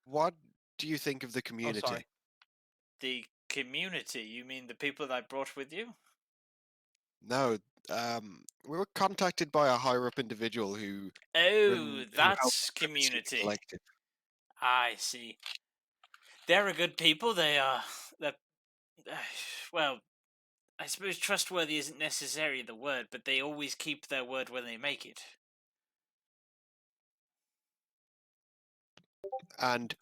What do you think of the community? The community, you mean the people that I brought with you? No. We were contacted by a higher up individual who. Oh, who that's helped us with the community. collective. I see. They're a good people. They're well, I suppose trustworthy isn't necessarily the word, but they always keep their word when they make it. And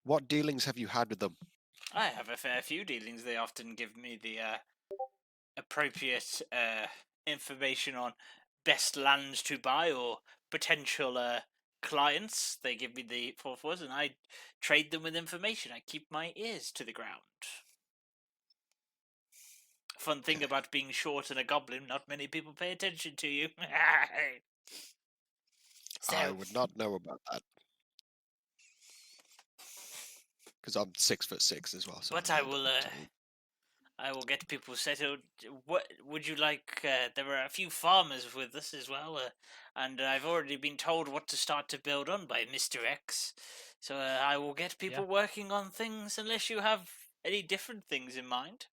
what dealings have you had with them? I have a fair few dealings. They often give me the appropriate information on best lands to buy or potential clients. They give me the fourth words, and I trade them with information. I keep my ears to the ground. Fun thing about being short and a goblin, not many people pay attention to you. I So, would not know about that. Because I'm 6'6" as well. So but I'm I not will. tall. I will get people settled. What would you like? There are a few farmers with us as well, and I've already been told what to start to build on by Mr. X. So I will get people working on things unless you have any different things in mind.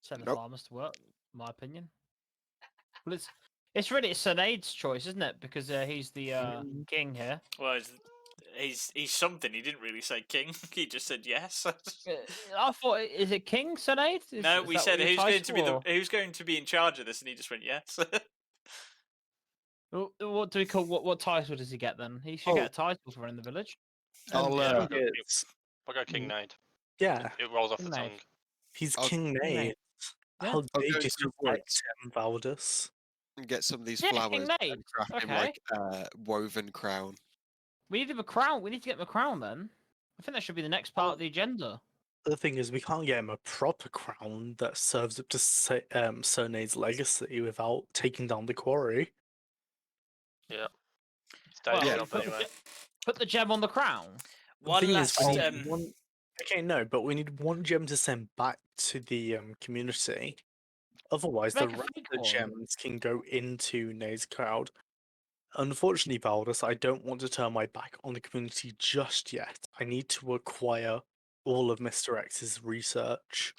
Send the Nope. farmers to work, in my opinion. Well, it's really Sinead's choice, isn't it? Because he's the king here. Well, he's something. He didn't really say king. He just said yes. I thought, is it King Sinead? No, we that said your who's going to be title, who's going to be in charge of this, and he just went yes. What do we call what title does he get then? He should get a title for running the village. I'll yeah, uh, It's- I'll go King Nade. yeah, It rolls off the King tongue. Nade. he's I'll- King King Nate. Nate. How I'll dare go you through disrespect woods him, Valdus? and get some of these Yeah, King flowers Nate. and craft him Okay. like a woven crown. We need him a crown. We need to get him a crown then. I think that should be the next part of the agenda. The thing is, we can't get him a proper crown that serves up to Cernade's legacy without taking down the quarry. Stay Well, yeah, up put, anyway. put the gem on the crown. The One thing last. is, we need one... Okay, no, but we need one gem to send back to the community. Otherwise, the Make a rest fake of the one. gems can go into Nade's crowd. Unfortunately, Valdus, I don't want to turn my back on the community just yet. I need to acquire all of Mr. X's research.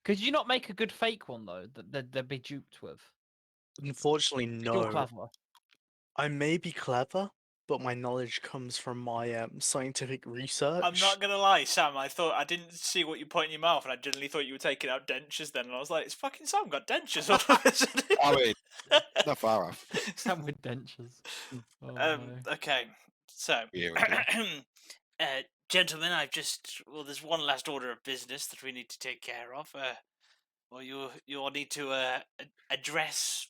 Could you not make a good fake one though that they'd be duped with? Unfortunately, You're no. clever. I may be clever, but my knowledge comes from my scientific research. I'm not gonna lie, Sam. I didn't see what you put in your mouth, and I generally thought you were taking out dentures. Then, and I was like, "It's fucking Sam got dentures all of a sudden." I mean, not far off. Sam with dentures. Oh, no. Okay, so, Yeah, we do. gentlemen, there's one last order of business that we need to take care of. Well, you all need to address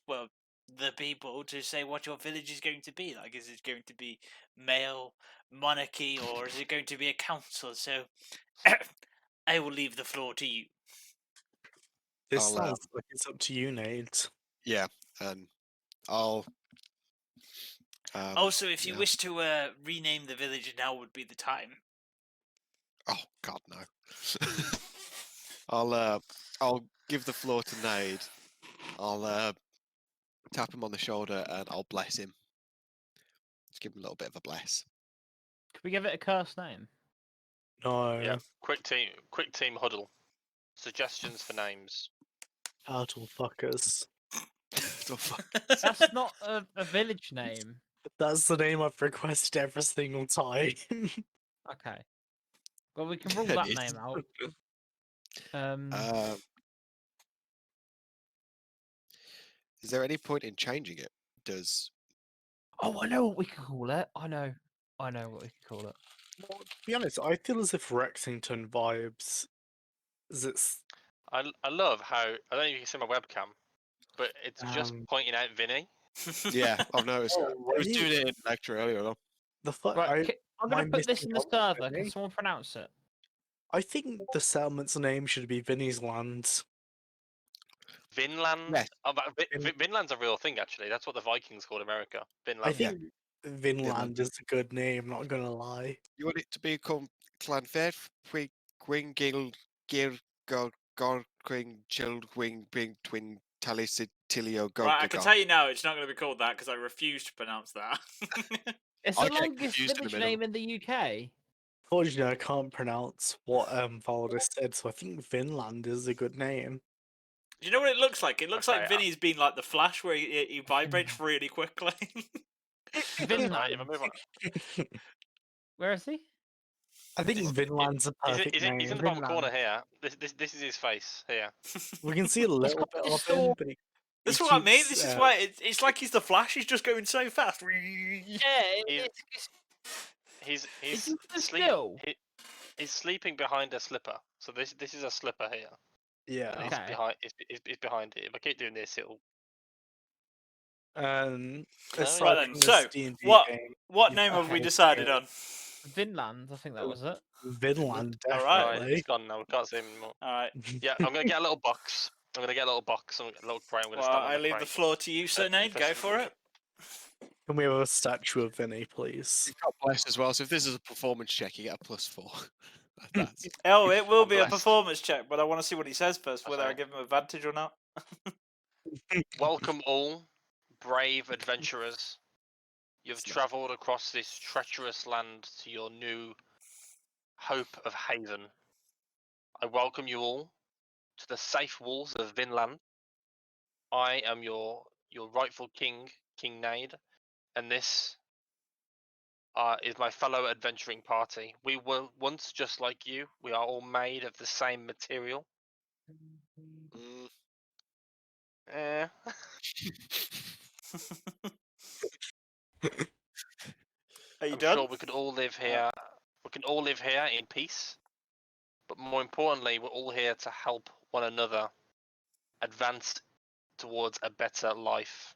the people to say what your village is going to be like. Is it going to be male monarchy, or is it going to be a council? So, I will leave the floor to you. This I'll, sounds like it's up to you, Nate. Yeah, and I'll. Also, if you yeah. wish to rename the village, now would be the time. Oh God, no. I'll give the floor to Nade. I'll tap him on the shoulder and I'll bless him. Just give him a little bit of a bless. Could we give it a cursed name? No, Yeah. Quick team huddle. Suggestions for names. turtle fuckers. The fuck? That's not a village name. That's the name I've requested every single time. Okay. Well, we can rule It that is. name out. Is there any point in changing it? Oh, I know what we could call it. I know what we could call it. Well, to be honest, I feel as if Rexington vibes. Is it's I love how I don't know if you can see my webcam, but it's just pointing out Vinny. Yeah, I've noticed that. I was really? doing it in lecture earlier though. the fuck? Right, I'm going am to put this missing in the out on server. Can Vinny? someone pronounce it? I think the settlement's name should be Vinny's Lands. Vinland. Yes. Oh, but Vinland's a real thing actually. That's what the Vikings called America. Vinland. I think Vinland is a good name. Not gonna lie. You want it to become Clanfair, Gwingil, Gir, Gorquing, Childwing, Bing, Twin, Talisilio, Right, I can tell you now, it's not going to be called that because I refuse to pronounce that. It's I the get longest confused in the village middle. name in the UK. Fortunately, I can't pronounce what Valdus said, so I think Vinland is a good name. Do you know what it looks like? It looks like Okay, Vinny's been like the Flash, where he vibrates really quickly. Vinland. Right, if I move on. Where is he? I think Vinland's a perfect He's name. in the bottom Vinland. corner here. This is his face here. We can see a little got bit this of him, sword. but he That's he what I mean. keeps, This is why it's like he's the Flash. He's just going so fast. Yeah, He's Is he sleep, still? he's sleeping behind a slipper. So this is a slipper here. yeah. And Okay. it's behind it. If I keep doing this, it'll. Aside Right then, from this so, D&D what- game, What You name have we fucking decided idiot. on? Vinland, I think that was it. Vinland Alright. Right, definitely. it's gone now. We can't see him anymore. All right. Yeah, I'm gonna get a little box. I'm gonna get a little box. A little crate. I'm gonna Well, stand on I the leave the crate. floor to you, Sir Nate. Go for it. Can we have a statue of Vinny, please? You've got bless as well, so if this is a performance check, you get a +4. That's Oh, it will I'm be a blessed. performance check, but I want to see what he says first, whether I Okay. give him advantage or not. Welcome all, brave adventurers. You've Snap. travelled across this treacherous land to your new hope of haven. I welcome you all to the safe walls of Vinland. I am your rightful king, King Nade, and this is my fellow adventuring party. We were once just like you. We are all made of the same material. Mm. Eh. Are you I'm done? sure we could all live here. We can all live here in peace. But more importantly, we're all here to help one another advance towards a better life.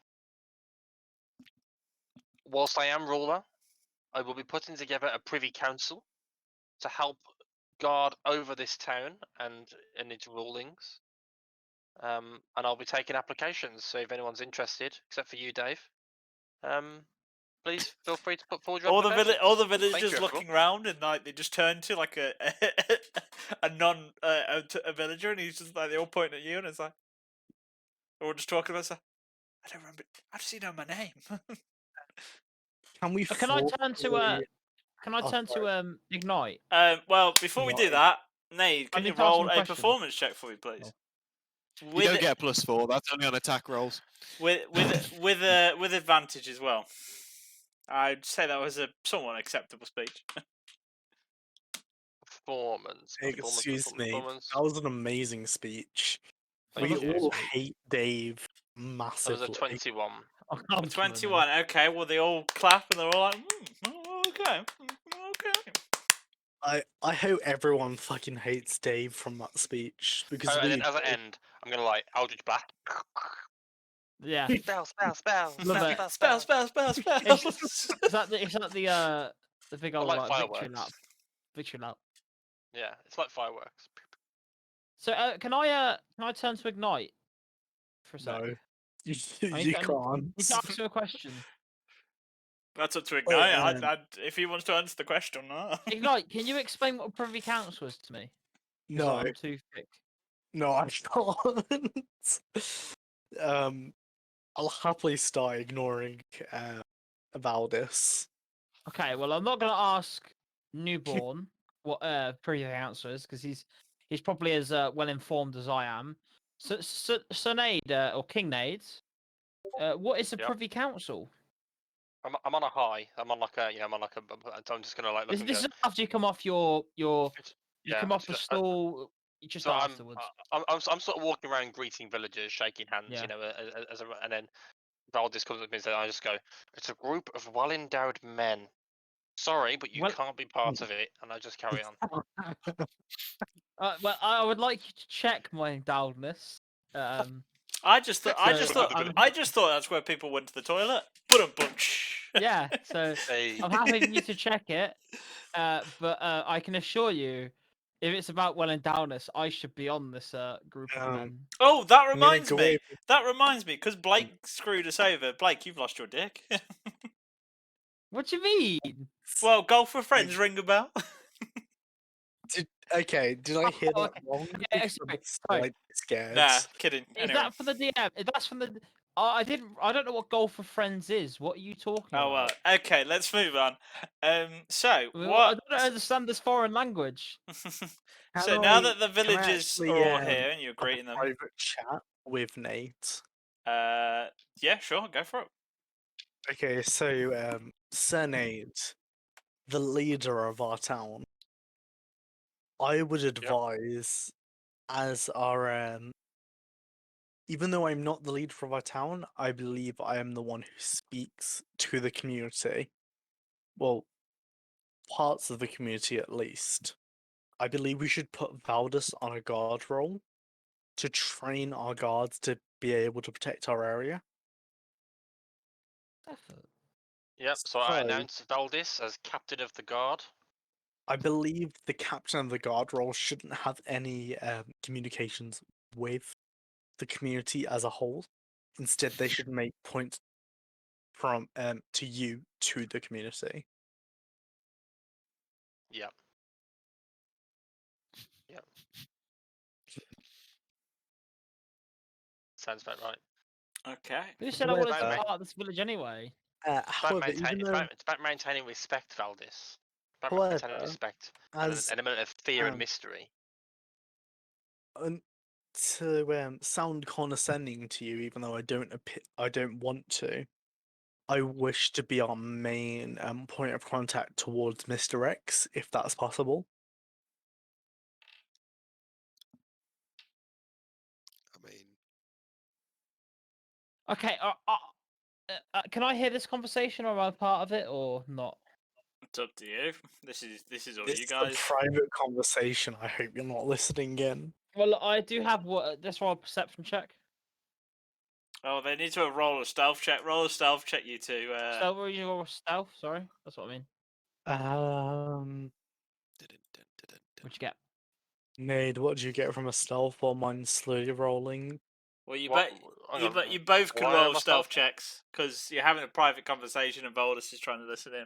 Whilst I am ruler, I will be putting together a privy council to help guard over this town and its rulings. And I'll be taking applications. So if anyone's interested, except for you, Dave, please feel free to put forward your All applications. the Thank you, villagers everyone. looking round and like they just turn to like a non a villager, and he's just like they all point at you, and it's like we're all just talking about stuff. I don't remember. How does he know my name? Can we? Can I turn to forcefully- Can I Oh, turn sorry. to Ignite? Well, before we do Right. that, Nate, I can you need to ask roll him a a question. performance check for me, please? you With don't get a +4. That's only on attack rolls. with advantage as well. I'd say that was a somewhat acceptable speech. Performance. Excuse me. Performance. That was an amazing speech. Thank We you. all hate Dave That was massively. a 21. Oh, come on, then. 21. Okay, well they all clap and they're all like, okay, okay. I hope everyone fucking hates Dave from that speech because Oh, and we then as an do. end, I'm gonna like Eldritch Blast. Yeah. Spell, spell, spell, Love spell, it. spell, Spell. Is that the big I old like like victory fireworks. lap? Victory lap. Yeah, it's like fireworks. So can I turn to Ignite for a sec? No, you, I you need to can't. ask you a question. That's up to Wait, Ignite. If he wants to answer the question, no. Ignite, can you explain what a Privy Council is to me? 'Cause No, I'm too thick. no, I can't. I'll happily start ignoring Valdis. Okay, well I'm not gonna ask Newborn what Privy Council is because he's probably as well informed as I am. So Nade or King Nade, what is a Yep. Privy Council? I'm on a high. I'm on like a I'm on like a. I'm just gonna like look and This go. is after you come off you Yeah, come off the just- stall just So afterwards. I'm sort of walking around greeting villagers, shaking hands, Yeah. you know, and then Valdis comes up to me and says, I just go, it's a group of well-endowed men. Sorry, but you Well- can't be part of it, and I just carry on. Well, I would like you to check my endowedness. I just thought I'm- that's where people went to the toilet. Bunch. Yeah, so Hey, I'm happy for you to check it. But I can assure you, if it's about well endowedness, I should be on this group of men. Oh, that I'm gonna reminds go me. away. That reminds me, because Blake screwed us over. Blake, you've lost your dick. What do you mean? Well, golf with friends ring a bell. Okay, did I hear Oh, that okay. wrong? Yeah, Because sorry, I'm sorry. slightly scared. Nah, kidding. Is Anyway. that for the DM? If that's from the. I don't know what golf with friends is. What are you talking Oh about? well. Okay, let's move on. So Well, what? I don't understand this foreign language. So now that the Can I villagers actually, are all here and you're have a greeting them, private chat with Nate. yeah, sure, go for it. Okay, so Sir Nate, the leader of our town, I would advise as our even though I'm not the leader of our town, I believe I am the one who speaks to the community. Well, parts of the community at least. I believe we should put Valdis on a guard role to train our guards to be able to protect our area. Definitely. Yep, so I So- announce Valdis as captain of the guard. I believe the captain of the guard role shouldn't have any communications with the community as a whole. Instead, they should make points from to you to the community. Yep. Sounds about right. Okay. Who said I wanted to However- be part of this village anyway? However, even though, It's about maintaining respect, Valdis. It's about maintaining however, respect and an as element of fear and um, mystery. to sound condescending to you, even though I don't want to. I wish to be our main point of contact towards Mr. X, if that's possible. I mean, Okay, can I hear this conversation, or am I part of it, or not? It's up to you. This is all This you is a guys. private conversation. I hope you're not listening in. Well, look, I do have what. Just roll a perception check. Oh, they need to roll a stealth check. Roll a stealth check, you two. Stealth, or you roll stealth? Sorry, that's what I mean. What'd you get? Nade, what do you get from a stealth while mine's slowly rolling? Well, you What- hang you, on, you both can why roll am I stealth stealth? checks because you're having a private conversation and Voldus is trying to listen in.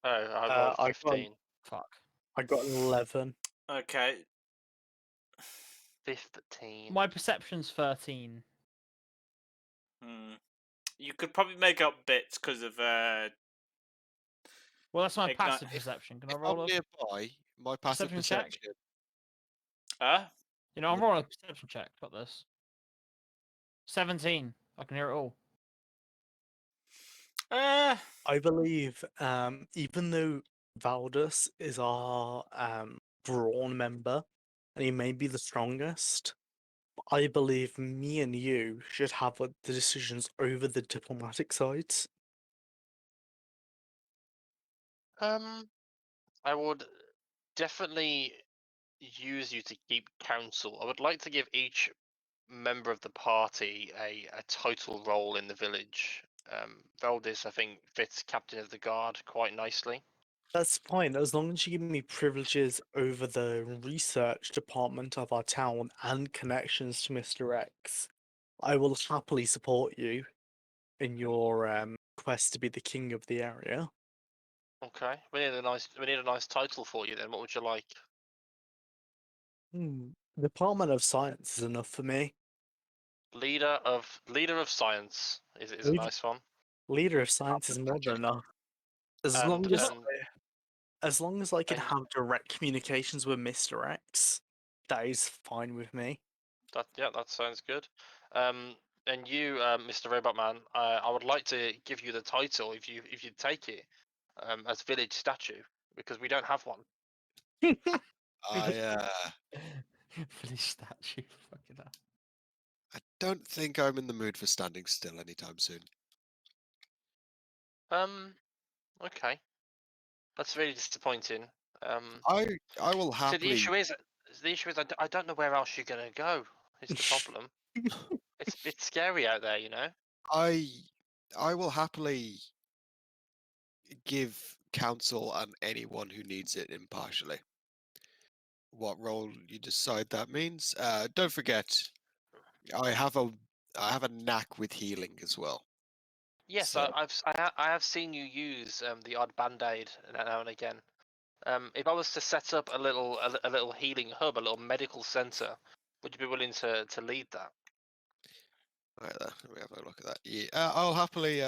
Oh, I rolled I got- 15. Fuck. I got an 11. Okay. 15. My perception's 13. Hmm. You could probably make up bits because of Well, that's my Ignite- passive if- perception. Can I if roll I'm a nearby, my passive perception check? perception. huh? You know, I'm rolling a perception check. Got this. 17. I can hear it all. I believe, even though Valdus is our brawn member, and he may be the strongest, I believe me and you should have the decisions over the diplomatic sides. I would definitely use you to keep counsel. I would like to give each member of the party a title role in the village. Valdis, I think, fits captain of the guard quite nicely. That's fine, as long as you give me privileges over the research department of our town and connections to Mr. X. I will happily support you in your quest to be the king of the area. Okay, we need a nice title for you then. What would you like? Department of Science is enough for me. Leader of Science is a Lead- nice one. Leader of Science is more than enough. As long as and- as long as I can and- have direct communications with Mr. X, that is fine with me. That sounds good. And you, Mr. Robot Man, I would like to give you the title if you take it, as village statue because we don't have one. Village statue. Fucking hell. I don't think I'm in the mood for standing still anytime soon. Okay, that's really disappointing. I will So happily. the issue is I don't know where else you're gonna go. Is the problem? It's scary out there, you know. I will happily give counsel on anyone who needs it impartially. What role you decide that means. Don't forget, I have a knack with healing as well. Yes, So- I have seen you use the odd band-aid now and again. If I was to set up a little healing hub, a little medical center, would you be willing to lead that? Right there, let me have a look at that. Yeah, I'll happily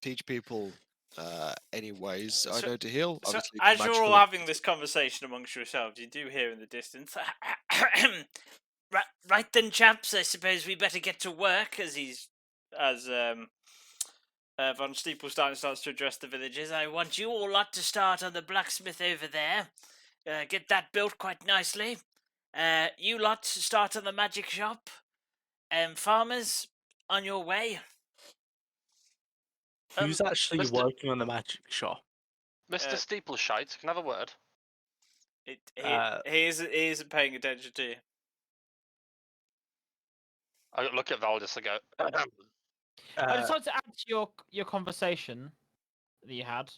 teach people any ways I So- know to heal. So, Obviously, as you're all magical- having this conversation amongst yourselves, you do hear in the distance. Right then, chaps. I suppose we better get to work. As Von Steeplestein starts to address the villagers. I want you all lot to start on the blacksmith over there. Get that built quite nicely. You lot start on the magic shop. Farmers, on your way. Who's actually Mr. working on the magic shop? Mr. Steepleshite, can I have a word? He isn't paying attention to you. I look at Valdis and go, I decided to add to your conversation that you had.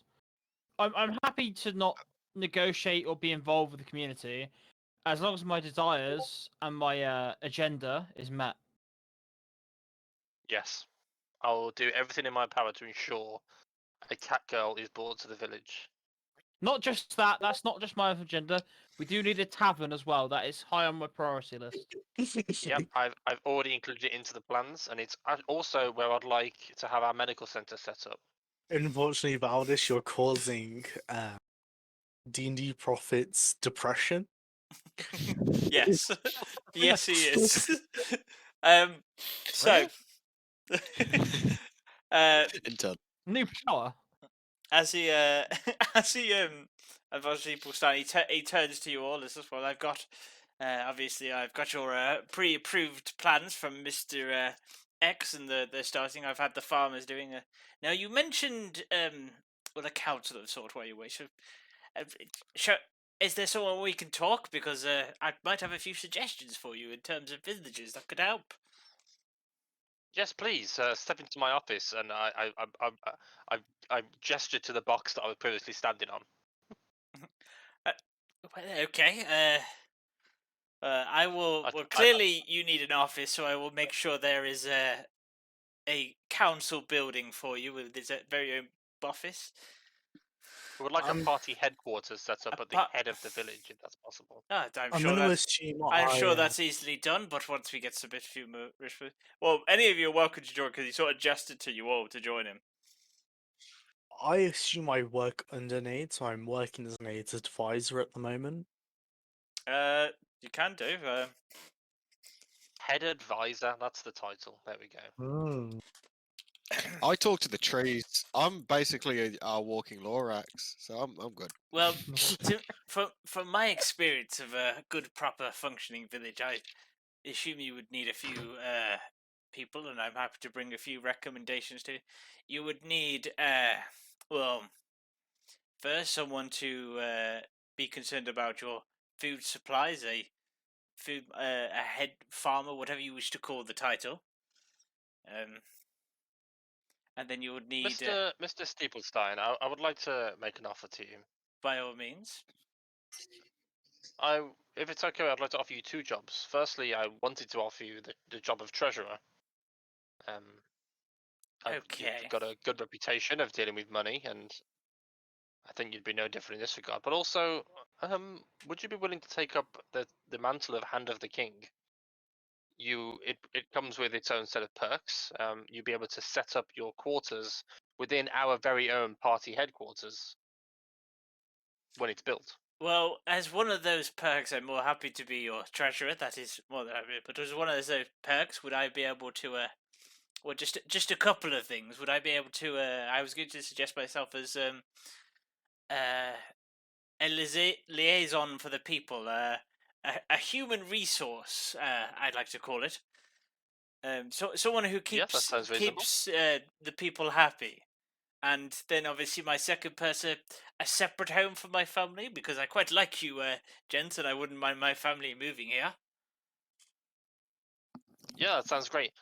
I'm happy to not negotiate or be involved with the community, as long as my desires and my agenda is met. yes, I will do everything in my power to ensure a cat girl is brought to the village. Not just that. That's not just my agenda. We do need a tavern as well. That is high on my priority list. Yep, I've already included it into the plans, and it's also where I'd like to have our medical center set up. Unfortunately, Valdis, you're causing D&D Profits depression. Yes, yes, he is. So, Intern. New power. as he unfortunately Pustan, he turns to you all. This is what I've got. Obviously, I've got your pre-approved plans from Mr. X, and they're starting. I've had the farmers doing a. Now you mentioned well, a council of sort where you wish. Is there someone we can talk? Because I might have a few suggestions for you in terms of villages that could help. Yes, please step into my office, and I gestured to the box that I was previously standing on. Okay. I will. I- Well, I- clearly you need an office, so I will make sure there is a council building for you with its very own office. We would like a party headquarters set up at the head of the village, if that's possible. I'm I'm sure going to that's. assume I'm sure I, that's easily done, but once we get a bit few more, well, any of you are welcome to join because he sort of gestured to you all to join him. I assume I work under Nate, so I'm working as Nate's advisor at the moment. You can do. Head advisor, that's the title. There we go. I talk to the trees. I'm basically a walking Lorax, so I'm good. Well, from my experience of a good, proper, functioning village, I assume you would need a few people, and I'm happy to bring a few recommendations to you. You would need, well, first someone to be concerned about your food supplies, a head farmer, whatever you wish to call the title. And then you would need, Mr. Steeplestein, I would like to make an offer to you. by all means. If it's okay, I'd like to offer you two jobs. Firstly, I wanted to offer you the job of treasurer. Okay. You've got a good reputation of dealing with money, and I think you'd be no different in this regard. But also, would you be willing to take up the mantle of Hand of the King? It comes with its own set of perks. You'll be able to set up your quarters within our very own party headquarters when it's built. Well, as one of those perks, I'm more happy to be your treasurer. That is more than happy. But as one of those perks, would I be able to, well, just a couple of things. Would I be able to? I was going to suggest myself as a liaison for the people, a human resource. I'd like to call it. So someone who Yes, that sounds reasonable. keeps the people happy. And then obviously my second person, a separate home for my family, because I quite like you, gents, and I wouldn't mind my family moving here. Yeah, that sounds great.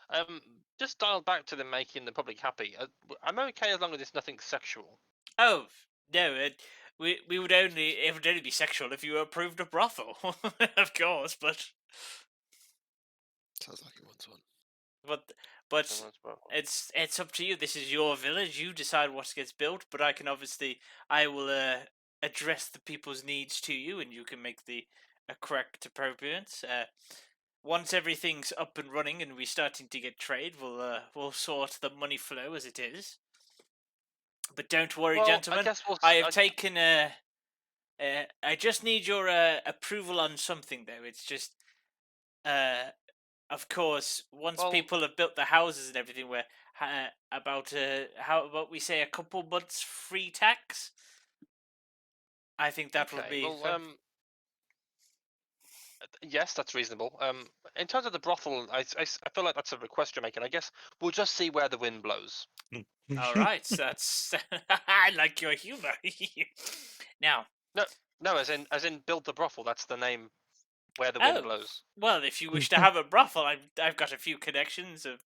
Just dial back to them making the public happy. I'm okay as long as it's nothing sexual. Oh no, it would only be sexual if you approved a brothel, of course. But Sounds like he wants one. but it's up to you. This is your village. You decide what gets built. But I will address the people's needs to you, and you can make the correct appropriates. Once everything's up and running and we're starting to get trade, we'll sort the money flow as it is. But don't worry, gentlemen. I have taken I just need your approval on something, though. It's just, of course, once people have built the houses and everything, we're how about we say a couple months free tax? I think that would be. Yes, that's reasonable. In terms of the brothel, I feel like that's a request you're making. I guess we'll just see where the wind blows. All right, that's. I like your humor. Now. No, as in build the brothel. That's the name. Where the wind blows. Well, if you wish to have a brothel, I've got a few connections of.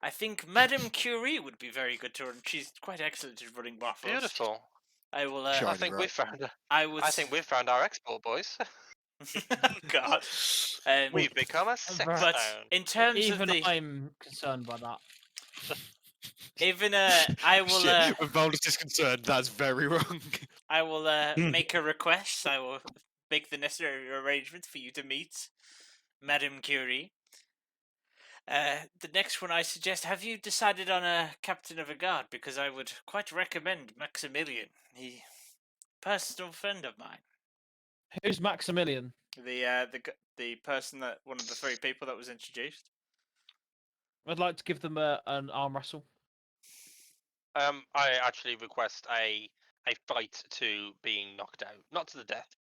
I think Madame Curie would be very good to run. She's quite excellent at running brothels. Beautiful. I will. I think we've found. I think we've found our export, boys. God. We've become a sex But town. in terms Even of the, I'm concerned by that. even I will. When Valdis is concerned, that's very wrong. I will make a request. I will make the necessary arrangements for you to meet Madame Curie. The next one I suggest, have you decided on a captain of a guard? Because I would quite recommend Maximilian. He personal friend of mine. Who's Maximilian? The person that one of the 3 people that was introduced. I'd like to give them an arm wrestle. I actually request a fight to being knocked out, not to the death,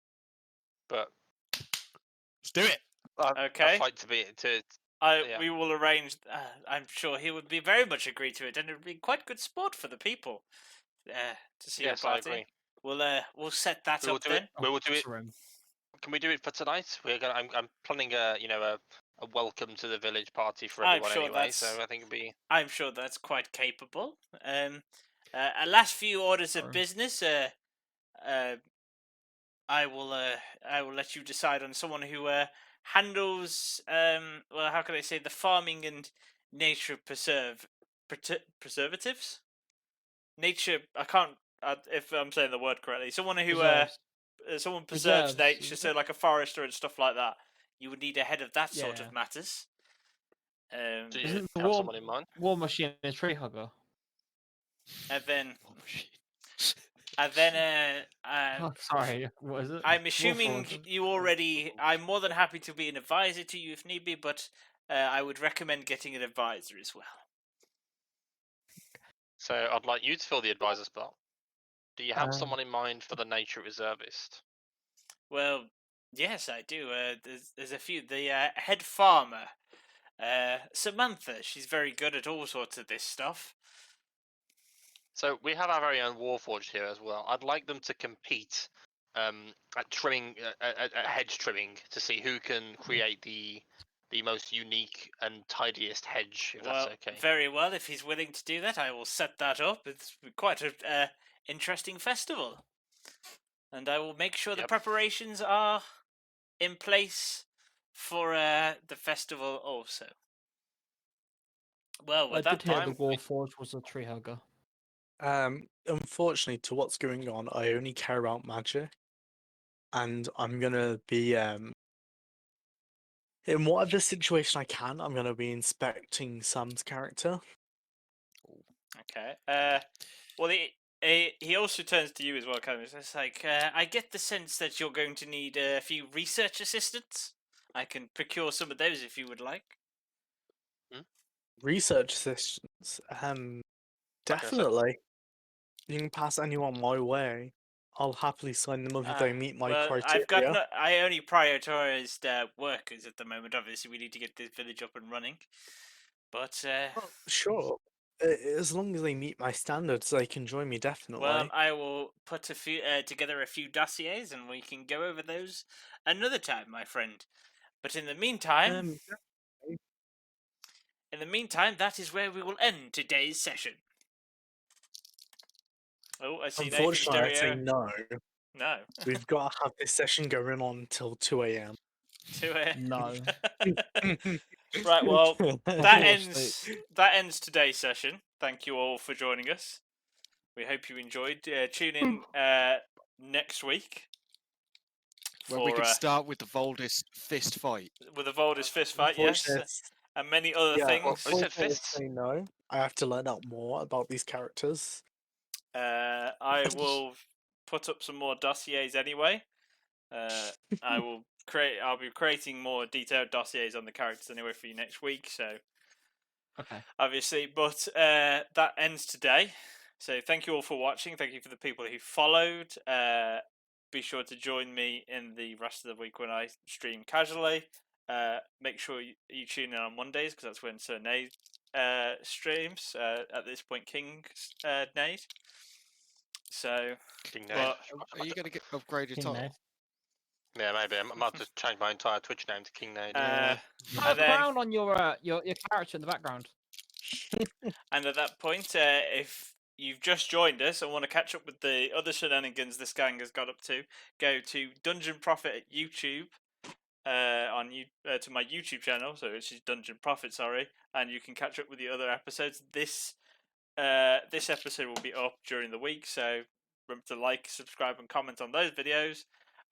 but Let's do it. Okay. a fight to be to. Yeah. We will arrange. I'm sure he would be very much agree to it, and it would be quite good sport for the people. To see Yes, a I party. agree. We'll set that We will up do then. it. We will do it. Room. Can we do it for tonight? We're gonna. I'm planning a welcome to the village party for I'm everyone sure anyway. So that's- I think it'd be. I'm sure that's quite capable. A last few orders of Sorry. business. I will let you decide on someone who handles well, how can I say, the farming and nature preservatives. Nature. I can't. If I'm saying the word correctly, someone who Preserves. someone preserves Preserves, nature, is so like a forester and stuff like that. You would need a head of that sort Yeah. of matters. Do you Isn't the have war- someone in mind? War Machine a tree hugger? And then Oh, shit. Oh, sorry, what is it? I'm assuming Warforged. you already. I'm more than happy to be an advisor to you if need be, but I would recommend getting an advisor as well. So I'd like you to fill the advisor spot. Do you have Um, someone in mind for the nature reservist? Well, yes, I do. There's a few. The head farmer, Samantha. She's very good at all sorts of this stuff. So we have our very own Warforged here as well. I'd like them to compete at trimming, at hedge trimming, to see who can create the most unique and tidiest hedge. If Well, that's okay. very well. If he's willing to do that, I will set that up. It's quite a interesting festival, and I will make sure the Yep. preparations are in place for the festival also. Well, I with that did hear the time, Warforged was a tree hugger. Unfortunately, to what's going on, I only care about magic, and I'm gonna be in whatever situation I can. I'm gonna be inspecting Sam's character. okay. Well, he also turns to you as well, kind of. It's like I get the sense that you're going to need a few research assistants. I can procure some of those if you would like. Research assistants. Like I said. Definitely. You can pass anyone my way. I'll happily sign them up if they meet my criteria. I've got no, I only prioritized workers at the moment. Obviously, we need to get this village up and running. But Oh, sure. As long as they meet my standards, they can join me definitely. well, I will put a few together a few dossiers, and we can go over those another time, my friend. But in the meantime, that is where we will end today's session. Oh, I see. Nathan unfortunately, I'd say Stereo. no. No. We've got to have this session going on until 2 a.m. No. Right. Well, that Unfortunately. ends today's session. Thank you all for joining us. We hope you enjoyed. Tune in next week When we for can start with the Voldis fist fight. with the Voldis fist fight, yes, Unfortunately, and many other yeah, things. Who said unfortunately, I'd fists? say no. I have to learn out more about these characters. I will put up some more dossiers anyway. I'll be creating more detailed dossiers on the characters anyway for you next week. So Okay. obviously, but that ends today. So thank you all for watching. Thank you for the people who followed. Be sure to join me in the rest of the week when I stream casually. Make sure you tune in on Mondays because that's when Sir Nate streams. At this point, King Nate. So, King but Nate. Are you going to get upgrade your King title? Nate. Yeah, maybe. I'm about to change my entire Twitch name to King Nate. uh, Have And a then- crown on your character in the background. and at that point, if you've just joined us and want to catch up with the other shenanigans this gang has got up to, go to Dungeon Prophet at YouTube. To my YouTube channel, so it's Dungeon Prophet, sorry, and you can catch up with the other episodes. This episode will be up during the week, so remember to like, subscribe, and comment on those videos.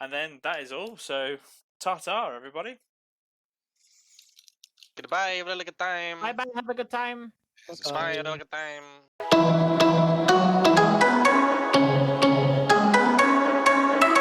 And then that is all. So, ta-ta, everybody. Goodbye, have a good time. Bye bye. Have a good time. It's a Bye, sweet- have a good time.